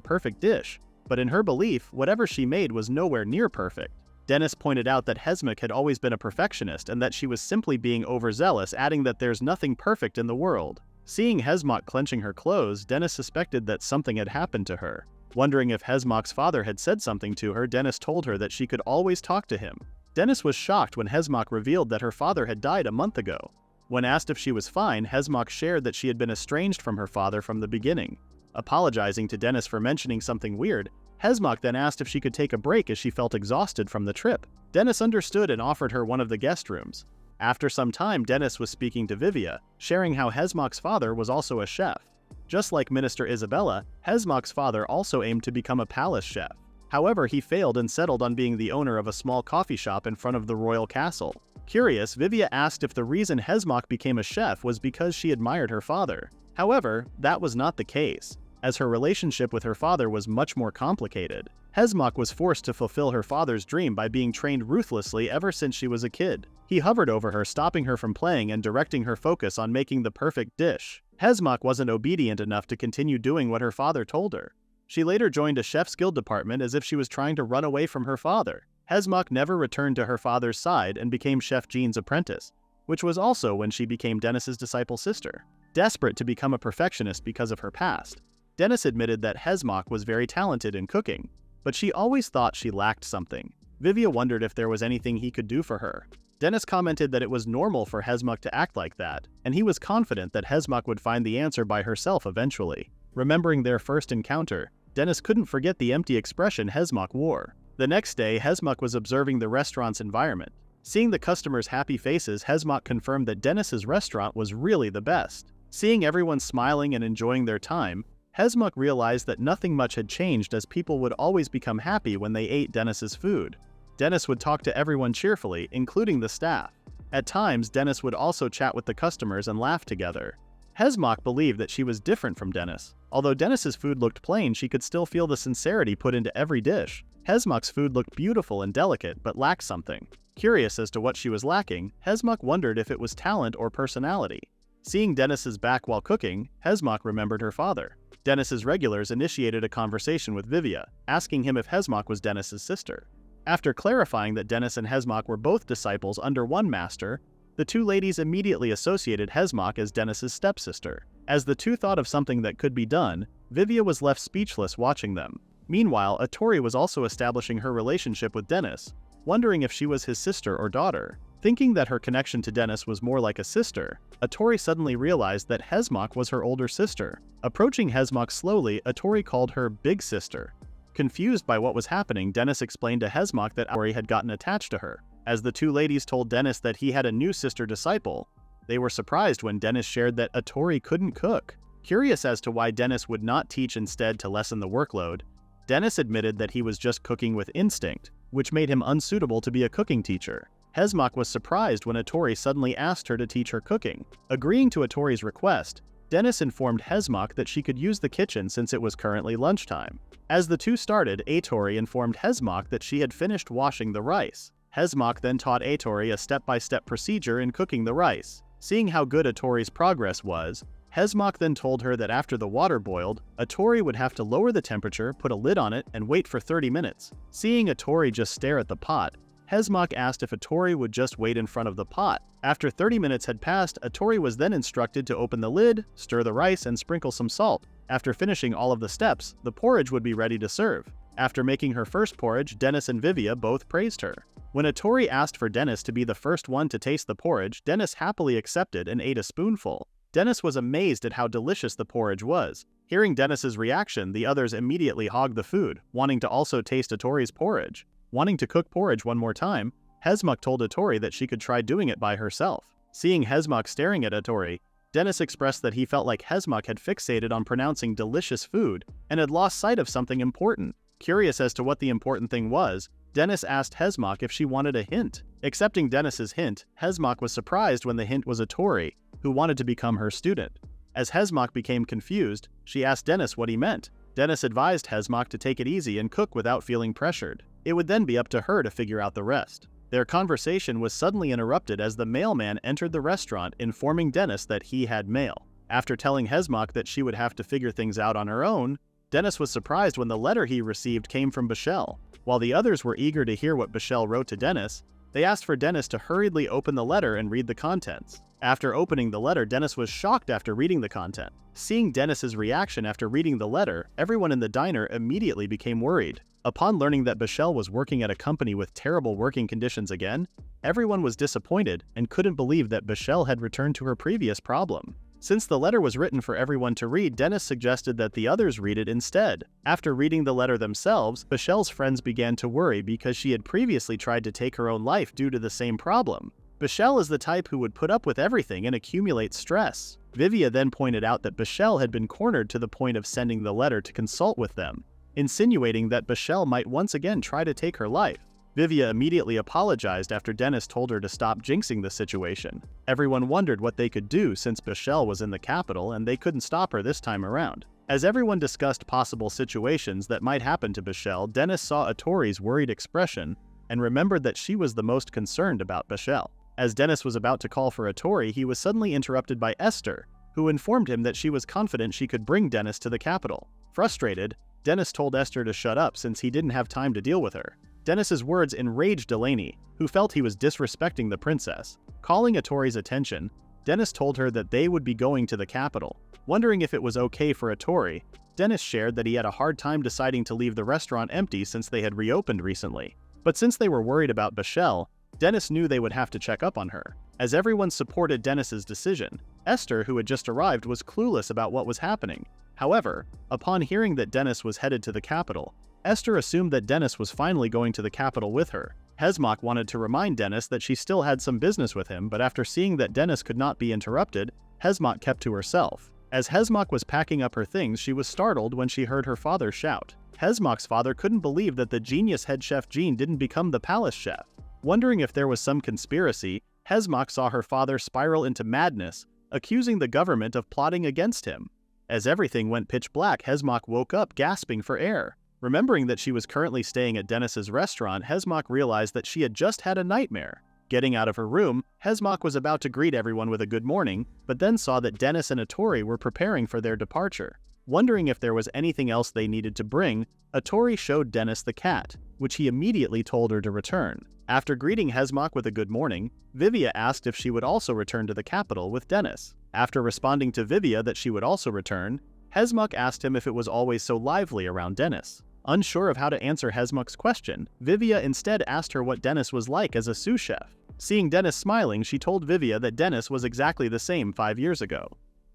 perfect dish, but in her belief, whatever she made was nowhere near perfect. Dennis pointed out that Hesmok had always been a perfectionist and that she was simply being overzealous, adding that there's nothing perfect in the world. Seeing Hesmok clenching her clothes, Dennis suspected that something had happened to her. Wondering if Hesmok's father had said something to her, Dennis told her that she could always talk to him. Dennis was shocked when Hesmok revealed that her father had died a month ago. When asked if she was fine, Hesmok shared that she had been estranged from her father from the beginning. Apologizing to Dennis for mentioning something weird, Hesmok then asked if she could take a break as she felt exhausted from the trip. Dennis understood and offered her one of the guest rooms. After some time, Dennis was speaking to Vivia, sharing how Hesmok's father was also a chef. Just like Minister Isabella, Hesmok's father also aimed to become a palace chef. However, he failed and settled on being the owner of a small coffee shop in front of the royal castle. Curious, Vivia asked if the reason Hesmok became a chef was because she admired her father. However, that was not the case, as her relationship with her father was much more complicated. Hesmok was forced to fulfill her father's dream by being trained ruthlessly ever since she was a kid. He hovered over her, stopping her from playing and directing her focus on making the perfect dish. Hesmok wasn't obedient enough to continue doing what her father told her. She later joined a chef's guild department as if she was trying to run away from her father. Hesmok never returned to her father's side and became Chef Jean's apprentice, which was also when she became Dennis's disciple sister. Desperate to become a perfectionist because of her past, Dennis admitted that Hesmok was very talented in cooking, but she always thought she lacked something. Vivia wondered if there was anything he could do for her. Dennis commented that it was normal for Hesmok to act like that, and he was confident that Hesmok would find the answer by herself eventually. Remembering their first encounter, Dennis couldn't forget the empty expression Hesmok wore. The next day, Hesmok was observing the restaurant's environment. Seeing the customers' happy faces, Hesmok confirmed that Dennis's restaurant was really the best. Seeing everyone smiling and enjoying their time, Hesmok realized that nothing much had changed as people would always become happy when they ate Dennis's food. Dennis would talk to everyone cheerfully, including the staff. At times, Dennis would also chat with the customers and laugh together. Hesmok believed that she was different from Dennis. Although Dennis's food looked plain, she could still feel the sincerity put into every dish. Hesmok's food looked beautiful and delicate but lacked something. Curious as to what she was lacking, Hesmok wondered if it was talent or personality. Seeing Dennis's back while cooking, Hesmok remembered her father. Dennis's regulars initiated a conversation with Vivia, asking him if Hesmok was Dennis's sister. After clarifying that Dennis and Hesmok were both disciples under one master, the two ladies immediately associated Hesmok as Dennis's stepsister. As the two thought of something that could be done, Vivia was left speechless watching them. Meanwhile, Atori was also establishing her relationship with Dennis, wondering if she was his sister or daughter. Thinking that her connection to Dennis was more like a sister, Atori suddenly realized that Hesmok was her older sister. Approaching Hesmok slowly, Atori called her Big Sister. Confused by what was happening, Dennis explained to Hesmok that Atori had gotten attached to her. As the two ladies told Dennis that he had a new sister disciple, they were surprised when Dennis shared that Atori couldn't cook. Curious as to why Dennis would not teach instead to lessen the workload, Dennis admitted that he was just cooking with instinct, which made him unsuitable to be a cooking teacher. Hesmok was surprised when Atori suddenly asked her to teach her cooking. Agreeing to Atori's request, Dennis informed Hesmok that she could use the kitchen since it was currently lunchtime. As the two started, Atori informed Hesmok that she had finished washing the rice. Hesmok then taught Atori a step-by-step procedure in cooking the rice. Seeing how good Atori's progress was, Hesmok then told her that after the water boiled, Atori would have to lower the temperature, put a lid on it, and wait for 30 minutes. Seeing Atori just stare at the pot, Hesmok asked if Atori would just wait in front of the pot. After 30 minutes had passed, Atori was then instructed to open the lid, stir the rice, and sprinkle some salt. After finishing all of the steps, the porridge would be ready to serve. After making her first porridge, Dennis and Vivia both praised her. When Atori asked for Dennis to be the first one to taste the porridge, Dennis happily accepted and ate a spoonful. Dennis was amazed at how delicious the porridge was. Hearing Dennis's reaction, the others immediately hogged the food, wanting to also taste Atori's porridge. Wanting to cook porridge one more time, Hesmok told Atori that she could try doing it by herself. Seeing Hesmok staring at Atori, Dennis expressed that he felt like Hesmok had fixated on pronouncing delicious food and had lost sight of something important. Curious as to what the important thing was, Dennis asked Hesmok if she wanted a hint. Accepting Dennis's hint, Hesmok was surprised when the hint was Atori, who wanted to become her student. As Hesmok became confused, she asked Dennis what he meant. Dennis advised Hesmok to take it easy and cook without feeling pressured. It would then be up to her to figure out the rest. Their conversation was suddenly interrupted as the mailman entered the restaurant, informing Dennis that he had mail. After telling Hesmok that she would have to figure things out on her own, Dennis was surprised when the letter he received came from Bashel. While the others were eager to hear what Bashel wrote to Dennis, they asked for Dennis to hurriedly open the letter and read the contents. After opening the letter, Dennis was shocked after reading the content. Seeing Dennis's reaction after reading the letter, everyone in the diner immediately became worried. Upon learning that Bashel was working at a company with terrible working conditions again, everyone was disappointed and couldn't believe that Bashel had returned to her previous problem. Since the letter was written for everyone to read, Dennis suggested that the others read it instead. After reading the letter themselves, Bashel's friends began to worry because she had previously tried to take her own life due to the same problem. Bashel is the type who would put up with everything and accumulate stress. Vivia then pointed out that Bashel had been cornered to the point of sending the letter to consult with them, insinuating that Bashel might once again try to take her life. Vivia immediately apologized after Dennis told her to stop jinxing the situation. Everyone wondered what they could do since Bashel was in the capital and they couldn't stop her this time around. As everyone discussed possible situations that might happen to Bashel, Dennis saw Atori's worried expression and remembered that she was the most concerned about Bashel. As Dennis was about to call for Atori, he was suddenly interrupted by Esther, who informed him that she was confident she could bring Dennis to the capital. Frustrated, Dennis told Esther to shut up since he didn't have time to deal with her. Dennis's words enraged Delaney, who felt he was disrespecting the princess. Calling Atori's attention, Dennis told her that they would be going to the capital. Wondering if it was okay for Atori, Dennis shared that he had a hard time deciding to leave the restaurant empty since they had reopened recently. But since they were worried about Bashel, Dennis knew they would have to check up on her. As everyone supported Dennis's decision, Esther, who had just arrived, was clueless about what was happening. However, upon hearing that Dennis was headed to the capital, Esther assumed that Dennis was finally going to the capital with her. Hesmok wanted to remind Dennis that she still had some business with him, but after seeing that Dennis could not be interrupted, Hesmok kept to herself. As Hesmok was packing up her things, she was startled when she heard her father shout. Hesmok's father couldn't believe that the genius head chef Jean didn't become the palace chef. Wondering if there was some conspiracy, Hesmok saw her father spiral into madness, accusing the government of plotting against him. As everything went pitch black, Hesmok woke up gasping for air. Remembering that she was currently staying at Dennis's restaurant, Hesmok realized that she had just had a nightmare. Getting out of her room, Hesmok was about to greet everyone with a good morning, but then saw that Dennis and Atori were preparing for their departure. Wondering if there was anything else they needed to bring, Atori showed Dennis the cat, which he immediately told her to return. After greeting Hesmok with a good morning, Vivia asked if she would also return to the capital with Dennis. After responding to Vivia that she would also return, Hesmok asked him if it was always so lively around Dennis. Unsure of how to answer Hesmok's question, Vivia instead asked her what Dennis was like as a sous chef. Seeing Dennis smiling, she told Vivia that Dennis was exactly the same 5 years ago.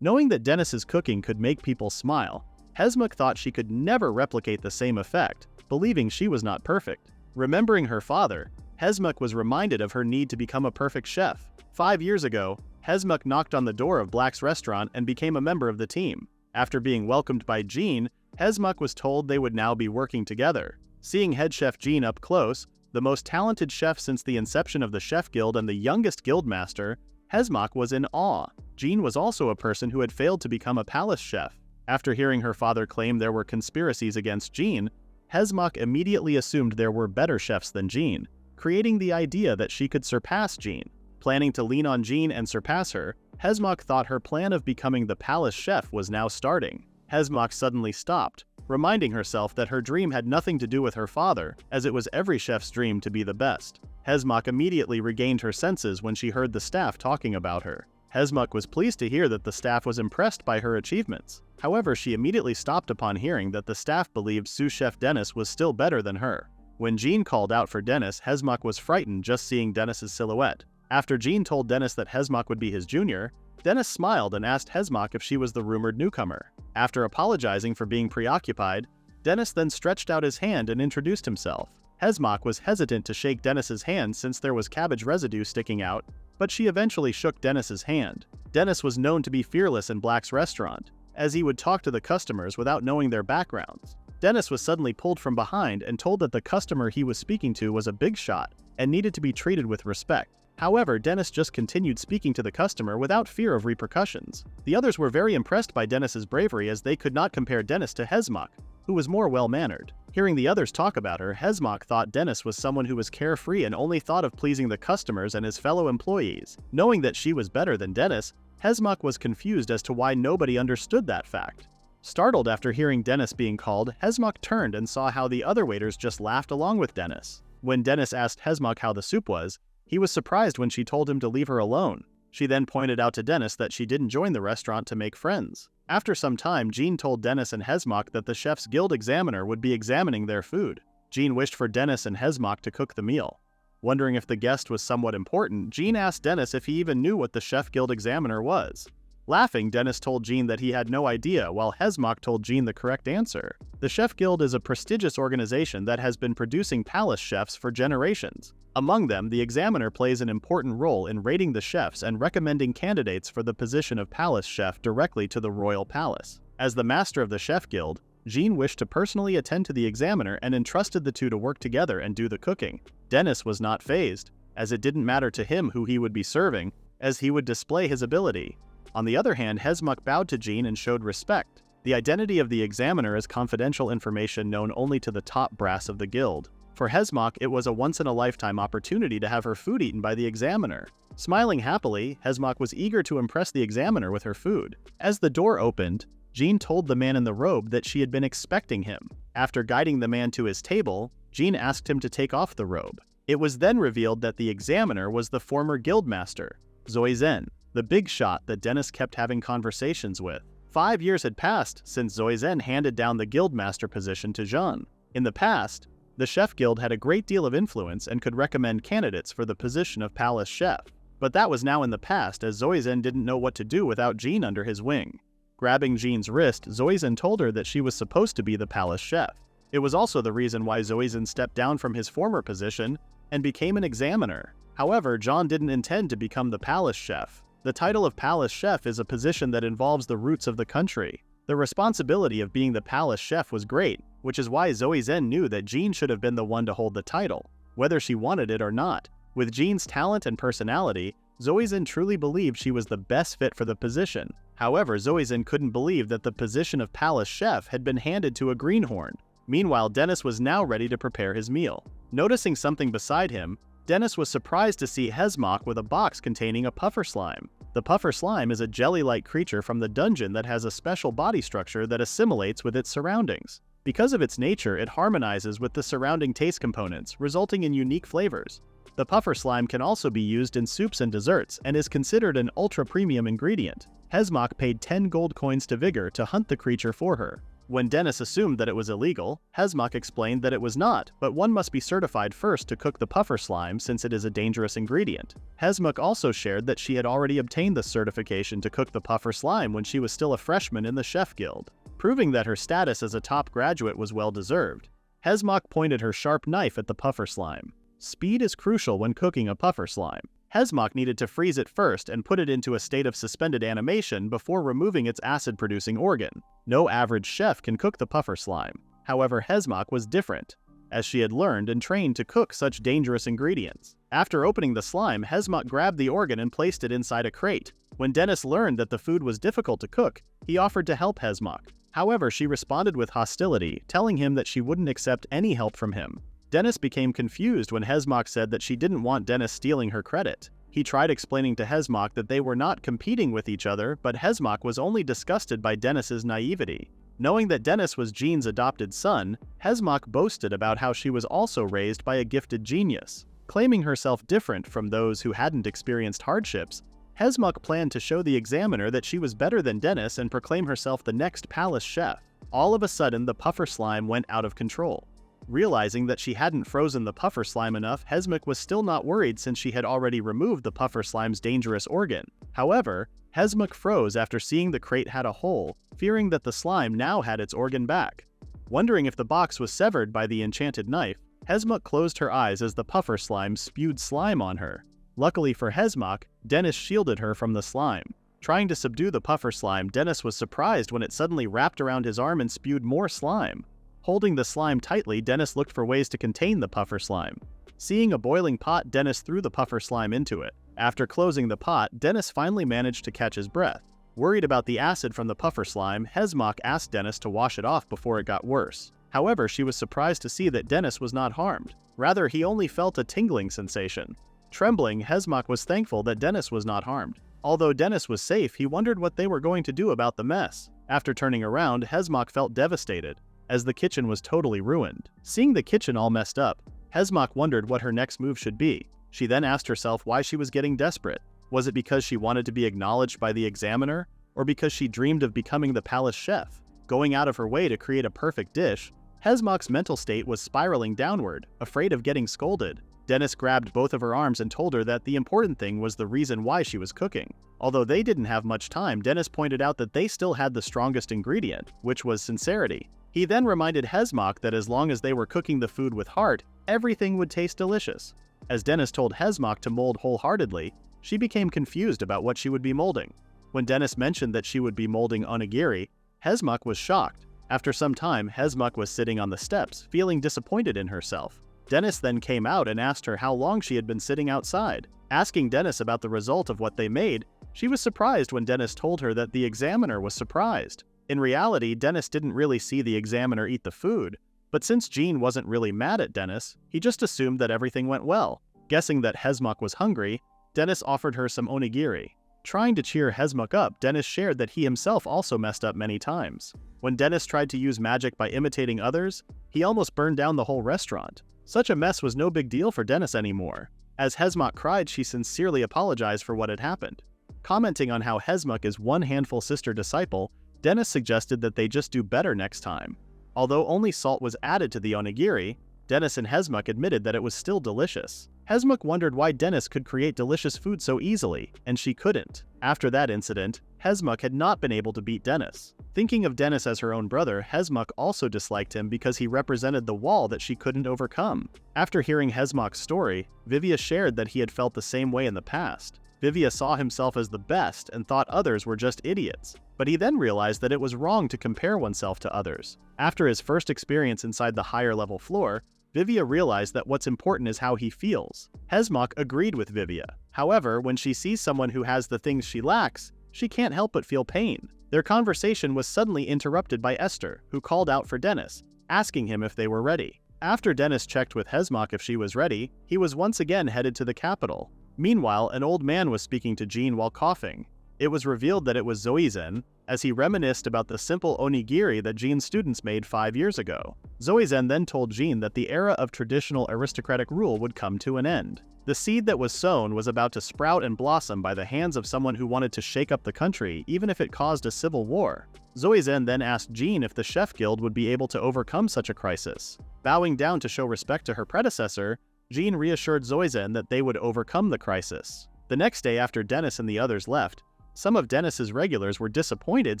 Knowing that Dennis's cooking could make people smile, Hesmok thought she could never replicate the same effect, believing she was not perfect. Remembering her father, Hesmok was reminded of her need to become a perfect chef. 5 years ago, Hesmok knocked on the door of Black's restaurant and became a member of the team. After being welcomed by Jean, Hesmok was told they would now be working together. Seeing head chef Jean up close, the most talented chef since the inception of the Chef Guild and the youngest guildmaster, Hesmok was in awe. Jean was also a person who had failed to become a palace chef. After hearing her father claim there were conspiracies against Jean, Hesmok immediately assumed there were better chefs than Jean, creating the idea that she could surpass Jean. Planning to lean on Jean and surpass her, Hesmok thought her plan of becoming the palace chef was now starting. Hesmok suddenly stopped, reminding herself that her dream had nothing to do with her father, as it was every chef's dream to be the best. Hesmok immediately regained her senses when she heard the staff talking about her. Hesmok was pleased to hear that the staff was impressed by her achievements. However, she immediately stopped upon hearing that the staff believed sous chef Dennis was still better than her. When Jean called out for Dennis, Hesmok was frightened just seeing Dennis's silhouette. After Jean told Dennis that Hesmok would be his junior, Dennis smiled and asked Hesmok if she was the rumored newcomer. After apologizing for being preoccupied, Dennis then stretched out his hand and introduced himself. Hesmok was hesitant to shake Dennis's hand since there was cabbage residue sticking out, but she eventually shook Dennis's hand. Dennis was known to be fearless in Black's restaurant, as he would talk to the customers without knowing their backgrounds. Dennis was suddenly pulled from behind and told that the customer he was speaking to was a big shot and needed to be treated with respect. However, Dennis just continued speaking to the customer without fear of repercussions. The others were very impressed by Dennis's bravery as they could not compare Dennis to Hesmok, who was more well-mannered. Hearing the others talk about her, Hesmok thought Dennis was someone who was carefree and only thought of pleasing the customers and his fellow employees. Knowing that she was better than Dennis, Hesmok was confused as to why nobody understood that fact. Startled after hearing Dennis being called, Hesmok turned and saw how the other waiters just laughed along with Dennis. When Dennis asked Hesmok how the soup was, he was surprised when she told him to leave her alone. She then pointed out to Dennis that she didn't join the restaurant to make friends. After some time, Jean told Dennis and Hesmok that the Chef's Guild examiner would be examining their food. Jean wished for Dennis and Hesmok to cook the meal. Wondering if the guest was somewhat important, Jean asked Dennis if he even knew what the Chef Guild examiner was. Laughing, Dennis told Jean that he had no idea, while Hesmok told Jean the correct answer. The Chef Guild is a prestigious organization that has been producing palace chefs for generations. Among them, the examiner plays an important role in rating the chefs and recommending candidates for the position of palace chef directly to the royal palace. As the master of the Chef Guild, Jean wished to personally attend to the examiner and entrusted the two to work together and do the cooking. Dennis was not fazed, as it didn't matter to him who he would be serving, as he would display his ability. On the other hand, Hesmok bowed to Jean and showed respect. The identity of the examiner is confidential information known only to the top brass of the guild. For Hesmok, it was a once-in-a-lifetime opportunity to have her food eaten by the examiner. Smiling happily, Hesmok was eager to impress the examiner with her food. As the door opened, Jean told the man in the robe that she had been expecting him. After guiding the man to his table, Jean asked him to take off the robe. It was then revealed that the examiner was the former guildmaster, Zoizen, the big shot that Dennis kept having conversations with. 5 years had passed since Zoizen handed down the guildmaster position to Jean. In the past, the Chef Guild had a great deal of influence and could recommend candidates for the position of palace chef. But that was now in the past, as Zoizen didn't know what to do without Jean under his wing. Grabbing Jean's wrist, Zoizen told her that she was supposed to be the palace chef. It was also the reason why Zoizen stepped down from his former position and became an examiner. However, Jean didn't intend to become the palace chef. The title of palace chef is a position that involves the roots of the country. The responsibility of being the palace chef was great, which is why Zoizen knew that Jean should have been the one to hold the title, whether she wanted it or not. With Jean's talent and personality, Zoizen truly believed she was the best fit for the position. However, Zoizen couldn't believe that the position of palace chef had been handed to a greenhorn. Meanwhile, Dennis was now ready to prepare his meal. Noticing something beside him, Dennis was surprised to see Hesmok with a box containing a puffer slime. The puffer slime is a jelly-like creature from the dungeon that has a special body structure that assimilates with its surroundings. Because of its nature, it harmonizes with the surrounding taste components, resulting in unique flavors. The puffer slime can also be used in soups and desserts and is considered an ultra-premium ingredient. Hesmok paid 10 gold coins to Vigor to hunt the creature for her. When Dennis assumed that it was illegal, Hesmok explained that it was not, but one must be certified first to cook the puffer slime since it is a dangerous ingredient. Hesmok also shared that she had already obtained the certification to cook the puffer slime when she was still a freshman in the Chef Guild, proving that her status as a top graduate was well-deserved. Hesmok pointed her sharp knife at the puffer slime. Speed is crucial when cooking a puffer slime. Hesmok needed to freeze it first and put it into a state of suspended animation before removing its acid-producing organ. No average chef can cook the puffer slime. However, Hesmok was different, as she had learned and trained to cook such dangerous ingredients. After opening the slime, Hesmok grabbed the organ and placed it inside a crate. When Dennis learned that the food was difficult to cook, he offered to help Hesmok. However, she responded with hostility, telling him that she wouldn't accept any help from him. Dennis became confused when Hesmok said that she didn't want Dennis stealing her credit. He tried explaining to Hesmok that they were not competing with each other, but Hesmok was only disgusted by Dennis's naivety. Knowing that Dennis was Jean's adopted son, Hesmok boasted about how she was also raised by a gifted genius. Claiming herself different from those who hadn't experienced hardships, Hesmok planned to show the examiner that she was better than Dennis and proclaim herself the next palace chef. All of a sudden, the puffer slime went out of control. Realizing that she hadn't frozen the puffer slime enough, Hesmok was still not worried since she had already removed the puffer slime's dangerous organ. However, Hesmok froze after seeing the crate had a hole, fearing that the slime now had its organ back. Wondering if the box was severed by the enchanted knife, Hesmok closed her eyes as the puffer slime spewed slime on her. Luckily for Hesmok, Dennis shielded her from the slime. Trying to subdue the puffer slime, Dennis was surprised when it suddenly wrapped around his arm and spewed more slime. Holding the slime tightly, Dennis looked for ways to contain the puffer slime. Seeing a boiling pot, Dennis threw the puffer slime into it. After closing the pot, Dennis finally managed to catch his breath. Worried about the acid from the puffer slime, Hesmok asked Dennis to wash it off before it got worse. However, she was surprised to see that Dennis was not harmed. Rather, he only felt a tingling sensation. Trembling, Hesmok was thankful that Dennis was not harmed. Although Dennis was safe, he wondered what they were going to do about the mess. After turning around, Hesmok felt devastated, as the kitchen was totally ruined. Seeing the kitchen all messed up, Hesmok wondered what her next move should be. She then asked herself why she was getting desperate. Was it because she wanted to be acknowledged by the examiner, or because she dreamed of becoming the palace chef? Going out of her way to create a perfect dish, Hesmok's mental state was spiraling downward, afraid of getting scolded. Dennis grabbed both of her arms and told her that the important thing was the reason why she was cooking. Although they didn't have much time, Dennis pointed out that they still had the strongest ingredient, which was sincerity. He then reminded Hesmok that as long as they were cooking the food with heart, everything would taste delicious. As Dennis told Hesmok to mold wholeheartedly, she became confused about what she would be molding. When Dennis mentioned that she would be molding onigiri, Hesmok was shocked. After some time, Hesmok was sitting on the steps, feeling disappointed in herself. Dennis then came out and asked her how long she had been sitting outside. Asking Dennis about the result of what they made, she was surprised when Dennis told her that the examiner was surprised. In reality, Dennis didn't really see the examiner eat the food, but since Jean wasn't really mad at Dennis, he just assumed that everything went well. Guessing that Hesmok was hungry, Dennis offered her some onigiri. Trying to cheer Hesmok up, Dennis shared that he himself also messed up many times. When Dennis tried to use magic by imitating others, he almost burned down the whole restaurant. Such a mess was no big deal for Dennis anymore. As Hesmok cried, she sincerely apologized for what had happened. Commenting on how Hesmok is one handful sister disciple, Dennis suggested that they just do better next time. Although only salt was added to the onigiri, Dennis and Hesmok admitted that it was still delicious. Hesmok wondered why Dennis could create delicious food so easily, and she couldn't. After that incident, Hesmok had not been able to beat Dennis. Thinking of Dennis as her own brother, Hesmok also disliked him because he represented the wall that she couldn't overcome. After hearing Hesmok's story, Vivia shared that he had felt the same way in the past. Vivia saw himself as the best and thought others were just idiots, but he then realized that it was wrong to compare oneself to others. After his first experience inside the higher level floor, Vivia realized that what's important is how he feels. Hesmok agreed with Vivia. However, when she sees someone who has the things she lacks, she can't help but feel pain. Their conversation was suddenly interrupted by Esther, who called out for Dennis. asking him if they were ready. After Dennis checked with Hesmok if she was ready, he was once again headed to the capital. Meanwhile, an old man was speaking to Jean while coughing. It was revealed that it was Zoizen, as he reminisced about the simple onigiri that Jean's students made 5 years ago. Zoizen then told Jean that the era of traditional aristocratic rule would come to an end. The seed that was sown was about to sprout and blossom by the hands of someone who wanted to shake up the country, even if it caused a civil war. Zoizen then asked Jean if the Chef Guild would be able to overcome such a crisis. Bowing down to show respect to her predecessor, Jean reassured Zoizen that they would overcome the crisis. The next day after Dennis and the others left, some of Dennis's regulars were disappointed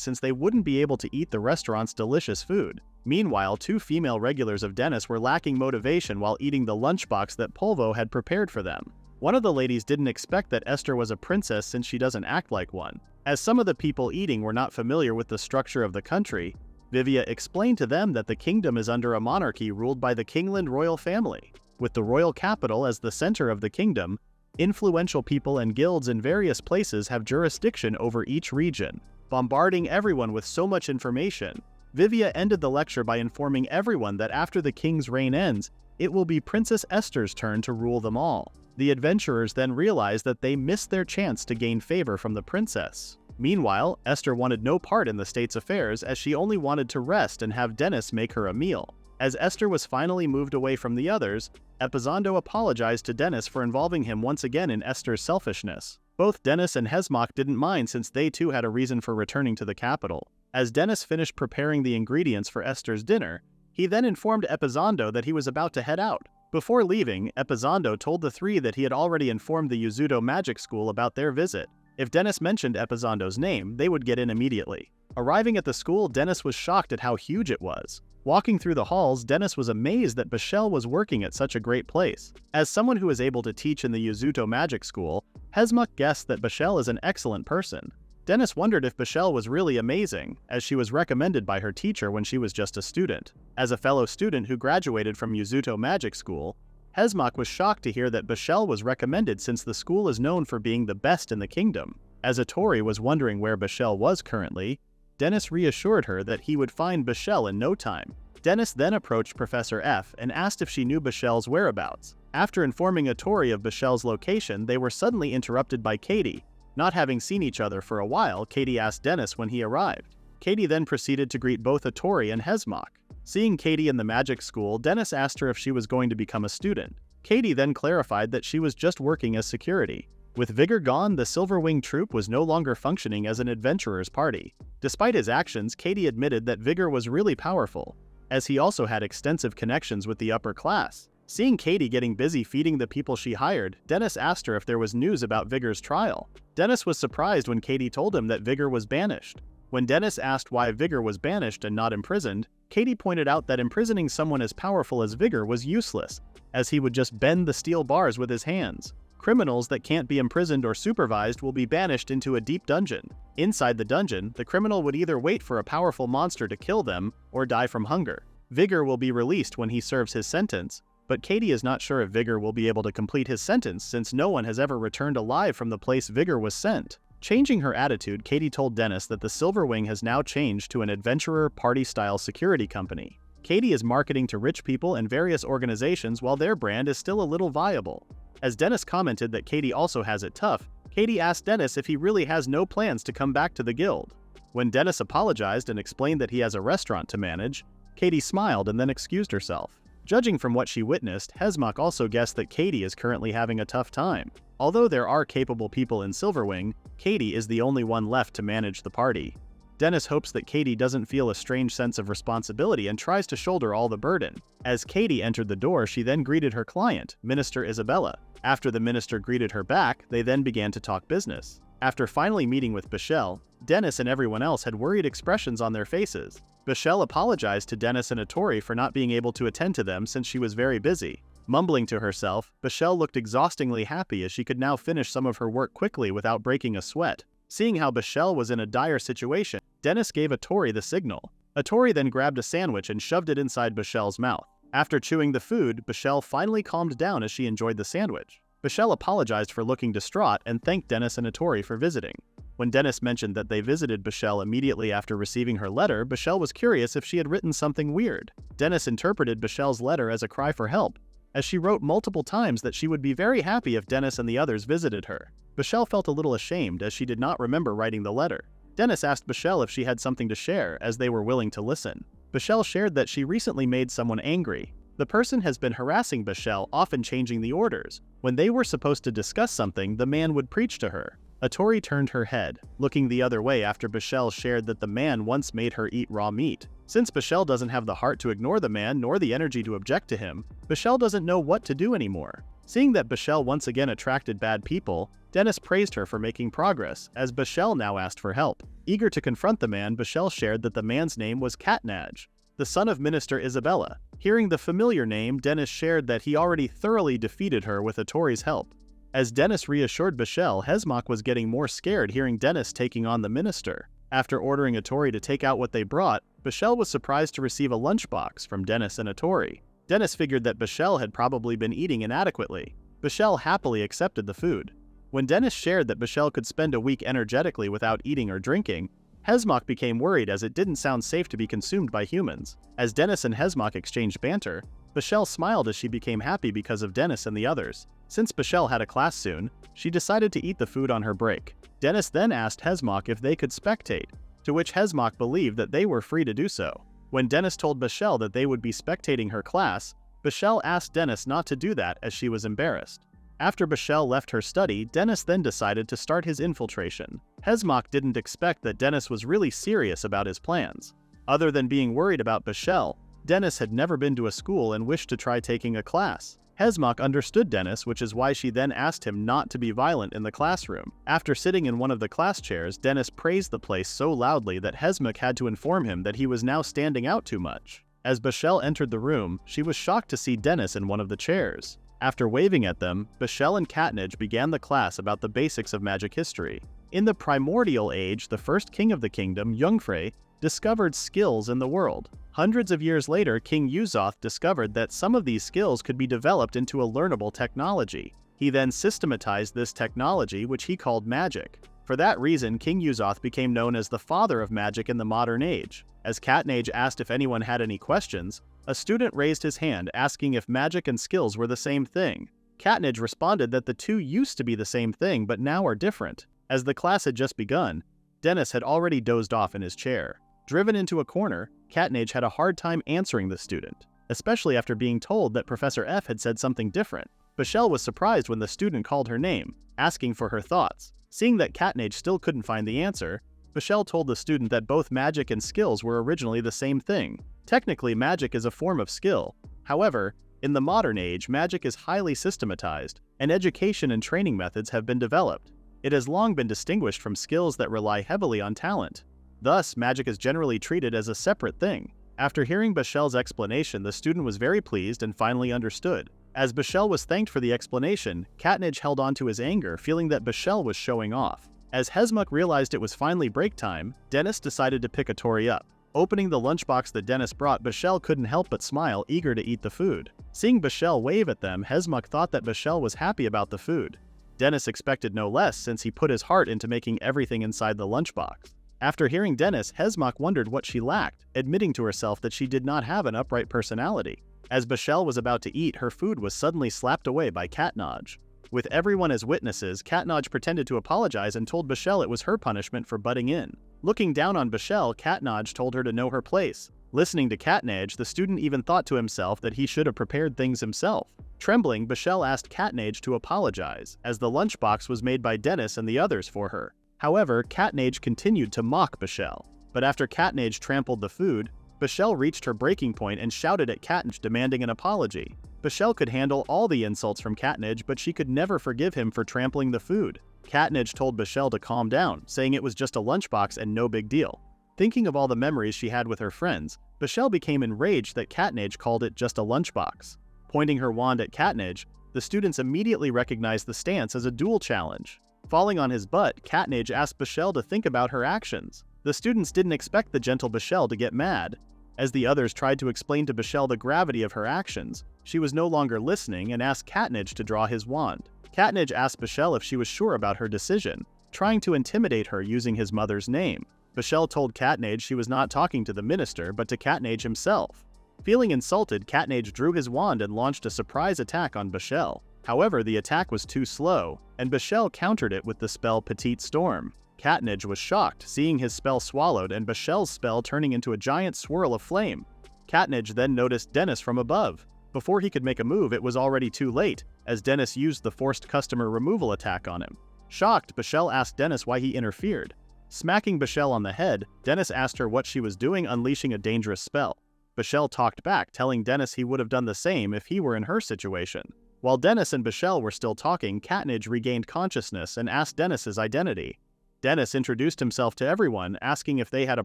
since they wouldn't be able to eat the restaurant's delicious food. Meanwhile, 2 female regulars of Dennis were lacking motivation while eating the lunchbox that Polvo had prepared for them. One of the ladies didn't expect that Esther was a princess since she doesn't act like one. As some of the people eating were not familiar with the structure of the country, Vivia explained to them that the kingdom is under a monarchy ruled by the Kingland royal family. With the royal capital as the center of the kingdom, influential people and guilds in various places have jurisdiction over each region. Bombarding everyone with so much information, Vivia ended the lecture by informing everyone that after the king's reign ends, it will be Princess Esther's turn to rule them all. The adventurers then realized that they missed their chance to gain favor from the princess. Meanwhile, Esther wanted no part in the state's affairs as she only wanted to rest and have Dennis make her a meal. As Esther was finally moved away from the others, Epizondo apologized to Dennis for involving him once again in Esther's selfishness. Both Dennis and Hesmok didn't mind since they too had a reason for returning to the capital. As Dennis finished preparing the ingredients for Esther's dinner, he then informed Epizondo that he was about to head out. Before leaving, Epizondo told the 3 that he had already informed the Yuzuto Magic School about their visit. If Dennis mentioned Epizondo's name, they would get in immediately. Arriving at the school, Dennis was shocked at how huge it was. Walking through the halls, Dennis was amazed that Bashel was working at such a great place. As someone who is able to teach in the Yuzuto Magic School, Hesmok guessed that Bashel is an excellent person. Dennis wondered if Bashel was really amazing, as she was recommended by her teacher when she was just a student. As a fellow student who graduated from Yuzuto Magic School, Hesmok was shocked to hear that Bashel was recommended since the school is known for being the best in the kingdom. As Atori was wondering where Bashel was currently, Dennis reassured her that he would find Bashel in no time. Dennis then approached Professor F and asked if she knew Bashel's whereabouts. After informing Atori of Bashel's location, they were suddenly interrupted by Katie. Not having seen each other for a while, Katie asked Dennis when he arrived. Katie then proceeded to greet both Atori and Hesmok. Seeing Katie in the magic school, Dennis asked her if she was going to become a student. Katie then clarified that she was just working as security. With Vigor gone, the Silverwing troop was no longer functioning as an adventurer's party. Despite his actions, Katie admitted that Vigor was really powerful, as he also had extensive connections with the upper class. Seeing Katie getting busy feeding the people she hired, Dennis asked her if there was news about Vigor's trial. Dennis was surprised when Katie told him that Vigor was banished. When Dennis asked why Vigor was banished and not imprisoned, Katie pointed out that imprisoning someone as powerful as Vigor was useless, as he would just bend the steel bars with his hands. Criminals that can't be imprisoned or supervised will be banished into a deep dungeon. Inside the dungeon, the criminal would either wait for a powerful monster to kill them or die from hunger. Vigor will be released when he serves his sentence, but Katie is not sure if Vigor will be able to complete his sentence since no one has ever returned alive from the place Vigor was sent. Changing her attitude, Katie told Dennis that the Silverwing has now changed to an adventurer party-style security company. Katie is marketing to rich people and various organizations while their brand is still a little viable. As Dennis commented that Katie also has it tough, Katie asked Dennis if he really has no plans to come back to the guild. When Dennis apologized and explained that he has a restaurant to manage, Katie smiled and then excused herself. Judging from what she witnessed, Hesmok also guessed that Katie is currently having a tough time. Although there are capable people in Silverwing, Katie is the only one left to manage the party. Dennis hopes that Katie doesn't feel a strange sense of responsibility and tries to shoulder all the burden. As Katie entered the door, she then greeted her client, Minister Isabella. After the minister greeted her back, they then began to talk business. After finally meeting with Bashel, Dennis and everyone else had worried expressions on their faces. Bashel apologized to Dennis and Atori for not being able to attend to them since she was very busy. Mumbling to herself, Bashel looked exhaustingly happy as she could now finish some of her work quickly without breaking a sweat. Seeing how Bashel was in a dire situation, Dennis gave Atori the signal. Atori then grabbed a sandwich and shoved it inside Bashel's mouth. After chewing the food, Bashel finally calmed down as she enjoyed the sandwich. Bashel apologized for looking distraught and thanked Dennis and Atori for visiting. When Dennis mentioned that they visited Bashel immediately after receiving her letter, Bashel was curious if she had written something weird. Dennis interpreted Bashel's letter as a cry for help, as she wrote multiple times that she would be very happy if Dennis and the others visited her. Bashel felt a little ashamed as she did not remember writing the letter. Dennis asked Bashel if she had something to share, as they were willing to listen. Bashel shared that she recently made someone angry. The person has been harassing Bashel, often changing the orders. When they were supposed to discuss something, the man would preach to her. Atori turned her head, looking the other way after Bashel shared that the man once made her eat raw meat. Since Bashel doesn't have the heart to ignore the man nor the energy to object to him, Bashel doesn't know what to do anymore. Seeing that Bashel once again attracted bad people, Dennis praised her for making progress, as Bashel now asked for help. Eager to confront the man, Bashel shared that the man's name was Katnaj, the son of Minister Isabella. Hearing the familiar name, Dennis shared that he already thoroughly defeated her with Atori's help. As Dennis reassured Bashel, Hesmok was getting more scared hearing Dennis taking on the minister. After ordering Atori to take out what they brought, Bashel was surprised to receive a lunchbox from Dennis and Atori. Dennis figured that Bashel had probably been eating inadequately. Bashel happily accepted the food. When Dennis shared that Bashel could spend a week energetically without eating or drinking, Hesmok became worried as it didn't sound safe to be consumed by humans. As Dennis and Hesmok exchanged banter, Bashel smiled as she became happy because of Dennis and the others. Since Bashel had a class soon, she decided to eat the food on her break. Dennis then asked Hesmok if they could spectate, to which Hesmok believed that they were free to do so. When Dennis told Bashel that they would be spectating her class, Bashel asked Dennis not to do that as she was embarrassed. After Bashel left her study, Dennis then decided to start his infiltration. Hesmok didn't expect that Dennis was really serious about his plans. Other than being worried about Bashel, Dennis had never been to a school and wished to try taking a class. Hesmok understood Dennis, which is why she then asked him not to be violent in the classroom. After sitting in one of the class chairs, Dennis praised the place so loudly that Hesmok had to inform him that he was now standing out too much. As Bashel entered the room, she was shocked to see Dennis in one of the chairs. After waving at them, Bashel and Katnaj began the class about the basics of magic history. In the primordial age, the first king of the kingdom, Jungfrey, discovered skills in the world. Hundreds of years later, King Yuzoth discovered that some of these skills could be developed into a learnable technology. He then systematized this technology, which he called magic. For that reason, King Yuzoth became known as the father of magic in the modern age. As Katnaj asked if anyone had any questions, a student raised his hand asking if magic and skills were the same thing. Katnaj responded that the two used to be the same thing but now are different. As the class had just begun, Dennis had already dozed off in his chair. Driven into a corner, Katnaj had a hard time answering the student, especially after being told that Professor F had said something different. Bashel was surprised when the student called her name, asking for her thoughts. Seeing that Katnaj still couldn't find the answer, Bashel told the student that both magic and skills were originally the same thing. Technically, magic is a form of skill. However, in the modern age, magic is highly systematized, and education and training methods have been developed. It has long been distinguished from skills that rely heavily on talent. Thus, magic is generally treated as a separate thing. After hearing Bashel's explanation, the student was very pleased and finally understood. As Bashel was thanked for the explanation, Katnaj held on to his anger, feeling that Bashel was showing off. As Hesmok realized it was finally break time, Dennis decided to pick Atori up. Opening the lunchbox that Dennis brought, Bashel couldn't help but smile, eager to eat the food. Seeing Bashel wave at them, Hesmok thought that Bashel was happy about the food. Dennis expected no less since he put his heart into making everything inside the lunchbox. After hearing Dennis, Hesmok wondered what she lacked, admitting to herself that she did not have an upright personality. As Bashel was about to eat, her food was suddenly slapped away by Katnaj. With everyone as witnesses, Katnaj pretended to apologize and told Bashel it was her punishment for butting in. Looking down on Bashel, Katnaj told her to know her place. Listening to Katnaj, the student even thought to himself that he should have prepared things himself. Trembling, Bashel asked Katnaj to apologize, as the lunchbox was made by Dennis and the others for her. However, Katnaj continued to mock Bashel. But after Katnaj trampled the food, Bashel reached her breaking point and shouted at Katnaj, demanding an apology. Bashel could handle all the insults from Katnaj, but she could never forgive him for trampling the food. Katnaj told Bashel to calm down, saying it was just a lunchbox and no big deal. Thinking of all the memories she had with her friends, Bashel became enraged that Katnaj called it just a lunchbox. Pointing her wand at Katnaj, the students immediately recognized the stance as a duel challenge. Falling on his butt, Katnaj asked Bashel to think about her actions. The students didn't expect the gentle Bashel to get mad. As the others tried to explain to Bashel the gravity of her actions, she was no longer listening and asked Katnaj to draw his wand. Katnaj asked Bashel if she was sure about her decision. trying to intimidate her using his mother's name. Bashel told Katnage she was not talking to the minister but to Katnage himself. Feeling insulted, Katnage drew his wand and launched a surprise attack on Bashel. However, the attack was too slow, and Bashel countered it with the spell Petite Storm. Katnage was shocked, seeing his spell swallowed and Bashel's spell turning into a giant swirl of flame. Katnage then noticed Dennis from above. Before he could make a move, it was already too late, as Dennis used the forced customer removal attack on him. Shocked, Bashel asked Dennis why he interfered. Smacking Bashel on the head, Dennis asked her what she was doing, unleashing a dangerous spell. Bashel talked back, telling Dennis he would have done the same if he were in her situation. While Dennis and Bashel were still talking, Katnage regained consciousness and asked Dennis his identity. Dennis introduced himself to everyone, asking if they had a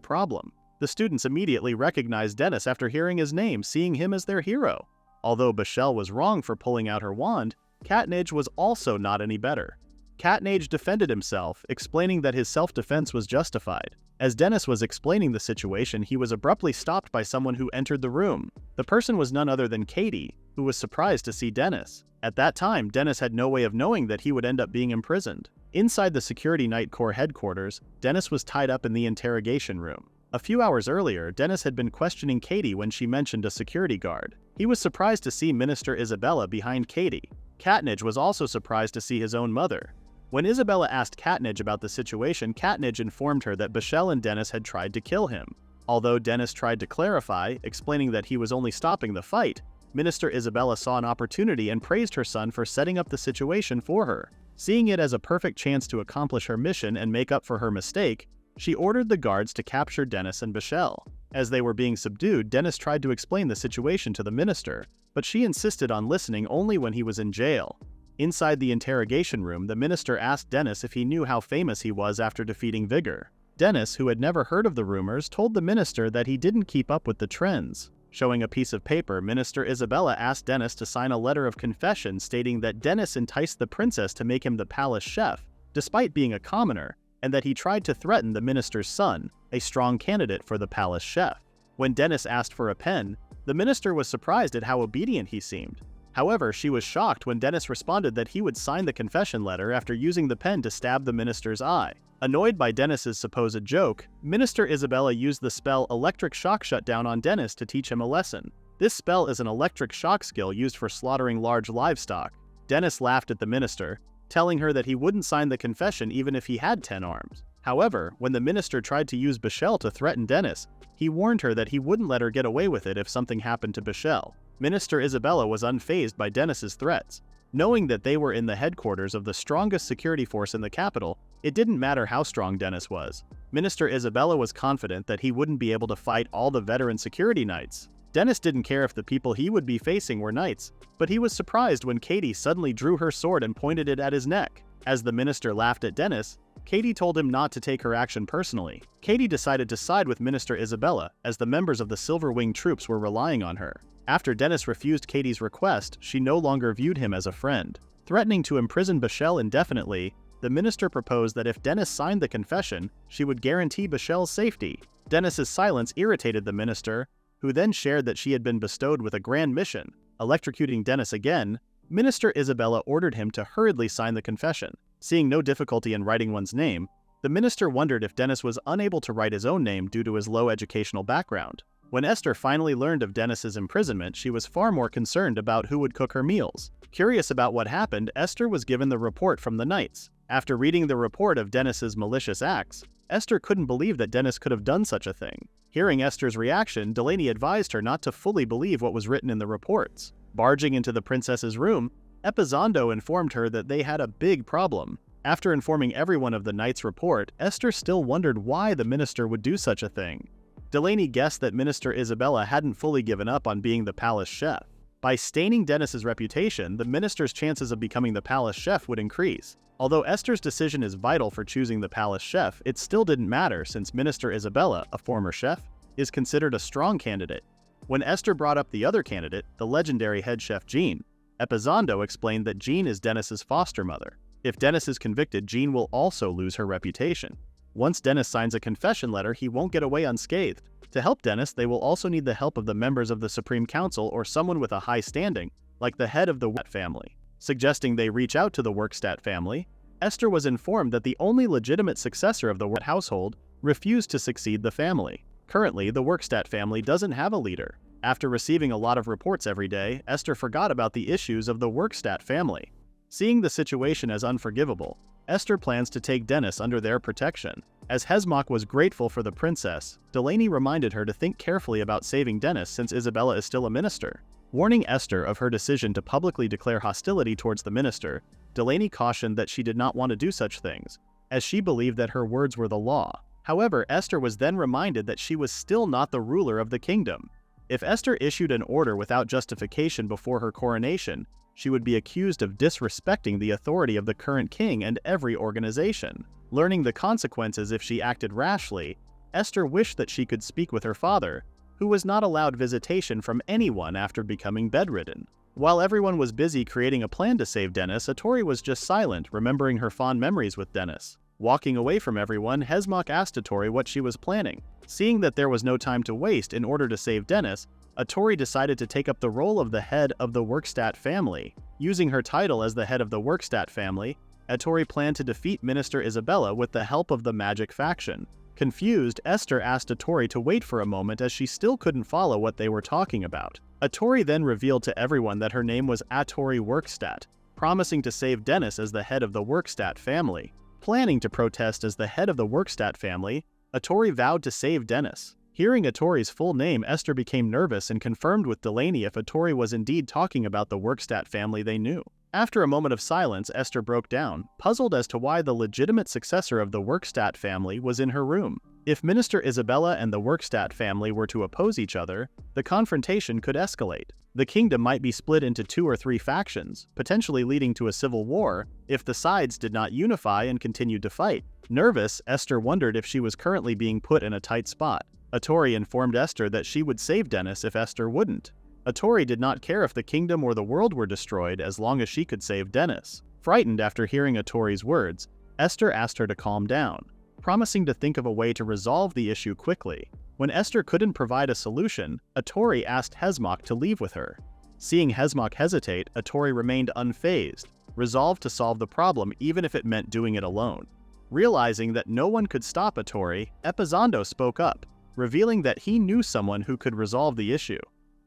problem. The students immediately recognized Dennis after hearing his name, seeing him as their hero. Although Bashel was wrong for pulling out her wand, Katnage was also not any better. Katnage defended himself, explaining that his self-defense was justified. As Dennis was explaining the situation, he was abruptly stopped by someone who entered the room. The person was none other than Katie, who was surprised to see Dennis. At that time, Dennis had no way of knowing that he would end up being imprisoned. Inside the Security Night Corps headquarters, Dennis was tied up in the interrogation room. A few hours earlier, Dennis had been questioning Katie when she mentioned a security guard. He was surprised to see Minister Isabella behind Katie. Katnage was also surprised to see his own mother. When Isabella asked Katnage about the situation, Katnage informed her that Bashel and Dennis had tried to kill him. Although Dennis tried to clarify, explaining that he was only stopping the fight, Minister Isabella saw an opportunity and praised her son for setting up the situation for her. Seeing it as a perfect chance to accomplish her mission and make up for her mistake, she ordered the guards to capture Dennis and Bashel. As they were being subdued, Dennis tried to explain the situation to the minister, but she insisted on listening only when he was in jail. Inside the interrogation room, the minister asked Dennis if he knew how famous he was after defeating Vigor. Dennis, who had never heard of the rumors, told the minister that he didn't keep up with the trends. Showing a piece of paper, Minister Isabella asked Dennis to sign a letter of confession stating that Dennis enticed the princess to make him the palace chef, despite being a commoner, and that he tried to threaten the minister's son, a strong candidate for the palace chef. When Dennis asked for a pen, the minister was surprised at how obedient he seemed. However, she was shocked when Dennis responded that he would sign the confession letter after using the pen to stab the minister's eye. Annoyed by Dennis's supposed joke, Minister Isabella used the spell Electric Shock Shutdown on Dennis to teach him a lesson. This spell is an electric shock skill used for slaughtering large livestock. Dennis laughed at the minister, telling her that he wouldn't sign the confession even if he had 10 arms. However, when the minister tried to use Bashel to threaten Dennis, he warned her that he wouldn't let her get away with it if something happened to Bashel. Minister Isabella was unfazed by Dennis's threats. Knowing that they were in the headquarters of the strongest security force in the capital, it didn't matter how strong Dennis was. Minister Isabella was confident that he wouldn't be able to fight all the veteran security knights. Dennis didn't care if the people he would be facing were knights, but he was surprised when Katie suddenly drew her sword and pointed it at his neck. As the minister laughed at Dennis, Katie told him not to take her action personally. Katie decided to side with Minister Isabella, as the members of the Silver Wing troops were relying on her. After Dennis refused Katie's request, she no longer viewed him as a friend. Threatening to imprison Bashel indefinitely, the minister proposed that if Dennis signed the confession, she would guarantee Bashel's safety. Dennis's silence irritated the minister, who then shared that she had been bestowed with a grand mission. Electrocuting Dennis again, Minister Isabella ordered him to hurriedly sign the confession. Seeing no difficulty in writing one's name, the minister wondered if Dennis was unable to write his own name due to his low educational background. When Esther finally learned of Dennis's imprisonment, she was far more concerned about who would cook her meals. Curious about what happened, Esther was given the report from the knights. After reading the report of Dennis's malicious acts, Esther couldn't believe that Dennis could have done such a thing. Hearing Esther's reaction, Delaney advised her not to fully believe what was written in the reports. Barging into the princess's room, Epizondo informed her that they had a big problem. After informing everyone of the knight's report, Esther still wondered why the minister would do such a thing. Delaney guessed that Minister Isabella hadn't fully given up on being the palace chef. By staining Dennis's reputation, the minister's chances of becoming the palace chef would increase. Although Esther's decision is vital for choosing the palace chef, it still didn't matter since Minister Isabella, a former chef, is considered a strong candidate. When Esther brought up the other candidate, the legendary head chef Jean, Epizondo explained that Jean is Dennis's foster mother. If Dennis is convicted, Jean will also lose her reputation. Once Dennis signs a confession letter, he won't get away unscathed. To help Dennis, they will also need the help of the members of the Supreme Council or someone with a high standing, like the head of the Workstat family. Suggesting they reach out to the Workstat family, Esther was informed that the only legitimate successor of the household refused to succeed the family. Currently, the Workstadt family doesn't have a leader. After receiving a lot of reports every day, Esther forgot about the issues of the Workstadt family. Seeing the situation as unforgivable, Esther plans to take Dennis under their protection. As Hesmach was grateful for the princess, Delaney reminded her to think carefully about saving Dennis since Isabella is still a minister. Warning Esther of her decision to publicly declare hostility towards the minister, Delaney cautioned that she did not want to do such things, as she believed that her words were the law. However, Esther was then reminded that she was still not the ruler of the kingdom. If Esther issued an order without justification before her coronation, she would be accused of disrespecting the authority of the current king and every organization. Learning the consequences if she acted rashly, Esther wished that she could speak with her father, who was not allowed visitation from anyone after becoming bedridden. While everyone was busy creating a plan to save Dennis, Atori was just silent, remembering her fond memories with Dennis. Walking away from everyone, Hesmach asked Atori what she was planning. Seeing that there was no time to waste in order to save Dennis, Atori decided to take up the role of the head of the Workstadt family. Using her title as the head of the Workstadt family, Atori planned to defeat Minister Isabella with the help of the magic faction. Confused, Esther asked Atori to wait for a moment as she still couldn't follow what they were talking about. Atori then revealed to everyone that her name was Atori Workstadt, promising to save Dennis as the head of the Workstadt family. Planning to protest as the head of the Workstadt family, Atori vowed to save Dennis. Hearing Atori's full name, Esther became nervous and confirmed with Delaney if Atori was indeed talking about the Workstadt family they knew. After a moment of silence, Esther broke down, puzzled as to why the legitimate successor of the Workstadt family was in her room. If Minister Isabella and the Workstadt family were to oppose each other, the confrontation could escalate. The kingdom might be split into 2 or 3 factions, potentially leading to a civil war if the sides did not unify and continued to fight. Nervous, Esther wondered if she was currently being put in a tight spot. Atori informed Esther that she would save Dennis if Esther wouldn't. Atori did not care if the kingdom or the world were destroyed as long as she could save Dennis. Frightened after hearing Atori's words, Esther asked her to calm down, promising to think of a way to resolve the issue quickly. When Esther couldn't provide a solution, Atori asked Hesmach to leave with her. Seeing Hesmach hesitate, Atori remained unfazed, resolved to solve the problem even if it meant doing it alone. Realizing that no one could stop Atori, Epizando spoke up, revealing that he knew someone who could resolve the issue.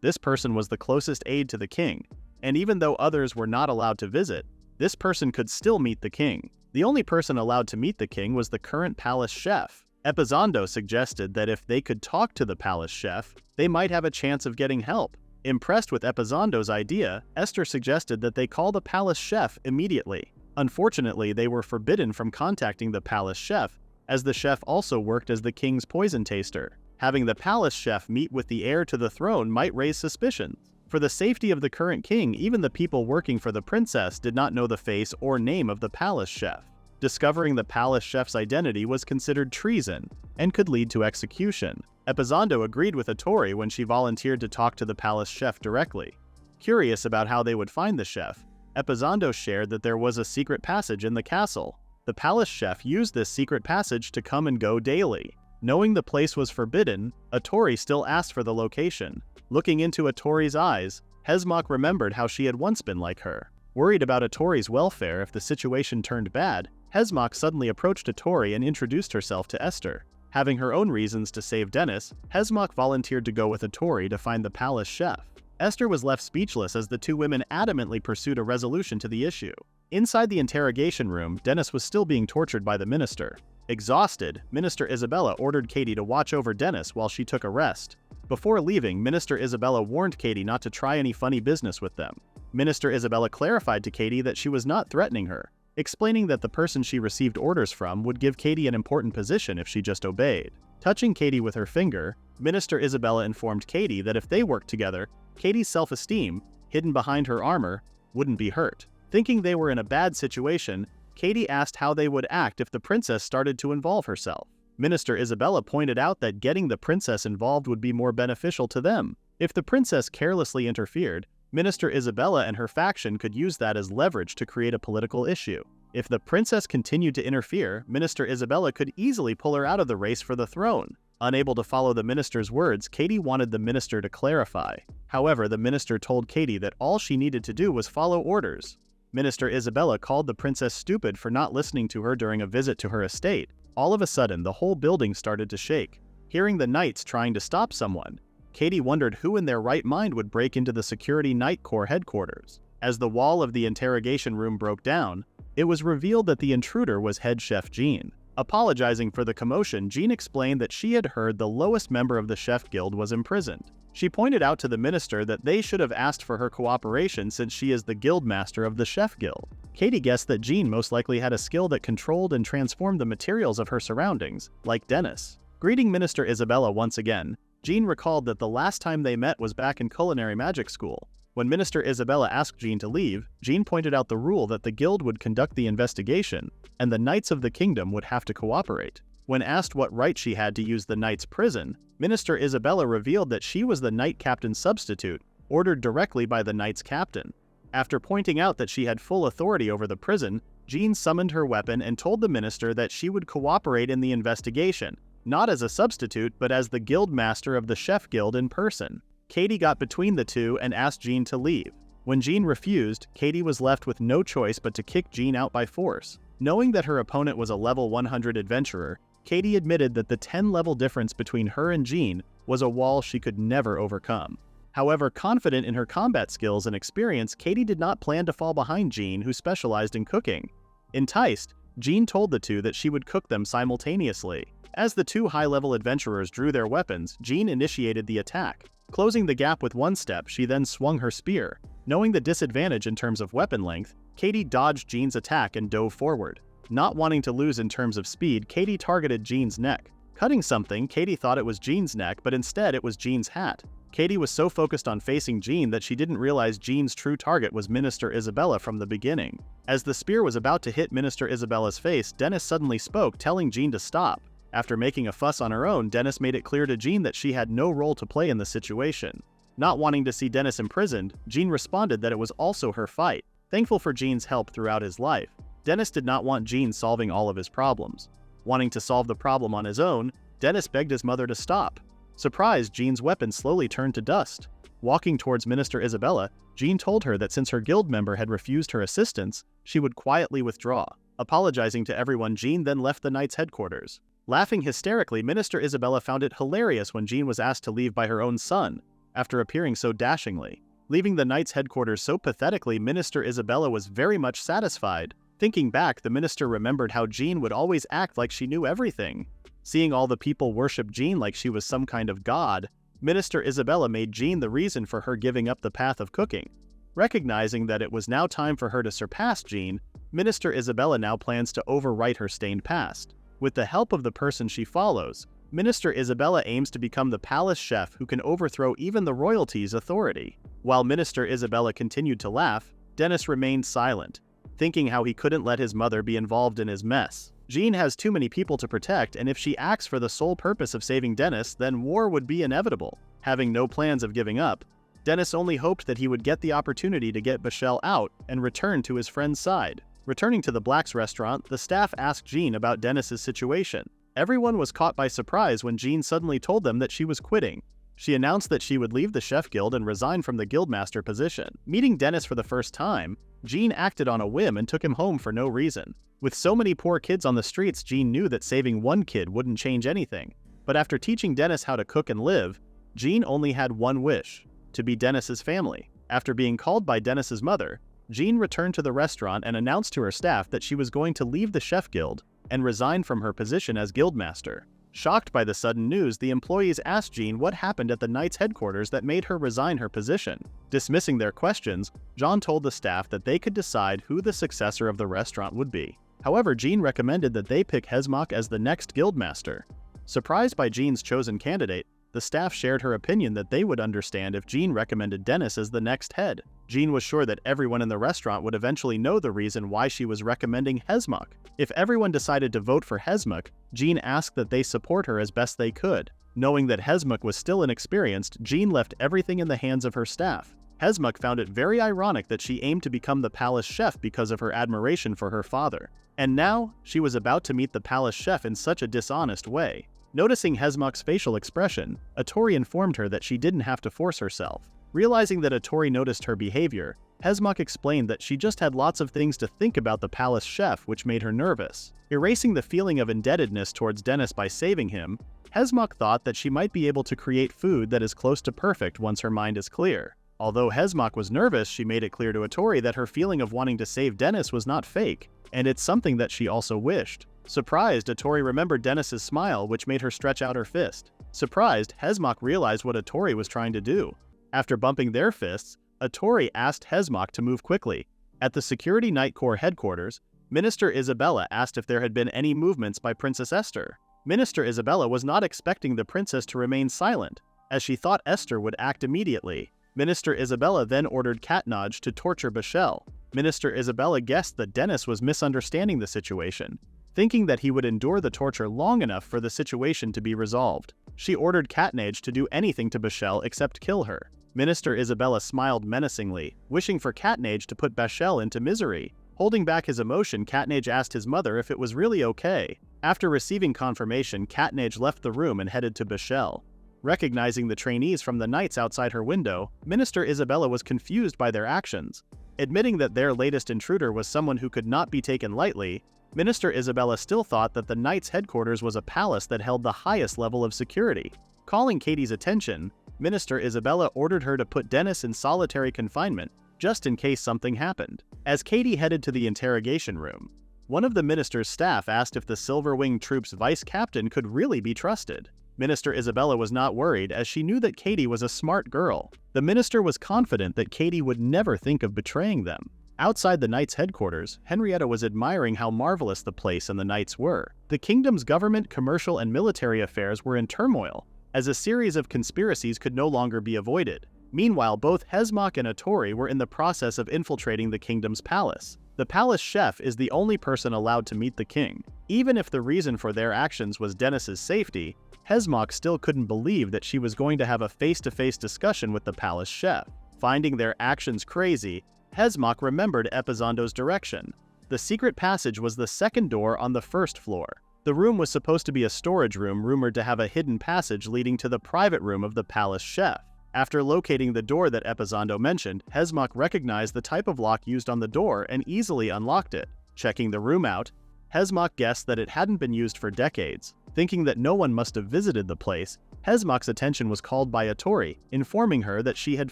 This person was the closest aide to the king, and even though others were not allowed to visit, this person could still meet the king. The only person allowed to meet the king was the current palace chef. Epizando suggested that if they could talk to the palace chef, they might have a chance of getting help. Impressed with Epizando's idea, Esther suggested that they call the palace chef immediately. Unfortunately, they were forbidden from contacting the palace chef, as the chef also worked as the king's poison taster. Having the palace chef meet with the heir to the throne might raise suspicions. For the safety of the current king, even the people working for the princess did not know the face or name of the palace chef. Discovering the palace chef's identity was considered treason and could lead to execution. Epizando agreed with Atori when she volunteered to talk to the palace chef directly. Curious about how they would find the chef, Epizando shared that there was a secret passage in the castle. The palace chef used this secret passage to come and go daily. Knowing the place was forbidden, Atori still asked for the location. Looking into Atori's eyes, Hesmach remembered how she had once been like her. Worried about Atori's welfare if the situation turned bad, Hesmach suddenly approached Atori and introduced herself to Esther. Having her own reasons to save Dennis, Hesmach volunteered to go with Atori to find the palace chef. Esther was left speechless as the two women adamantly pursued a resolution to the issue. Inside the interrogation room, Dennis was still being tortured by the minister. Exhausted, Minister Isabella ordered Katie to watch over Dennis while she took a rest. Before leaving, Minister Isabella warned Katie not to try any funny business with them. Minister Isabella clarified to Katie that she was not threatening her, explaining that the person she received orders from would give Katie an important position if she just obeyed. Touching Katie with her finger, Minister Isabella informed Katie that if they worked together, Katie's self-esteem, hidden behind her armor, wouldn't be hurt. Thinking they were in a bad situation, Katie asked how they would act if the princess started to involve herself. Minister Isabella pointed out that getting the princess involved would be more beneficial to them. If the princess carelessly interfered, Minister Isabella and her faction could use that as leverage to create a political issue. If the princess continued to interfere, Minister Isabella could easily pull her out of the race for the throne. Unable to follow the minister's words, Katie wanted the minister to clarify. However, the minister told Katie that all she needed to do was follow orders. Minister Isabella called the princess stupid for not listening to her during a visit to her estate. All of a sudden, the whole building started to shake. Hearing the knights trying to stop someone, Katie wondered who in their right mind would break into the Security Night Corps headquarters. As the wall of the interrogation room broke down, it was revealed that the intruder was head chef Jean. Apologizing for the commotion, Jean explained that she had heard the lowest member of the chef guild was imprisoned. She pointed out to the minister that they should have asked for her cooperation since she is the guild master of the chef guild. Katie guessed that Jean most likely had a skill that controlled and transformed the materials of her surroundings, like Dennis. Greeting Minister Isabella once again, Jean recalled that the last time they met was back in culinary magic school. When Minister Isabella asked Jean to leave, Jean pointed out the rule that the guild would conduct the investigation, and the Knights of the Kingdom would have to cooperate. When asked what right she had to use the Knights' prison, Minister Isabella revealed that she was the Knight Captain's substitute, ordered directly by the Knights' captain. After pointing out that she had full authority over the prison, Jean summoned her weapon and told the minister that she would cooperate in the investigation, not as a substitute but as the guild master of the Chef Guild in person. Katie got between the two and asked Jean to leave. When Jean refused, Katie was left with no choice but to kick Jean out by force. Knowing that her opponent was a level 100 adventurer, Katie admitted that the 10-level difference between her and Jean was a wall she could never overcome. However, confident in her combat skills and experience, Katie did not plan to fall behind Jean, who specialized in cooking. Enticed, Jean told the two that she would cook them simultaneously. As the two high-level adventurers drew their weapons, Jean initiated the attack. Closing the gap with one step, she then swung her spear. Knowing the disadvantage in terms of weapon length, Katie dodged Jean's attack and dove forward. Not wanting to lose in terms of speed, Katie targeted Jean's neck. Cutting something, Katie thought it was Jean's neck, but instead it was Jean's hat. Katie was so focused on facing Jean that she didn't realize Jean's true target was Minister Isabella from the beginning. As the spear was about to hit Minister Isabella's face, Dennis suddenly spoke, telling Jean to stop. After making a fuss on her own, Dennis made it clear to Jean that she had no role to play in the situation. Not wanting to see Dennis imprisoned, Jean responded that it was also her fight. Thankful for Jean's help throughout his life, Dennis did not want Jean solving all of his problems. Wanting to solve the problem on his own, Dennis begged his mother to stop. Surprised, Jean's weapon slowly turned to dust. Walking towards Minister Isabella, Jean told her that since her guild member had refused her assistance, she would quietly withdraw. Apologizing to everyone, Jean then left the Knights' headquarters. Laughing hysterically, Minister Isabella found it hilarious when Jean was asked to leave by her own son, after appearing so dashingly. Leaving the Knights' headquarters so pathetically, Minister Isabella was very much satisfied. Thinking back, the minister remembered how Jean would always act like she knew everything. Seeing all the people worship Jean like she was some kind of god, Minister Isabella made Jean the reason for her giving up the path of cooking. Recognizing that it was now time for her to surpass Jean, Minister Isabella now plans to overwrite her stained past. With the help of the person she follows, Minister Isabella aims to become the palace chef who can overthrow even the royalty's authority. While Minister Isabella continued to laugh, Dennis remained silent, thinking how he couldn't let his mother be involved in his mess. Jean has too many people to protect, and if she acts for the sole purpose of saving Dennis, then war would be inevitable. Having no plans of giving up, Dennis only hoped that he would get the opportunity to get Michelle out and return to his friend's side. Returning to the Black's restaurant, the staff asked Jean about Dennis's situation. Everyone was caught by surprise when Jean suddenly told them that she was quitting. She announced that she would leave the Chef Guild and resign from the Guildmaster position. Meeting Dennis for the first time, Jean acted on a whim and took him home for no reason. With so many poor kids on the streets, Jean knew that saving one kid wouldn't change anything. But after teaching Dennis how to cook and live, Jean only had one wish: to be Dennis's family. After being called by Dennis's mother, Jean returned to the restaurant and announced to her staff that she was going to leave the Chef Guild and resign from her position as Guildmaster. Shocked by the sudden news, the employees asked Jean what happened at the Knights' headquarters that made her resign her position. Dismissing their questions, Jean told the staff that they could decide who the successor of the restaurant would be. However, Jean recommended that they pick Hesmok as the next Guildmaster. Surprised by Jean's chosen candidate, the staff shared her opinion that they would understand if Jean recommended Dennis as the next head. Jean was sure that everyone in the restaurant would eventually know the reason why she was recommending Hesmok. If everyone decided to vote for Hesmok, Jean asked that they support her as best they could. Knowing that Hesmok was still inexperienced, Jean left everything in the hands of her staff. Hesmok found it very ironic that she aimed to become the palace chef because of her admiration for her father. And now, she was about to meet the palace chef in such a dishonest way. Noticing Hesmok's facial expression, Atori informed her that she didn't have to force herself. Realizing that Atori noticed her behavior, Hesmok explained that she just had lots of things to think about the palace chef, which made her nervous. Erasing the feeling of indebtedness towards Dennis by saving him, Hesmok thought that she might be able to create food that is close to perfect once her mind is clear. Although Hesmok was nervous, she made it clear to Atori that her feeling of wanting to save Dennis was not fake, and it's something that she also wished. Surprised, Atori remembered Dennis's smile, which made her stretch out her fist. Surprised, Hesmok realized what Atori was trying to do. After bumping their fists, Atori asked Hesmok to move quickly. At the Security Night Corps headquarters, Minister Isabella asked if there had been any movements by Princess Esther. Minister Isabella was not expecting the princess to remain silent, as she thought Esther would act immediately. Minister Isabella then ordered Katnaj to torture Bashel. Minister Isabella guessed that Dennis was misunderstanding the situation, thinking that he would endure the torture long enough for the situation to be resolved. She ordered Katnaj to do anything to Bashel except kill her. Minister Isabella smiled menacingly, wishing for Katnaj to put Bashel into misery. Holding back his emotion, Katnaj asked his mother if it was really okay. After receiving confirmation, Katnaj left the room and headed to Bashel. Recognizing the trainees from the knights outside her window, Minister Isabella was confused by their actions. Admitting that their latest intruder was someone who could not be taken lightly, Minister Isabella still thought that the knights' headquarters was a palace that held the highest level of security. Calling Katie's attention, Minister Isabella ordered her to put Dennis in solitary confinement, just in case something happened. As Katie headed to the interrogation room, one of the minister's staff asked if the Silver Wing Troop's vice captain could really be trusted. Minister Isabella was not worried, as she knew that Katie was a smart girl. The minister was confident that Katie would never think of betraying them. Outside the Knights' headquarters, Henrietta was admiring how marvelous the place and the Knights were. The kingdom's government, commercial, and military affairs were in turmoil, as a series of conspiracies could no longer be avoided. Meanwhile, both Hesmok and Atori were in the process of infiltrating the kingdom's palace. The palace chef is the only person allowed to meet the king. Even if the reason for their actions was Dennis's safety, Hesmok still couldn't believe that she was going to have a face-to-face discussion with the palace chef. Finding their actions crazy, Hesmok remembered Epizondo's direction. The secret passage was the second door on the first floor. The room was supposed to be a storage room rumored to have a hidden passage leading to the private room of the palace chef. After locating the door that Epizondo mentioned, Hesmok recognized the type of lock used on the door and easily unlocked it. Checking the room out, Hesmok guessed that it hadn't been used for decades. Thinking that no one must have visited the place, Hesmok's attention was called by Atori, informing her that she had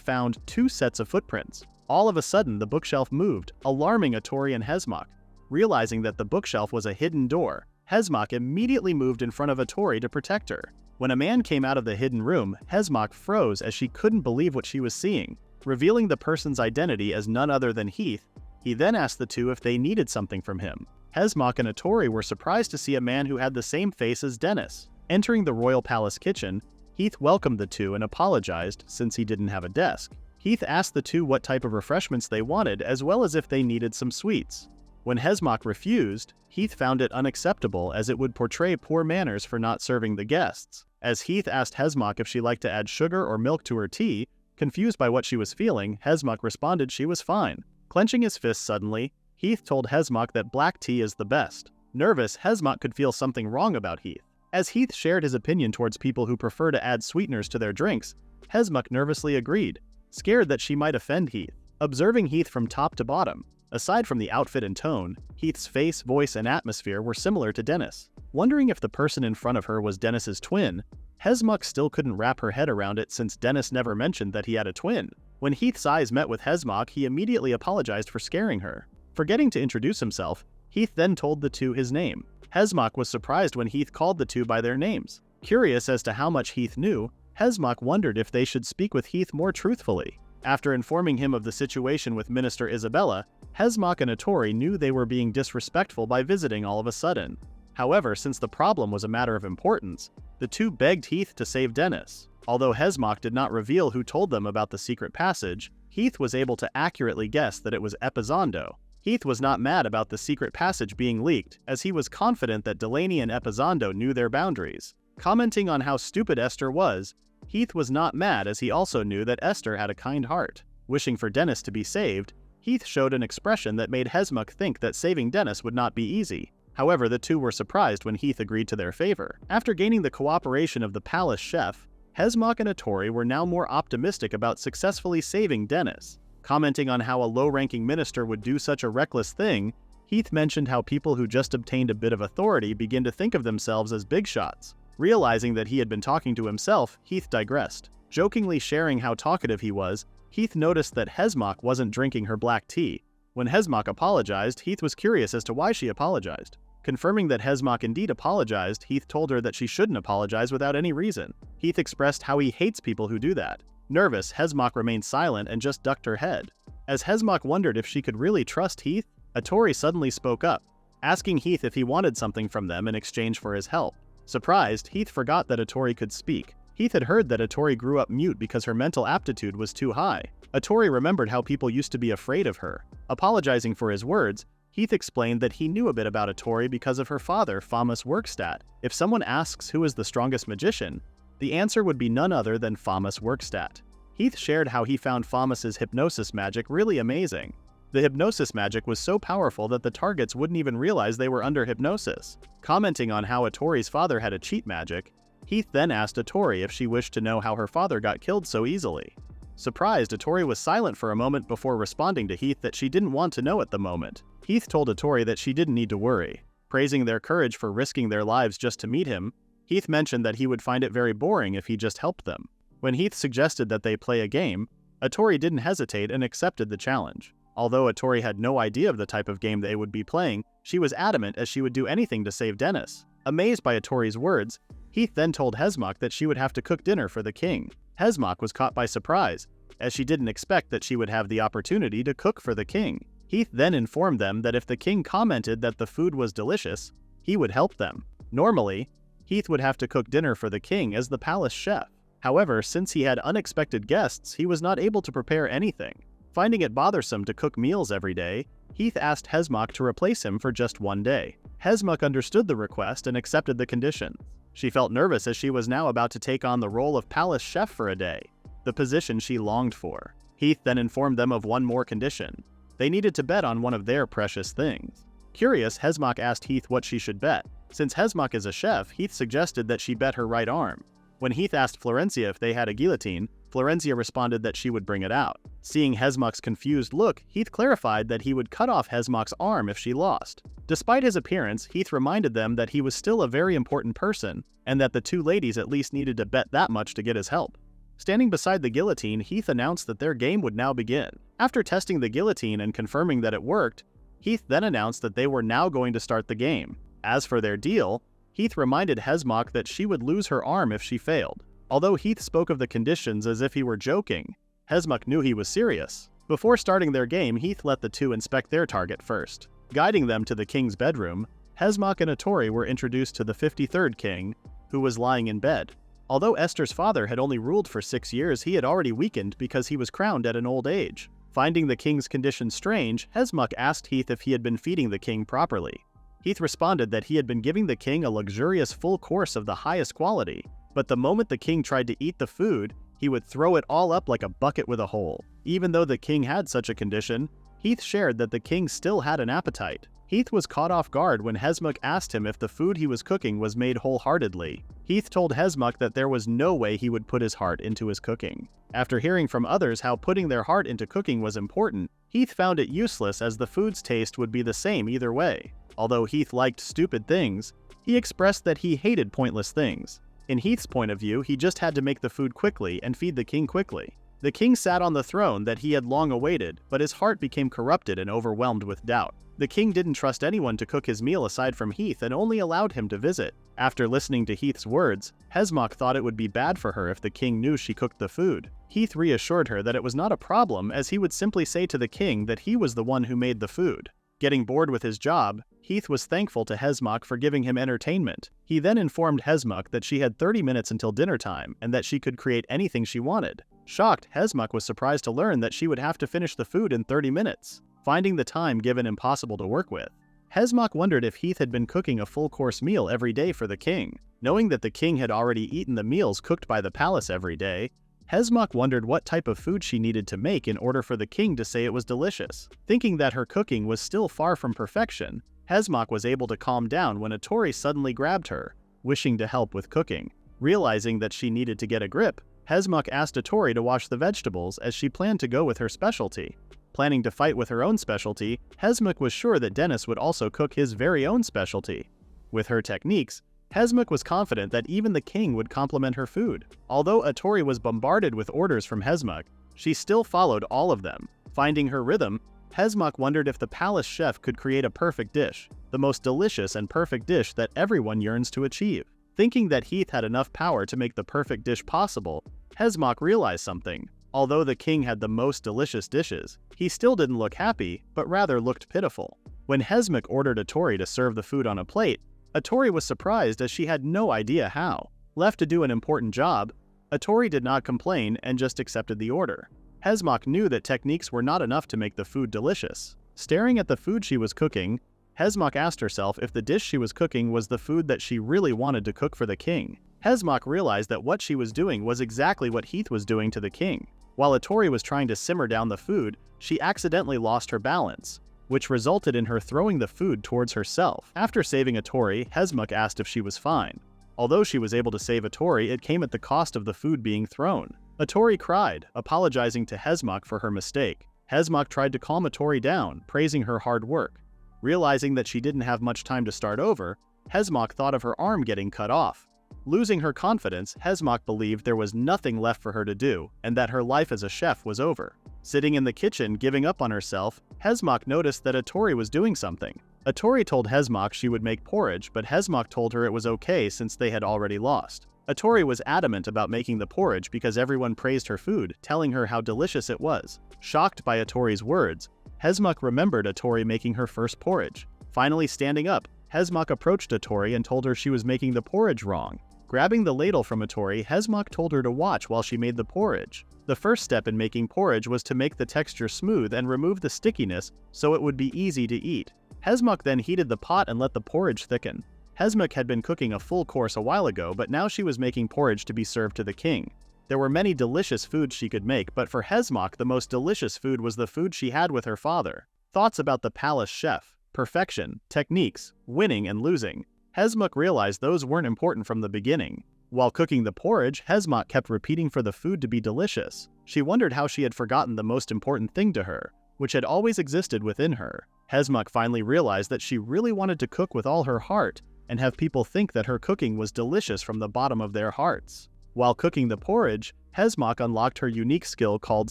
found 2 sets of footprints. All of a sudden, the bookshelf moved, alarming Atori and Hesmok. Realizing that the bookshelf was a hidden door, Hesmok immediately moved in front of Atori to protect her. When a man came out of the hidden room, Hesmok froze as she couldn't believe what she was seeing. Revealing the person's identity as none other than Heath, he then asked the two if they needed something from him. Hesmok and Atori were surprised to see a man who had the same face as Dennis. Entering the royal palace kitchen, Heath welcomed the two and apologized since he didn't have a desk. Heath asked the two what type of refreshments they wanted, as well as if they needed some sweets. When Hesmok refused, Heath found it unacceptable, as it would portray poor manners for not serving the guests. As Heath asked Hesmok if she liked to add sugar or milk to her tea, confused by what she was feeling, Hesmok responded she was fine. Clenching his fist suddenly, Heath told Hesmok that black tea is the best. Nervous, Hesmok could feel something wrong about Heath. As Heath shared his opinion towards people who prefer to add sweeteners to their drinks, Hesmok nervously agreed, scared that she might offend Heath. Observing Heath from top to bottom, aside from the outfit and tone, Heath's face, voice, and atmosphere were similar to Dennis. Wondering if the person in front of her was Dennis's twin, Hesmok still couldn't wrap her head around it since Dennis never mentioned that he had a twin. When Heath's eyes met with Hesmok, he immediately apologized for scaring her. Forgetting to introduce himself, Heath then told the two his name. Hesmok was surprised when Heath called the two by their names. Curious as to how much Heath knew, Hesmok wondered if they should speak with Heath more truthfully. After informing him of the situation with Minister Isabella, Hesmok and Atori knew they were being disrespectful by visiting all of a sudden. However, since the problem was a matter of importance, the two begged Heath to save Dennis. Although Hesmok did not reveal who told them about the secret passage, Heath was able to accurately guess that it was Epizondo. Heath was not mad about the secret passage being leaked, as he was confident that Delaney and Epizondo knew their boundaries. Commenting on how stupid Esther was, Heath was not mad, as he also knew that Esther had a kind heart. Wishing for Dennis to be saved, Heath showed an expression that made Hesmok think that saving Dennis would not be easy. However, the two were surprised when Heath agreed to their favor. After gaining the cooperation of the palace chef, Hesmok and Atori were now more optimistic about successfully saving Dennis. Commenting on how a low-ranking minister would do such a reckless thing, Heath mentioned how people who just obtained a bit of authority begin to think of themselves as big shots. Realizing that he had been talking to himself, Heath digressed. Jokingly sharing how talkative he was, Heath noticed that Hesmok wasn't drinking her black tea. When Hesmok apologized, Heath was curious as to why she apologized. Confirming that Hesmok indeed apologized, Heath told her that she shouldn't apologize without any reason. Heath expressed how he hates people who do that. Nervous, Hesmok remained silent and just ducked her head. As Hesmok wondered if she could really trust Heath, Atori suddenly spoke up, asking Heath if he wanted something from them in exchange for his help. Surprised, Heath forgot that Atori could speak. Heath had heard that Atori grew up mute because her mental aptitude was too high. Atori remembered how people used to be afraid of her. Apologizing for his words, Heath explained that he knew a bit about Atori because of her father, Famus Workstat. If someone asks who is the strongest magician, the answer would be none other than Famus Workstat. Heath shared how he found Famus's hypnosis magic really amazing. The hypnosis magic was so powerful that the targets wouldn't even realize they were under hypnosis. Commenting on how Atori's father had a cheat magic, Heath then asked Atori if she wished to know how her father got killed so easily. Surprised, Atori was silent for a moment before responding to Heath that she didn't want to know at the moment. Heath told Atori that she didn't need to worry. Praising their courage for risking their lives just to meet him, Heath mentioned that he would find it very boring if he just helped them. When Heath suggested that they play a game, Atori didn't hesitate and accepted the challenge. Although Atori had no idea of the type of game they would be playing, she was adamant as she would do anything to save Dennis. Amazed by Atori's words, Heath then told Hesmok that she would have to cook dinner for the king. Hesmok was caught by surprise, as she didn't expect that she would have the opportunity to cook for the king. Heath then informed them that if the king commented that the food was delicious, he would help them. Normally, Heath would have to cook dinner for the king as the palace chef. However, since he had unexpected guests, he was not able to prepare anything. Finding it bothersome to cook meals every day, Heath asked Hesmok to replace him for just one day. Hesmok understood the request and accepted the condition. She felt nervous as she was now about to take on the role of palace chef for a day, the position she longed for. Heath then informed them of one more condition. They needed to bet on one of their precious things. Curious, Hesmok asked Heath what she should bet. Since Hesmok is a chef, Heath suggested that she bet her right arm. When Heath asked Florencia if they had a guillotine, Florencia responded that she would bring it out. Seeing Hesmok's confused look, Heath clarified that he would cut off Hesmok's arm if she lost. Despite his appearance, Heath reminded them that he was still a very important person, and that the two ladies at least needed to bet that much to get his help. Standing beside the guillotine, Heath announced that their game would now begin. After testing the guillotine and confirming that it worked, Heath then announced that they were now going to start the game. As for their deal, Heath reminded Hesmok that she would lose her arm if she failed. Although Heath spoke of the conditions as if he were joking, Hesmok knew he was serious. Before starting their game, Heath let the two inspect their target first. Guiding them to the king's bedroom, Hesmok and Atori were introduced to the 53rd king, who was lying in bed. Although Esther's father had only ruled for 6 years, he had already weakened because he was crowned at an old age. Finding the king's condition strange, Hesmok asked Heath if he had been feeding the king properly. Heath responded that he had been giving the king a luxurious full course of the highest quality, but the moment the king tried to eat the food, he would throw it all up like a bucket with a hole. Even though the king had such a condition, Heath shared that the king still had an appetite. Heath was caught off guard when Hesmok asked him if the food he was cooking was made wholeheartedly. Heath told Hesmok that there was no way he would put his heart into his cooking. After hearing from others how putting their heart into cooking was important, Heath found it useless as the food's taste would be the same either way. Although Heath liked stupid things, he expressed that he hated pointless things. In Heath's point of view, he just had to make the food quickly and feed the king quickly. The king sat on the throne that he had long awaited, but his heart became corrupted and overwhelmed with doubt. The king didn't trust anyone to cook his meal aside from Heath and only allowed him to visit. After listening to Heath's words, Hesmok thought it would be bad for her if the king knew she cooked the food. Heath reassured her that it was not a problem, as he would simply say to the king that he was the one who made the food. Getting bored with his job, Heath was thankful to Hesmok for giving him entertainment. He then informed Hesmok that she had 30 minutes until dinner time and that she could create anything she wanted. Shocked, Hesmok was surprised to learn that she would have to finish the food in 30 minutes, finding the time given impossible to work with. Hesmok wondered if Heath had been cooking a full-course meal every day for the king. Knowing that the king had already eaten the meals cooked by the palace every day, Hesmok wondered what type of food she needed to make in order for the king to say it was delicious. Thinking that her cooking was still far from perfection, Hesmok was able to calm down when Atori suddenly grabbed her, wishing to help with cooking. Realizing that she needed to get a grip, Hezmuk asked Atori to wash the vegetables as she planned to go with her specialty. Planning to fight with her own specialty, Hezmuk was sure that Dennis would also cook his very own specialty. With her techniques, Hezmuk was confident that even the king would compliment her food. Although Atori was bombarded with orders from Hezmuk, she still followed all of them. Finding her rhythm, Hezmuk wondered if the palace chef could create a perfect dish, the most delicious and perfect dish that everyone yearns to achieve. Thinking that Heath had enough power to make the perfect dish possible, Hezmuk realized something. Although the king had the most delicious dishes, he still didn't look happy, but rather looked pitiful. When Hezmuk ordered Atori to serve the food on a plate, Atori was surprised as she had no idea how. Left to do an important job, Atori did not complain and just accepted the order. Hezmuk knew that techniques were not enough to make the food delicious. Staring at the food she was cooking, Hezmuk asked herself if the dish she was cooking was the food that she really wanted to cook for the king. Hezmuk realized that what she was doing was exactly what Heath was doing to the king. While Atori was trying to simmer down the food, she accidentally lost her balance, which resulted in her throwing the food towards herself. After saving Atori, Hezmuk asked if she was fine. Although she was able to save Atori, it came at the cost of the food being thrown. Atori cried, apologizing to Hezmuk for her mistake. Hezmuk tried to calm Atori down, praising her hard work. Realizing that she didn't have much time to start over, Hezmuk thought of her arm getting cut off. Losing her confidence, Hezmuk believed there was nothing left for her to do, and that her life as a chef was over. Sitting in the kitchen, giving up on herself, Hezmuk noticed that Atori was doing something. Atori told Hezmuk she would make porridge, but Hezmuk told her it was okay since they had already lost. Atori was adamant about making the porridge because everyone praised her food, telling her how delicious it was. Shocked by Atori's words, Hezmuk remembered Atori making her first porridge. Finally standing up, Hezmuk approached Atori and told her she was making the porridge wrong. Grabbing the ladle from Atori, Hezmuk told her to watch while she made the porridge. The first step in making porridge was to make the texture smooth and remove the stickiness so it would be easy to eat. Hezmuk then heated the pot and let the porridge thicken. Hezmuk had been cooking a full course a while ago, but now she was making porridge to be served to the king. There were many delicious foods she could make, but for Hezmuk the most delicious food was the food she had with her father. Thoughts about the palace chef, perfection, techniques, winning and losing. Hezmuk realized those weren't important from the beginning. While cooking the porridge, Hezmuk kept repeating for the food to be delicious. She wondered how she had forgotten the most important thing to her, which had always existed within her. Hezmuk finally realized that she really wanted to cook with all her heart and have people think that her cooking was delicious from the bottom of their hearts. While cooking the porridge, Hezmuk unlocked her unique skill called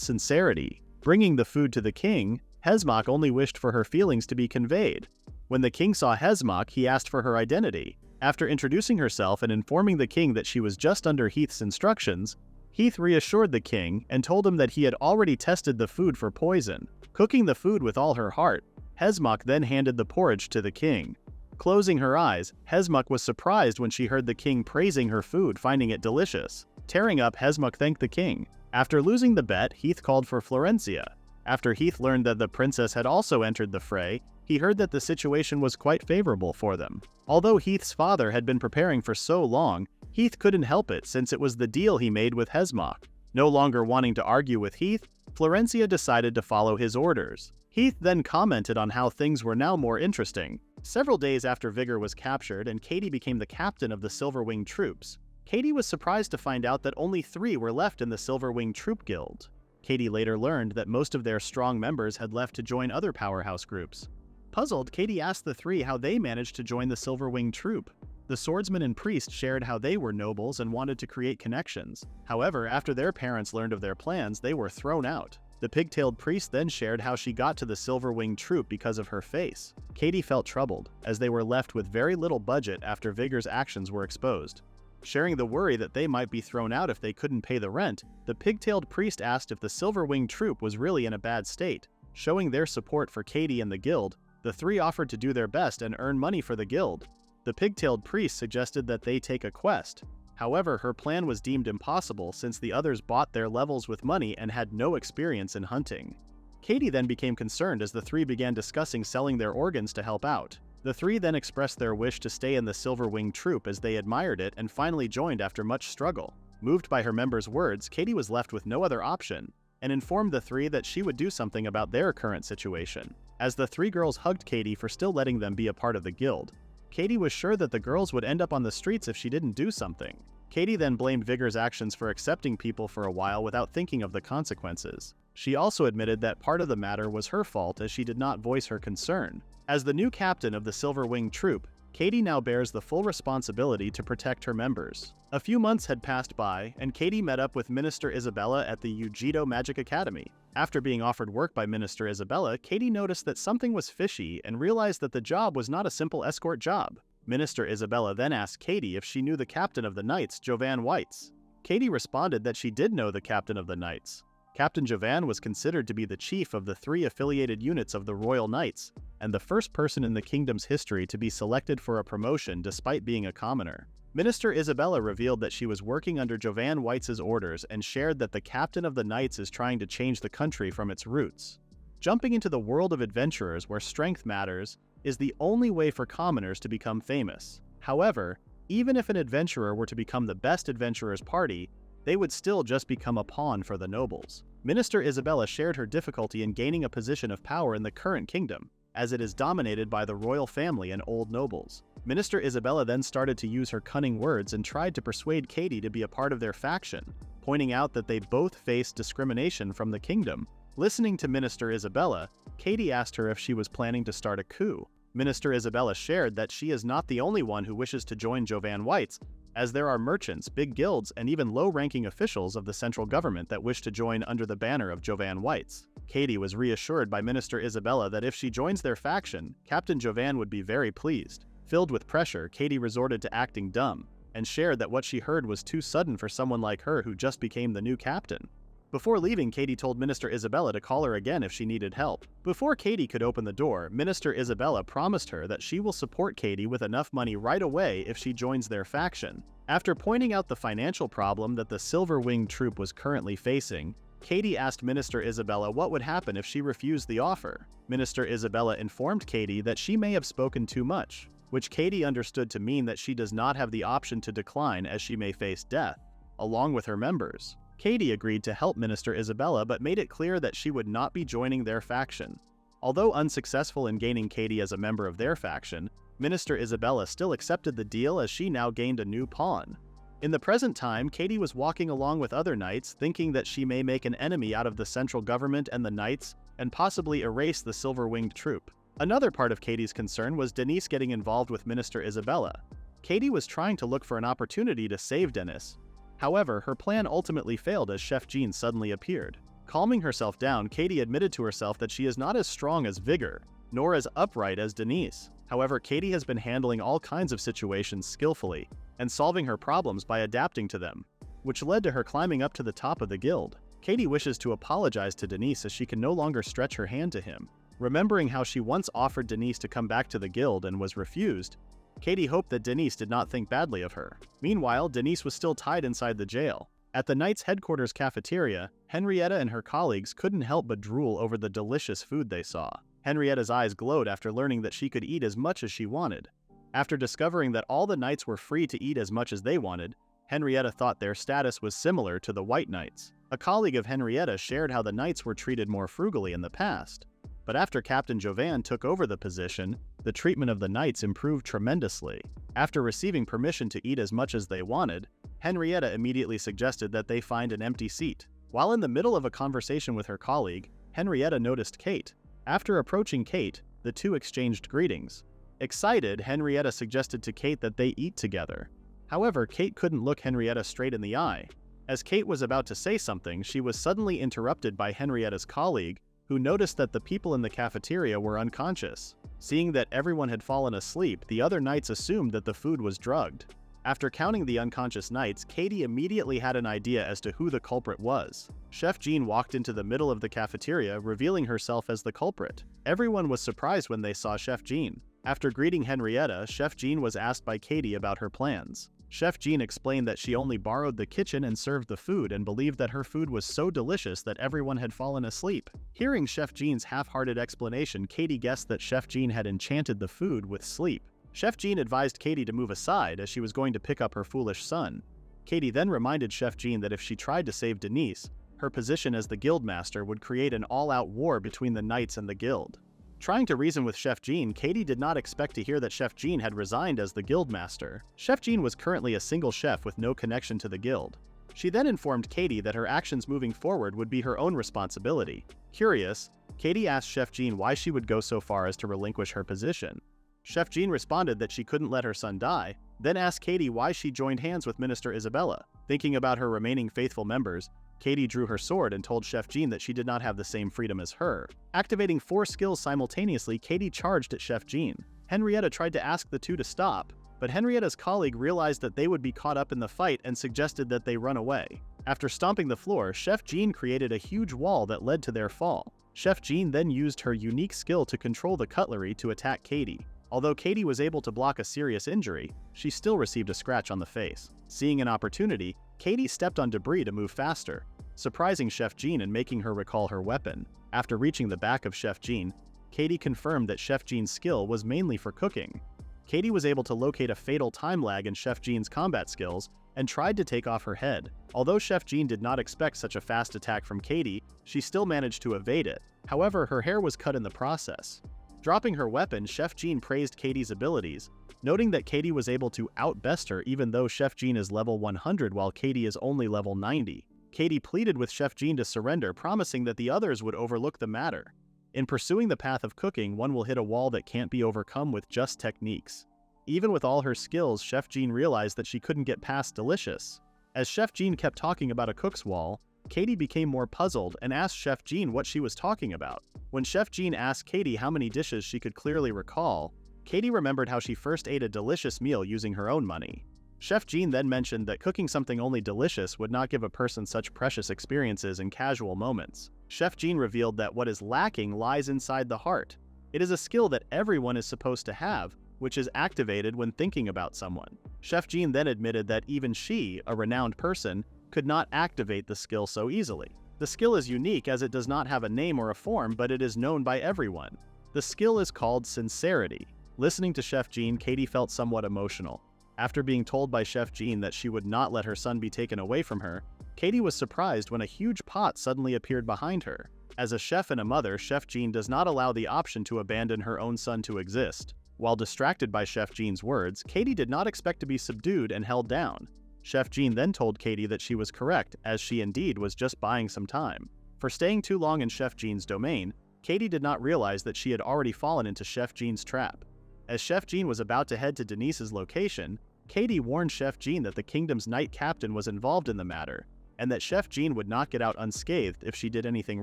sincerity. Bringing the food to the king, Hezmuk only wished for her feelings to be conveyed. When the king saw Hezmuk, he asked for her identity. After introducing herself and informing the king that she was just under Heath's instructions, Heath reassured the king and told him that he had already tested the food for poison. Cooking the food with all her heart, Hezmuk then handed the porridge to the king. Closing her eyes, Hezmuk was surprised when she heard the king praising her food, finding it delicious. Tearing up, Hezmuk thanked the king. After losing the bet, Heath called for Florencia. After Heath learned that the princess had also entered the fray, he heard that the situation was quite favorable for them. Although Heath's father had been preparing for so long, Heath couldn't help it since it was the deal he made with Hezmuk. No longer wanting to argue with Heath, Florencia decided to follow his orders. Heath then commented on how things were now more interesting. Several days after Vigor was captured and Katie became the captain of the Silverwing troops, Katie was surprised to find out that only 3 were left in the Silverwing Troop Guild. Katie later learned that most of their strong members had left to join other powerhouse groups. Puzzled, Katie asked the 3 how they managed to join the Silverwing troop. The swordsman and priest shared how they were nobles and wanted to create connections. However, after their parents learned of their plans, they were thrown out. The pig-tailed priest then shared how she got to the Silverwing troop because of her face. Katie felt troubled, as they were left with very little budget after Vigor's actions were exposed. Sharing the worry that they might be thrown out if they couldn't pay the rent, the pig-tailed priest asked if the Silverwing troop was really in a bad state. Showing their support for Katie and the guild, the 3 offered to do their best and earn money for the guild. The pig-tailed priest suggested that they take a quest. However, her plan was deemed impossible since the others bought their levels with money and had no experience in hunting. Katie then became concerned as the 3 began discussing selling their organs to help out. The 3 then expressed their wish to stay in the Silverwing troop as they admired it and finally joined after much struggle. Moved by her members' words, Katie was left with no other option and informed the 3 that she would do something about their current situation. As the 3 girls hugged Katie for still letting them be a part of the guild, Katie was sure that the girls would end up on the streets if she didn't do something. Katie then blamed Vigor's actions for accepting people for a while without thinking of the consequences. She also admitted that part of the matter was her fault as she did not voice her concern. As the new captain of the Silver Wing Troop, Katie now bears the full responsibility to protect her members. A few months had passed by, and Katie met up with Minister Isabella at the Ujido Magic Academy. After being offered work by Minister Isabella, Katie noticed that something was fishy and realized that the job was not a simple escort job. Minister Isabella then asked Katie if she knew the captain of the Knights, Jovan Whites. Katie responded that she did know the captain of the Knights. Captain Jovan was considered to be the chief of the 3 affiliated units of the Royal Knights, and the first person in the kingdom's history to be selected for a promotion despite being a commoner. Minister Isabella revealed that she was working under Jovan Whites' orders and shared that the captain of the Knights is trying to change the country from its roots. Jumping into the world of adventurers where strength matters is the only way for commoners to become famous. However, even if an adventurer were to become the best adventurer's party, they would still just become a pawn for the nobles. Minister Isabella shared her difficulty in gaining a position of power in the current kingdom, as it is dominated by the royal family and old nobles. Minister Isabella then started to use her cunning words and tried to persuade Katie to be a part of their faction, pointing out that they both faced discrimination from the kingdom. Listening to Minister Isabella, Katie asked her if she was planning to start a coup. Minister Isabella shared that she is not the only one who wishes to join Jovan Whites, as there are merchants, big guilds, and even low-ranking officials of the central government that wish to join under the banner of Jovan Whites. Katie was reassured by Minister Isabella that if she joins their faction, Captain Jovan would be very pleased. Filled with pressure, Katie resorted to acting dumb, and shared that what she heard was too sudden for someone like her who just became the new captain. Before leaving, Katie told Minister Isabella to call her again if she needed help. Before Katie could open the door, Minister Isabella promised her that she will support Katie with enough money right away if she joins their faction. After pointing out the financial problem that the Silver Wing Troop was currently facing, Katie asked Minister Isabella what would happen if she refused the offer. Minister Isabella informed Katie that she may have spoken too much, which Katie understood to mean that she does not have the option to decline as she may face death, along with her members. Katie agreed to help Minister Isabella but made it clear that she would not be joining their faction. Although unsuccessful in gaining Katie as a member of their faction, Minister Isabella still accepted the deal as she now gained a new pawn. In the present time, Katie was walking along with other knights, thinking that she may make an enemy out of the central government and the knights, and possibly erase the Silver-Winged Troop. Another part of Katie's concern was Denise getting involved with Minister Isabella. Katie was trying to look for an opportunity to save Denise. However, her plan ultimately failed as Chef Jean suddenly appeared. Calming herself down, Katie admitted to herself that she is not as strong as Vigor, nor as upright as Denise. However, Katie has been handling all kinds of situations skillfully, and solving her problems by adapting to them, which led to her climbing up to the top of the guild. Katie wishes to apologize to Denise as she can no longer stretch her hand to him. Remembering how she once offered Denise to come back to the guild and was refused, Katie hoped that Denise did not think badly of her. Meanwhile, Denise was still tied inside the jail. At the Knights' headquarters cafeteria, Henrietta and her colleagues couldn't help but drool over the delicious food they saw. Henrietta's eyes glowed after learning that she could eat as much as she wanted. After discovering that all the Knights were free to eat as much as they wanted, Henrietta thought their status was similar to the White Knights. A colleague of Henrietta shared how the Knights were treated more frugally in the past. But after Captain Jovan took over the position, the treatment of the Knights improved tremendously. After receiving permission to eat as much as they wanted, Henrietta immediately suggested that they find an empty seat. While in the middle of a conversation with her colleague, Henrietta noticed Kate. After approaching Kate, the two exchanged greetings. Excited, Henrietta suggested to Kate that they eat together. However, Kate couldn't look Henrietta straight in the eye. As Kate was about to say something, she was suddenly interrupted by Henrietta's colleague, who noticed that the people in the cafeteria were unconscious. Seeing that everyone had fallen asleep, the other Knights assumed that the food was drugged. After counting the unconscious Knights, Katie immediately had an idea as to who the culprit was. Chef Jean walked into the middle of the cafeteria, revealing herself as the culprit. Everyone was surprised when they saw Chef Jean. After greeting Henrietta, Chef Jean was asked by Katie about her plans. Chef Jean explained that she only borrowed the kitchen and served the food and believed that her food was so delicious that everyone had fallen asleep. Hearing Chef Jean's half-hearted explanation, Katie guessed that Chef Jean had enchanted the food with sleep. Chef Jean advised Katie to move aside as she was going to pick up her foolish son. Katie then reminded Chef Jean that if she tried to save Denise, her position as the guildmaster would create an all-out war between the Knights and the guild. Trying to reason with Chef Jean, Katie did not expect to hear that Chef Jean had resigned as the guild master. Chef Jean was currently a single chef with no connection to the guild. She then informed Katie that her actions moving forward would be her own responsibility. Curious, Katie asked Chef Jean why she would go so far as to relinquish her position. Chef Jean responded that she couldn't let her son die, then asked Katie why she joined hands with Minister Isabella. Thinking about her remaining faithful members, Katie drew her sword and told Chef Jean that she did not have the same freedom as her. Activating 4 skills simultaneously, Katie charged at Chef Jean. Henrietta tried to ask the two to stop, but Henrietta's colleague realized that they would be caught up in the fight and suggested that they run away. After stomping the floor, Chef Jean created a huge wall that led to their fall. Chef Jean then used her unique skill to control the cutlery to attack Katie. Although Katie was able to block a serious injury, she still received a scratch on the face. Seeing an opportunity, Katie stepped on debris to move faster, surprising Chef Jean and making her recall her weapon. After reaching the back of Chef Jean, Katie confirmed that Chef Jean's skill was mainly for cooking. Katie was able to locate a fatal time lag in Chef Jean's combat skills and tried to take off her head. Although Chef Jean did not expect such a fast attack from Katie, she still managed to evade it. However, her hair was cut in the process. Dropping her weapon, Chef Jean praised Katie's abilities, noting that Katie was able to outbest her even though Chef Jean is level 100 while Katie is only level 90. Katie pleaded with Chef Jean to surrender, promising that the others would overlook the matter. In pursuing the path of cooking, one will hit a wall that can't be overcome with just techniques. Even with all her skills, Chef Jean realized that she couldn't get past delicious. As Chef Jean kept talking about a cook's wall, Katie became more puzzled and asked Chef Jean what she was talking about. When Chef Jean asked Katie how many dishes she could clearly recall, Katie remembered how she first ate a delicious meal using her own money. Chef Jean then mentioned that cooking something only delicious would not give a person such precious experiences in casual moments. Chef Jean revealed that what is lacking lies inside the heart. It is a skill that everyone is supposed to have, which is activated when thinking about someone. Chef Jean then admitted that even she, a renowned person, could not activate the skill so easily. The skill is unique as it does not have a name or a form, but it is known by everyone. The skill is called sincerity. Listening to Chef Jean, Katie felt somewhat emotional. After being told by Chef Jean that she would not let her son be taken away from her, Katie was surprised when a huge pot suddenly appeared behind her. As a chef and a mother, Chef Jean does not allow the option to abandon her own son to exist. While distracted by Chef Jean's words, Katie did not expect to be subdued and held down. Chef Jean then told Katie that she was correct, as she indeed was just buying some time. For staying too long in Chef Jean's domain, Katie did not realize that she had already fallen into Chef Jean's trap. As Chef Jean was about to head to Denise's location, Katie warned Chef Jean that the kingdom's knight captain was involved in the matter, and that Chef Jean would not get out unscathed if she did anything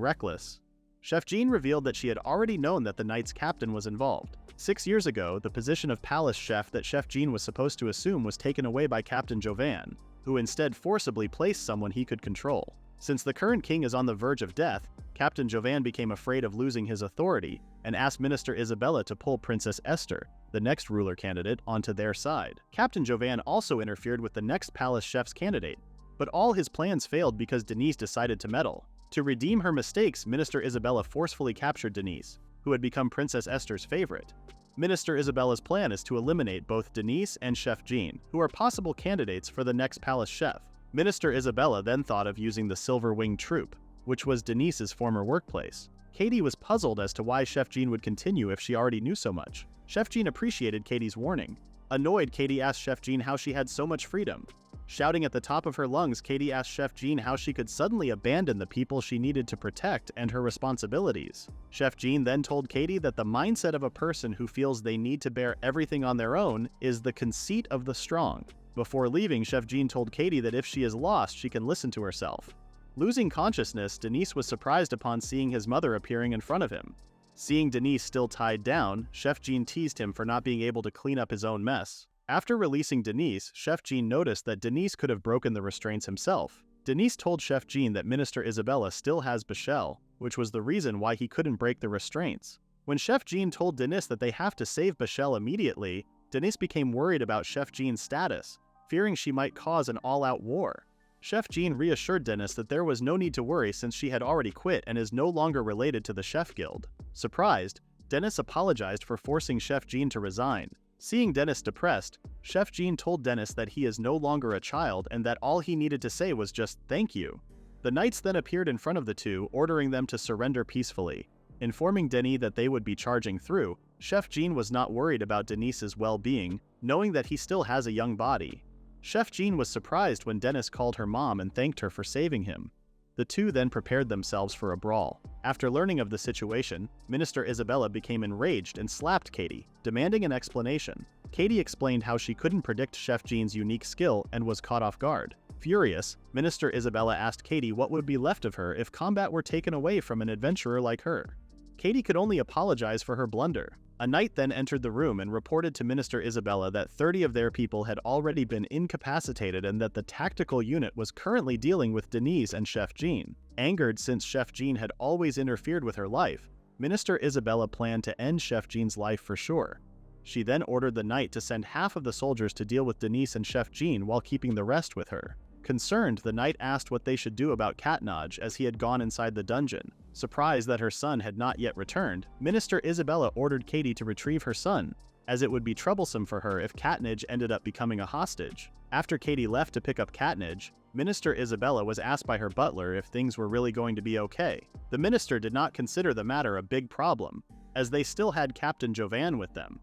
reckless. Chef Jean revealed that she had already known that the knight's captain was involved. 6 years ago, the position of palace chef that Chef Jean was supposed to assume was taken away by Captain Jovan, who instead forcibly placed someone he could control. Since the current king is on the verge of death, Captain Jovan became afraid of losing his authority and asked Minister Isabella to pull Princess Esther, the next ruler candidate, onto their side. Captain Jovan also interfered with the next palace chef's candidate, but all his plans failed because Denise decided to meddle. To redeem her mistakes, Minister Isabella forcefully captured Denise, who had become Princess Esther's favorite. Minister Isabella's plan is to eliminate both Denise and Chef Jean, who are possible candidates for the next palace chef. Minister Isabella then thought of using the Silver Wing Troop, which was Denise's former workplace. Katie was puzzled as to why Chef Jean would continue if she already knew so much. Chef Jean appreciated Katie's warning. Annoyed, Katie asked Chef Jean how she had so much freedom. Shouting at the top of her lungs, Katie asked Chef Jean how she could suddenly abandon the people she needed to protect and her responsibilities. Chef Jean then told Katie that the mindset of a person who feels they need to bear everything on their own is the conceit of the strong. Before leaving, Chef Jean told Katie that if she is lost, she can listen to herself. Losing consciousness, Denise was surprised upon seeing his mother appearing in front of him. Seeing Denise still tied down, Chef Jean teased him for not being able to clean up his own mess. After releasing Denise, Chef Jean noticed that Denise could have broken the restraints himself. Denise told Chef Jean that Minister Isabella still has Bachel, which was the reason why he couldn't break the restraints. When Chef Jean told Denise that they have to save Bachel immediately, Denise became worried about Chef Jean's status, fearing she might cause an all-out war. Chef Jean reassured Denise that there was no need to worry since she had already quit and is no longer related to the Chef Guild. Surprised, Denise apologized for forcing Chef Jean to resign. Seeing Dennis depressed, Chef Jean told Dennis that he is no longer a child and that all he needed to say was just "thank you." The knights then appeared in front of the two, ordering them to surrender peacefully. Informing Denny that they would be charging through, Chef Jean was not worried about Denise's well-being, knowing that he still has a young body. Chef Jean was surprised when Dennis called her mom and thanked her for saving him. The two then prepared themselves for a brawl. After learning of the situation, Minister Isabella became enraged and slapped Katie, demanding an explanation. Katie explained how she couldn't predict Chef Jean's unique skill and was caught off guard. Furious, Minister Isabella asked Katie what would be left of her if combat were taken away from an adventurer like her. Katie could only apologize for her blunder. A knight then entered the room and reported to Minister Isabella that 30 of their people had already been incapacitated and that the tactical unit was currently dealing with Denise and Chef Jean. Angered since Chef Jean had always interfered with her life, Minister Isabella planned to end Chef Jean's life for sure. She then ordered the knight to send half of the soldiers to deal with Denise and Chef Jean while keeping the rest with her. Concerned, the knight asked what they should do about Katnaj as he had gone inside the dungeon. Surprised that her son had not yet returned, Minister Isabella ordered Katie to retrieve her son, as it would be troublesome for her if Katnaj ended up becoming a hostage. After Katie left to pick up Katnaj, Minister Isabella was asked by her butler if things were really going to be okay. The minister did not consider the matter a big problem, as they still had Captain Jovan with them.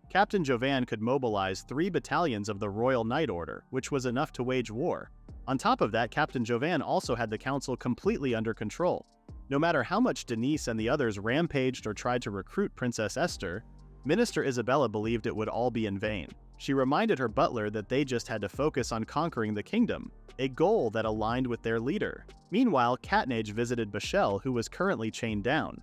Captain Jovan could mobilize 3 battalions of the Royal Knight Order, which was enough to wage war. On top of that, Captain Jovan also had the council completely under control. No matter how much Denise and the others rampaged or tried to recruit Princess Esther, Minister Isabella believed it would all be in vain. She reminded her butler that they just had to focus on conquering the kingdom, a goal that aligned with their leader. Meanwhile, Katnaj visited Bashel, who was currently chained down.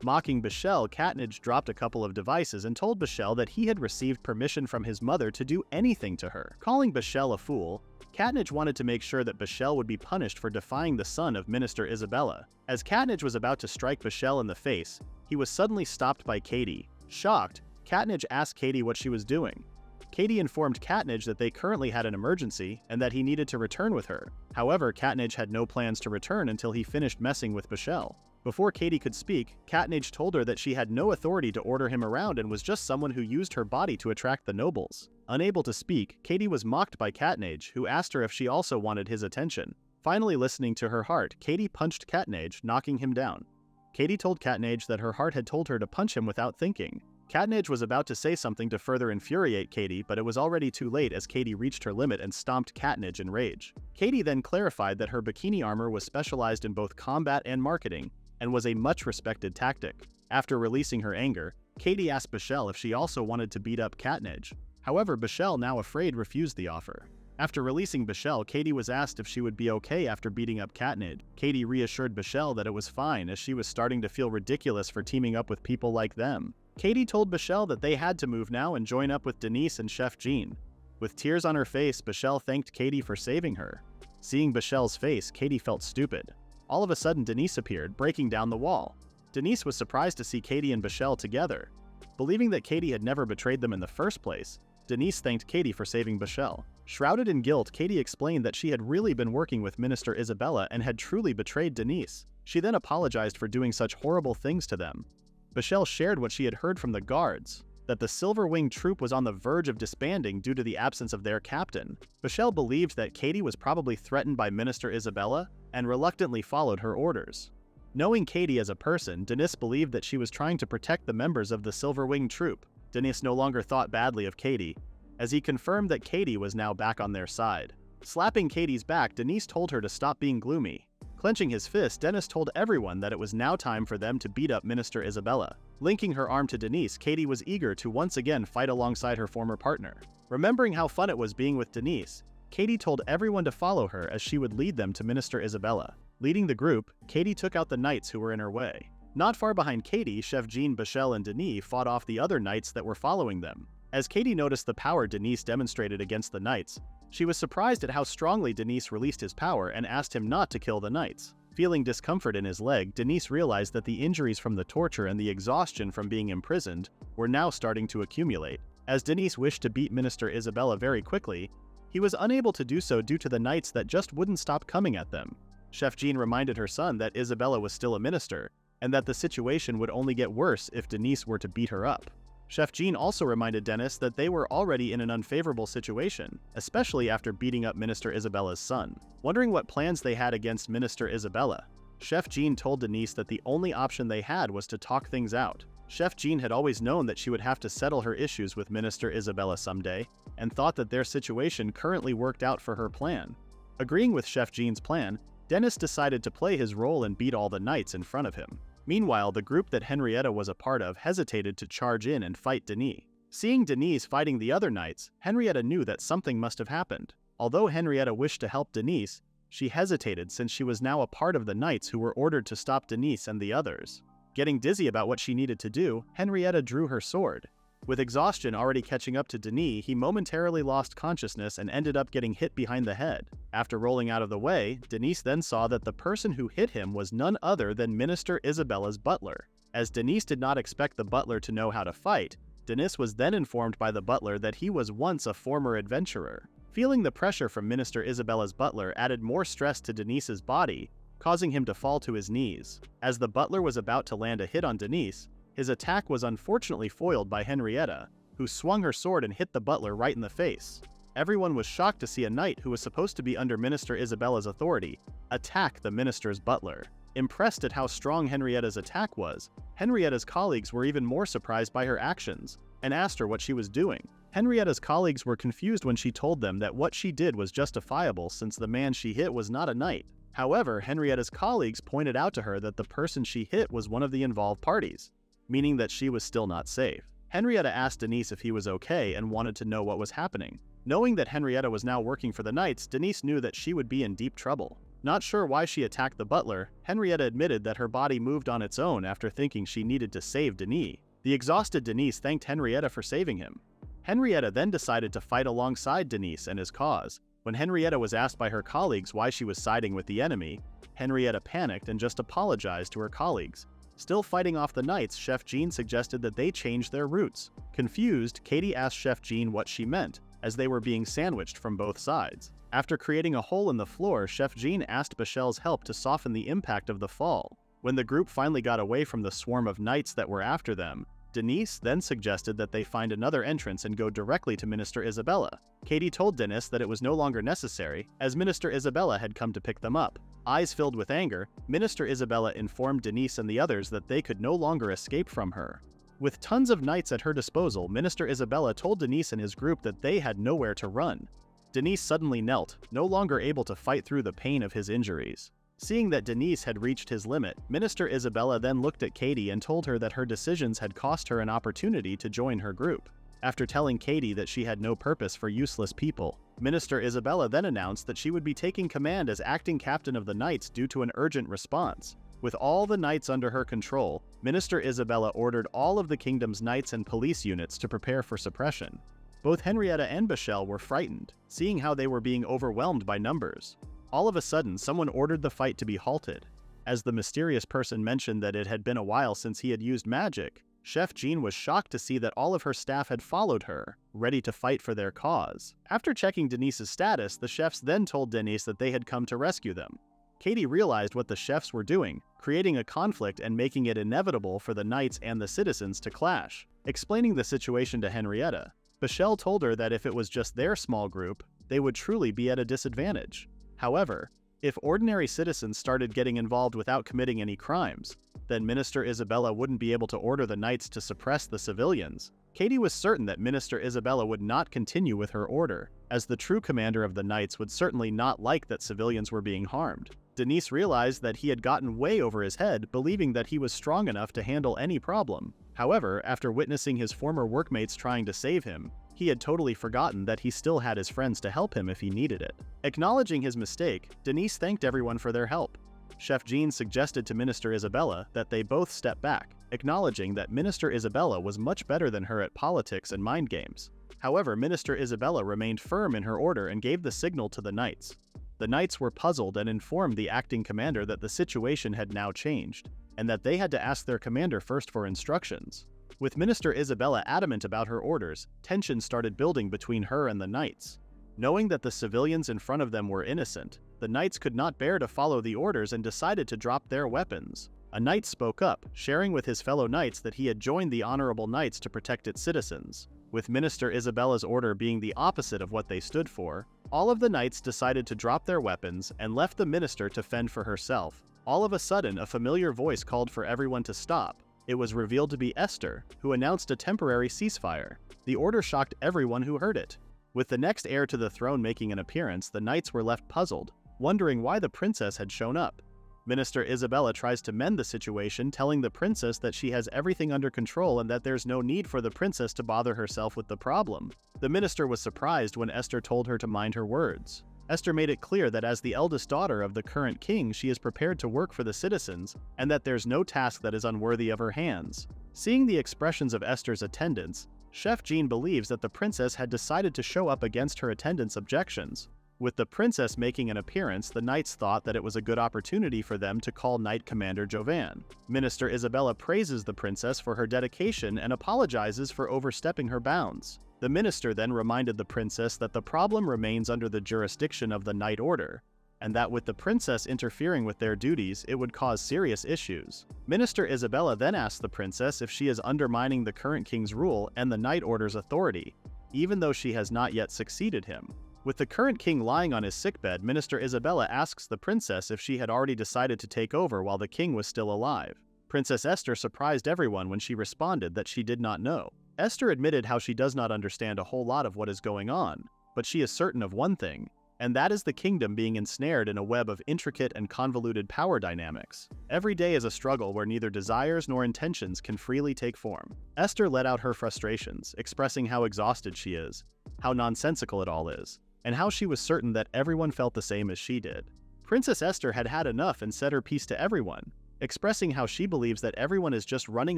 Mocking Bashel, Katnaj dropped a couple of devices and told Bashel that he had received permission from his mother to do anything to her. Calling Bashel a fool, Katnaj wanted to make sure that Bashel would be punished for defying the son of Minister Isabella. As Katnaj was about to strike Bashel in the face, he was suddenly stopped by Katie. Shocked, Katnaj asked Katie what she was doing. Katie informed Katnaj that they currently had an emergency and that he needed to return with her. However, Katnaj had no plans to return until he finished messing with Bashel. Before Katie could speak, Katnaj told her that she had no authority to order him around and was just someone who used her body to attract the nobles. Unable to speak, Katie was mocked by Katnaj, who asked her if she also wanted his attention. Finally listening to her heart, Katie punched Katnaj, knocking him down. Katie told Katnaj that her heart had told her to punch him without thinking. Katnaj was about to say something to further infuriate Katie, but it was already too late as Katie reached her limit and stomped Katnaj in rage. Katie then clarified that her bikini armor was specialized in both combat and marketing, and was a much-respected tactic. After releasing her anger, Katie asked Bashel if she also wanted to beat up Katnaj. However, Bashel, now afraid, refused the offer. After releasing Bashel, Katie was asked if she would be okay after beating up Katnaj. Katie reassured Bashel that it was fine, as she was starting to feel ridiculous for teaming up with people like them. Katie told Bashel that they had to move now and join up with Denise and Chef Jean. With tears on her face, Bashel thanked Katie for saving her. Seeing Bashel's face, Katie felt stupid. All of a sudden, Denise appeared, breaking down the wall. Denise was surprised to see Katie and Bashel together. Believing that Katie had never betrayed them in the first place, Denise thanked Katie for saving Bashel. Shrouded in guilt, Katie explained that she had really been working with Minister Isabella and had truly betrayed Denise. She then apologized for doing such horrible things to them. Bashel shared what she had heard from the guards, that the Silver Wing troop was on the verge of disbanding due to the absence of their captain. Bashel believed that Katie was probably threatened by Minister Isabella and reluctantly followed her orders. Knowing Katie as a person, Denise believed that she was trying to protect the members of the Silver Wing troop. Denise no longer thought badly of Katie, as he confirmed that Katie was now back on their side. Slapping Katie's back, Denise told her to stop being gloomy. Clenching his fist, Dennis told everyone that it was now time for them to beat up Minister Isabella. Linking her arm to Denise, Katie was eager to once again fight alongside her former partner. Remembering how fun it was being with Denise, Katie told everyone to follow her as she would lead them to Minister Isabella. Leading the group, Katie took out the knights who were in her way. Not far behind Katie, Chef Jean, Bashel, and Denis fought off the other knights that were following them. As Katie noticed the power Denise demonstrated against the knights, she was surprised at how strongly Denise released his power and asked him not to kill the knights. Feeling discomfort in his leg, Denise realized that the injuries from the torture and the exhaustion from being imprisoned were now starting to accumulate. As Denise wished to beat Minister Isabella very quickly, he was unable to do so due to the knights that just wouldn't stop coming at them. Chef Jean reminded her son that Isabella was still a minister, and that the situation would only get worse if Denise were to beat her up. Chef Jean also reminded Dennis that they were already in an unfavorable situation, especially after beating up Minister Isabella's son. Wondering what plans they had against Minister Isabella, Chef Jean told Denise that the only option they had was to talk things out. Chef Jean had always known that she would have to settle her issues with Minister Isabella someday, and thought that their situation currently worked out for her plan. Agreeing with Chef Jean's plan, Dennis decided to play his role and beat all the knights in front of him. Meanwhile, the group that Henrietta was a part of hesitated to charge in and fight Denise. Seeing Denise fighting the other knights, Henrietta knew that something must have happened. Although Henrietta wished to help Denise, she hesitated since she was now a part of the knights who were ordered to stop Denise and the others. Getting dizzy about what she needed to do, Henrietta drew her sword. With exhaustion already catching up to Denis, he momentarily lost consciousness and ended up getting hit behind the head. After rolling out of the way, Denise then saw that the person who hit him was none other than Minister Isabella's butler. As Denise did not expect the butler to know how to fight, Denise was then informed by the butler that he was once a former adventurer. Feeling the pressure from Minister Isabella's butler added more stress to Denise's body, causing him to fall to his knees. As the butler was about to land a hit on Denise, his attack was unfortunately foiled by Henrietta, who swung her sword and hit the butler right in the face. Everyone was shocked to see a knight who was supposed to be under Minister Isabella's authority attack the minister's butler. Impressed at how strong Henrietta's attack was, Henrietta's colleagues were even more surprised by her actions and asked her what she was doing. Henrietta's colleagues were confused when she told them that what she did was justifiable since the man she hit was not a knight. However, Henrietta's colleagues pointed out to her that the person she hit was one of the involved parties, meaning that she was still not safe. Henrietta asked Denise if he was okay and wanted to know what was happening. Knowing that Henrietta was now working for the knights, Denise knew that she would be in deep trouble. Not sure why she attacked the butler, Henrietta admitted that her body moved on its own after thinking she needed to save Denis. The exhausted Denise thanked Henrietta for saving him. Henrietta then decided to fight alongside Denise and his cause. When Henrietta was asked by her colleagues why she was siding with the enemy, Henrietta panicked and just apologized to her colleagues. Still fighting off the knights, Chef Jean suggested that they change their routes. Confused, Katie asked Chef Jean what she meant, as they were being sandwiched from both sides. After creating a hole in the floor, Chef Jean asked Bachel's help to soften the impact of the fall. When the group finally got away from the swarm of knights that were after them, Denise then suggested that they find another entrance and go directly to Minister Isabella. Katie told Dennis that it was no longer necessary, as Minister Isabella had come to pick them up. Eyes filled with anger, Minister Isabella informed Denise and the others that they could no longer escape from her. With tons of knights at her disposal, Minister Isabella told Denise and his group that they had nowhere to run. Denise suddenly knelt, no longer able to fight through the pain of his injuries. Seeing that Denise had reached his limit, Minister Isabella then looked at Katie and told her that her decisions had cost her an opportunity to join her group. After telling Katie that she had no purpose for useless people, Minister Isabella then announced that she would be taking command as acting captain of the knights due to an urgent response. With all the knights under her control, Minister Isabella ordered all of the kingdom's knights and police units to prepare for suppression. Both Henrietta and Bachel were frightened, seeing how they were being overwhelmed by numbers. All of a sudden, someone ordered the fight to be halted. As the mysterious person mentioned that it had been a while since he had used magic, Chef Jean was shocked to see that all of her staff had followed her, ready to fight for their cause. After checking Denise's status, the chefs then told Denise that they had come to rescue them. Katie realized what the chefs were doing, creating a conflict and making it inevitable for the knights and the citizens to clash. Explaining the situation to Henrietta, Bachel told her that if it was just their small group, they would truly be at a disadvantage. However, if ordinary citizens started getting involved without committing any crimes, then Minister Isabella wouldn't be able to order the knights to suppress the civilians. Katie was certain that Minister Isabella would not continue with her order, as the true commander of the knights would certainly not like that civilians were being harmed. Denise realized that he had gotten way over his head, believing that he was strong enough to handle any problem. However, after witnessing his former workmates trying to save him, he had totally forgotten that he still had his friends to help him if he needed it. Acknowledging his mistake, Denise thanked everyone for their help. Chef Jean suggested to Minister Isabella that they both step back, acknowledging that Minister Isabella was much better than her at politics and mind games. However, Minister Isabella remained firm in her order and gave the signal to the knights. The knights were puzzled and informed the acting commander that the situation had now changed, and that they had to ask their commander first for instructions. With Minister Isabella adamant about her orders, tension started building between her and the knights. Knowing that the civilians in front of them were innocent, the knights could not bear to follow the orders and decided to drop their weapons. A knight spoke up, sharing with his fellow knights that he had joined the honorable knights to protect its citizens. With Minister Isabella's order being the opposite of what they stood for, all of the knights decided to drop their weapons and left the minister to fend for herself. All of a sudden, a familiar voice called for everyone to stop. It was revealed to be Esther, who announced a temporary ceasefire. The order shocked everyone who heard it. With the next heir to the throne making an appearance, the knights were left puzzled, wondering why the princess had shown up. Minister Isabella tries to mend the situation, telling the princess that she has everything under control and that there's no need for the princess to bother herself with the problem. The minister was surprised when Esther told her to mind her words. Esther made it clear that as the eldest daughter of the current king, she is prepared to work for the citizens, and that there's no task that is unworthy of her hands. Seeing the expressions of Esther's attendants, Chef Jean believes that the princess had decided to show up against her attendants' objections. With the princess making an appearance, the knights thought that it was a good opportunity for them to call Knight Commander Jovan. Minister Isabella praises the princess for her dedication and apologizes for overstepping her bounds. The minister then reminded the princess that the problem remains under the jurisdiction of the Knight Order, and that with the princess interfering with their duties, it would cause serious issues. Minister Isabella then asked the princess if she is undermining the current king's rule and the Knight Order's authority, even though she has not yet succeeded him. With the current king lying on his sickbed, Minister Isabella asks the princess if she had already decided to take over while the king was still alive. Princess Esther surprised everyone when she responded that she did not know. Esther admitted how she does not understand a whole lot of what is going on, but she is certain of one thing, and that is the kingdom being ensnared in a web of intricate and convoluted power dynamics. Every day is a struggle where neither desires nor intentions can freely take form. Esther let out her frustrations, expressing how exhausted she is, how nonsensical it all is, and how she was certain that everyone felt the same as she did. Princess Esther had had enough and said her piece to everyone, expressing how she believes that everyone is just running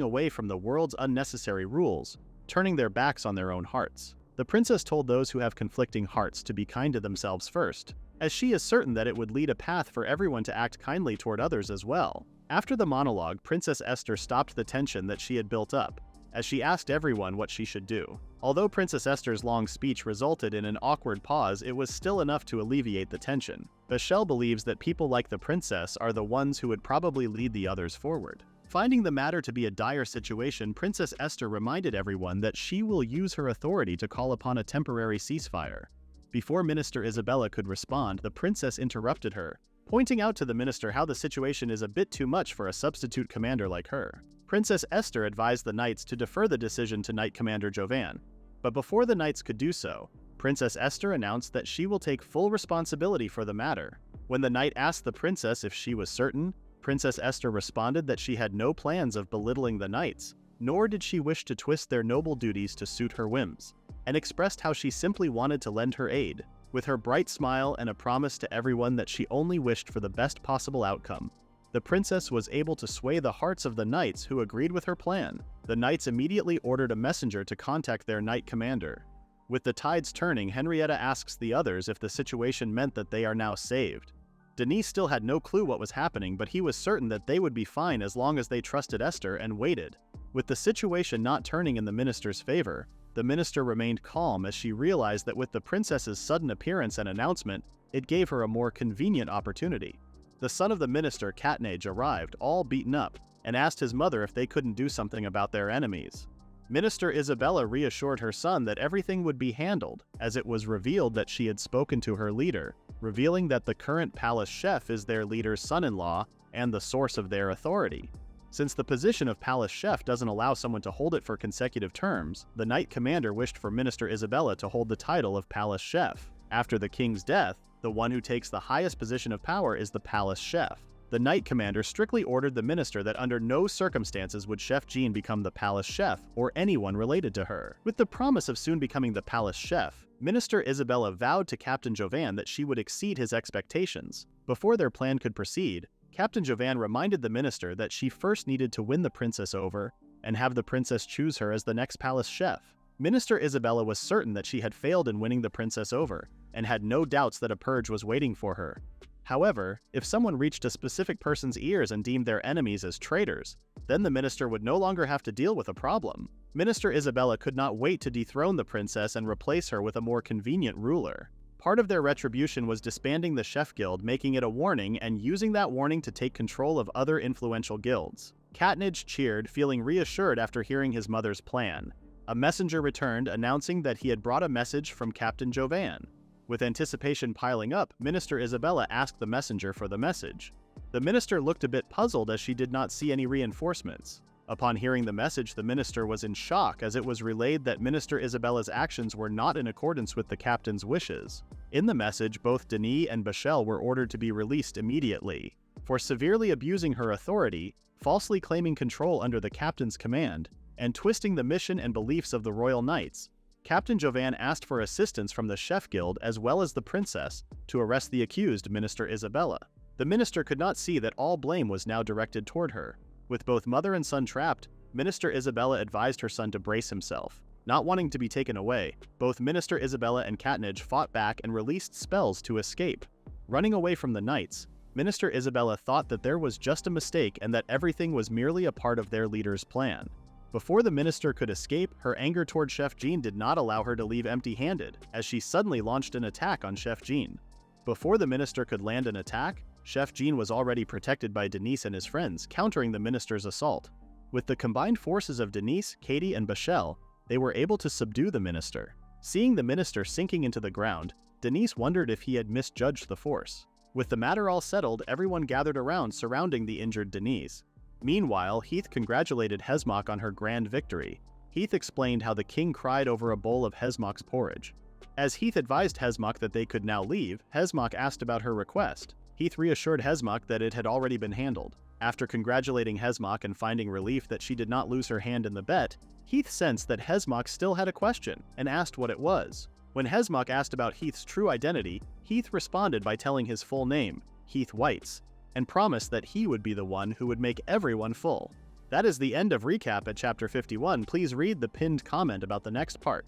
away from the world's unnecessary rules, turning their backs on their own hearts. The princess told those who have conflicting hearts to be kind to themselves first, as she is certain that it would lead a path for everyone to act kindly toward others as well. After the monologue, Princess Esther stopped the tension that she had built up, as she asked everyone what she should do. Although Princess Esther's long speech resulted in an awkward pause, it was still enough to alleviate the tension. Bechel believes that people like the princess are the ones who would probably lead the others forward. Finding the matter to be a dire situation, Princess Esther reminded everyone that she will use her authority to call upon a temporary ceasefire. Before Minister Isabella could respond, the princess interrupted her, pointing out to the minister how the situation is a bit too much for a substitute commander like her. Princess Esther advised the knights to defer the decision to Knight Commander Jovan, but before the knights could do so, Princess Esther announced that she will take full responsibility for the matter. When the knight asked the princess if she was certain, Princess Esther responded that she had no plans of belittling the knights, nor did she wish to twist their noble duties to suit her whims, and expressed how she simply wanted to lend her aid, with her bright smile and a promise to everyone that she only wished for the best possible outcome. The princess was able to sway the hearts of the knights who agreed with her plan. The knights immediately ordered a messenger to contact their knight commander. With the tides turning, Henrietta asks the others if the situation meant that they are now saved. Denis still had no clue what was happening, but he was certain that they would be fine as long as they trusted Esther and waited. With the situation not turning in the minister's favor, the minister remained calm as she realized that with the princess's sudden appearance and announcement, it gave her a more convenient opportunity. The son of the minister, Katnage, arrived, all beaten up, and asked his mother if they couldn't do something about their enemies. Minister Isabella reassured her son that everything would be handled, as it was revealed that she had spoken to her leader, revealing that the current palace chef is their leader's son-in-law and the source of their authority. Since the position of palace chef doesn't allow someone to hold it for consecutive terms, the knight commander wished for Minister Isabella to hold the title of palace chef. After the king's death, the one who takes the highest position of power is the palace chef. The knight commander strictly ordered the minister that under no circumstances would Chef Jean become the palace chef or anyone related to her. With the promise of soon becoming the palace chef, Minister Isabella vowed to Captain Jovan that she would exceed his expectations. Before their plan could proceed, Captain Jovan reminded the minister that she first needed to win the princess over and have the princess choose her as the next palace chef. Minister Isabella was certain that she had failed in winning the princess over and had no doubts that a purge was waiting for her. However, if someone reached a specific person's ears and deemed their enemies as traitors, then the minister would no longer have to deal with a problem. Minister Isabella could not wait to dethrone the princess and replace her with a more convenient ruler. Part of their retribution was disbanding the Chef Guild, making it a warning, and using that warning to take control of other influential guilds. Katnage cheered, feeling reassured after hearing his mother's plan. A messenger returned, announcing that he had brought a message from Captain Jovan. With anticipation piling up, Minister Isabella asked the messenger for the message. The minister looked a bit puzzled as she did not see any reinforcements. Upon hearing the message, the minister was in shock as it was relayed that Minister Isabella's actions were not in accordance with the captain's wishes. In the message, both Denis and Bachel were ordered to be released immediately for severely abusing her authority, falsely claiming control under the captain's command, and twisting the mission and beliefs of the Royal Knights. Captain Jovan asked for assistance from the Chef Guild as well as the princess to arrest the accused, Minister Isabella. The minister could not see that all blame was now directed toward her. With both mother and son trapped, Minister Isabella advised her son to brace himself. Not wanting to be taken away, both Minister Isabella and Katnage fought back and released spells to escape. Running away from the knights, Minister Isabella thought that there was just a mistake and that everything was merely a part of their leader's plan. Before the minister could escape, her anger toward Chef Jean did not allow her to leave empty-handed, as she suddenly launched an attack on Chef Jean. Before the minister could land an attack, Chef Jean was already protected by Denis and his friends, countering the minister's assault. With the combined forces of Denis, Katie, and Bachel, they were able to subdue the minister. Seeing the minister sinking into the ground, Denis wondered if he had misjudged the force. With the matter all settled, everyone gathered around surrounding the injured Denis. Meanwhile, Heath congratulated Hesmock on her grand victory. Heath explained how the king cried over a bowl of Hesmock's porridge. As Heath advised Hesmock that they could now leave, Hesmock asked about her request. Heath reassured Hesmock that it had already been handled. After congratulating Hesmock and finding relief that she did not lose her hand in the bet, Heath sensed that Hesmock still had a question and asked what it was. When Hesmock asked about Heath's true identity, Heath responded by telling his full name, Heath Whites, and promised that he would be the one who would make everyone full. That is the end of recap at Chapter 51. Please read the pinned comment about the next part.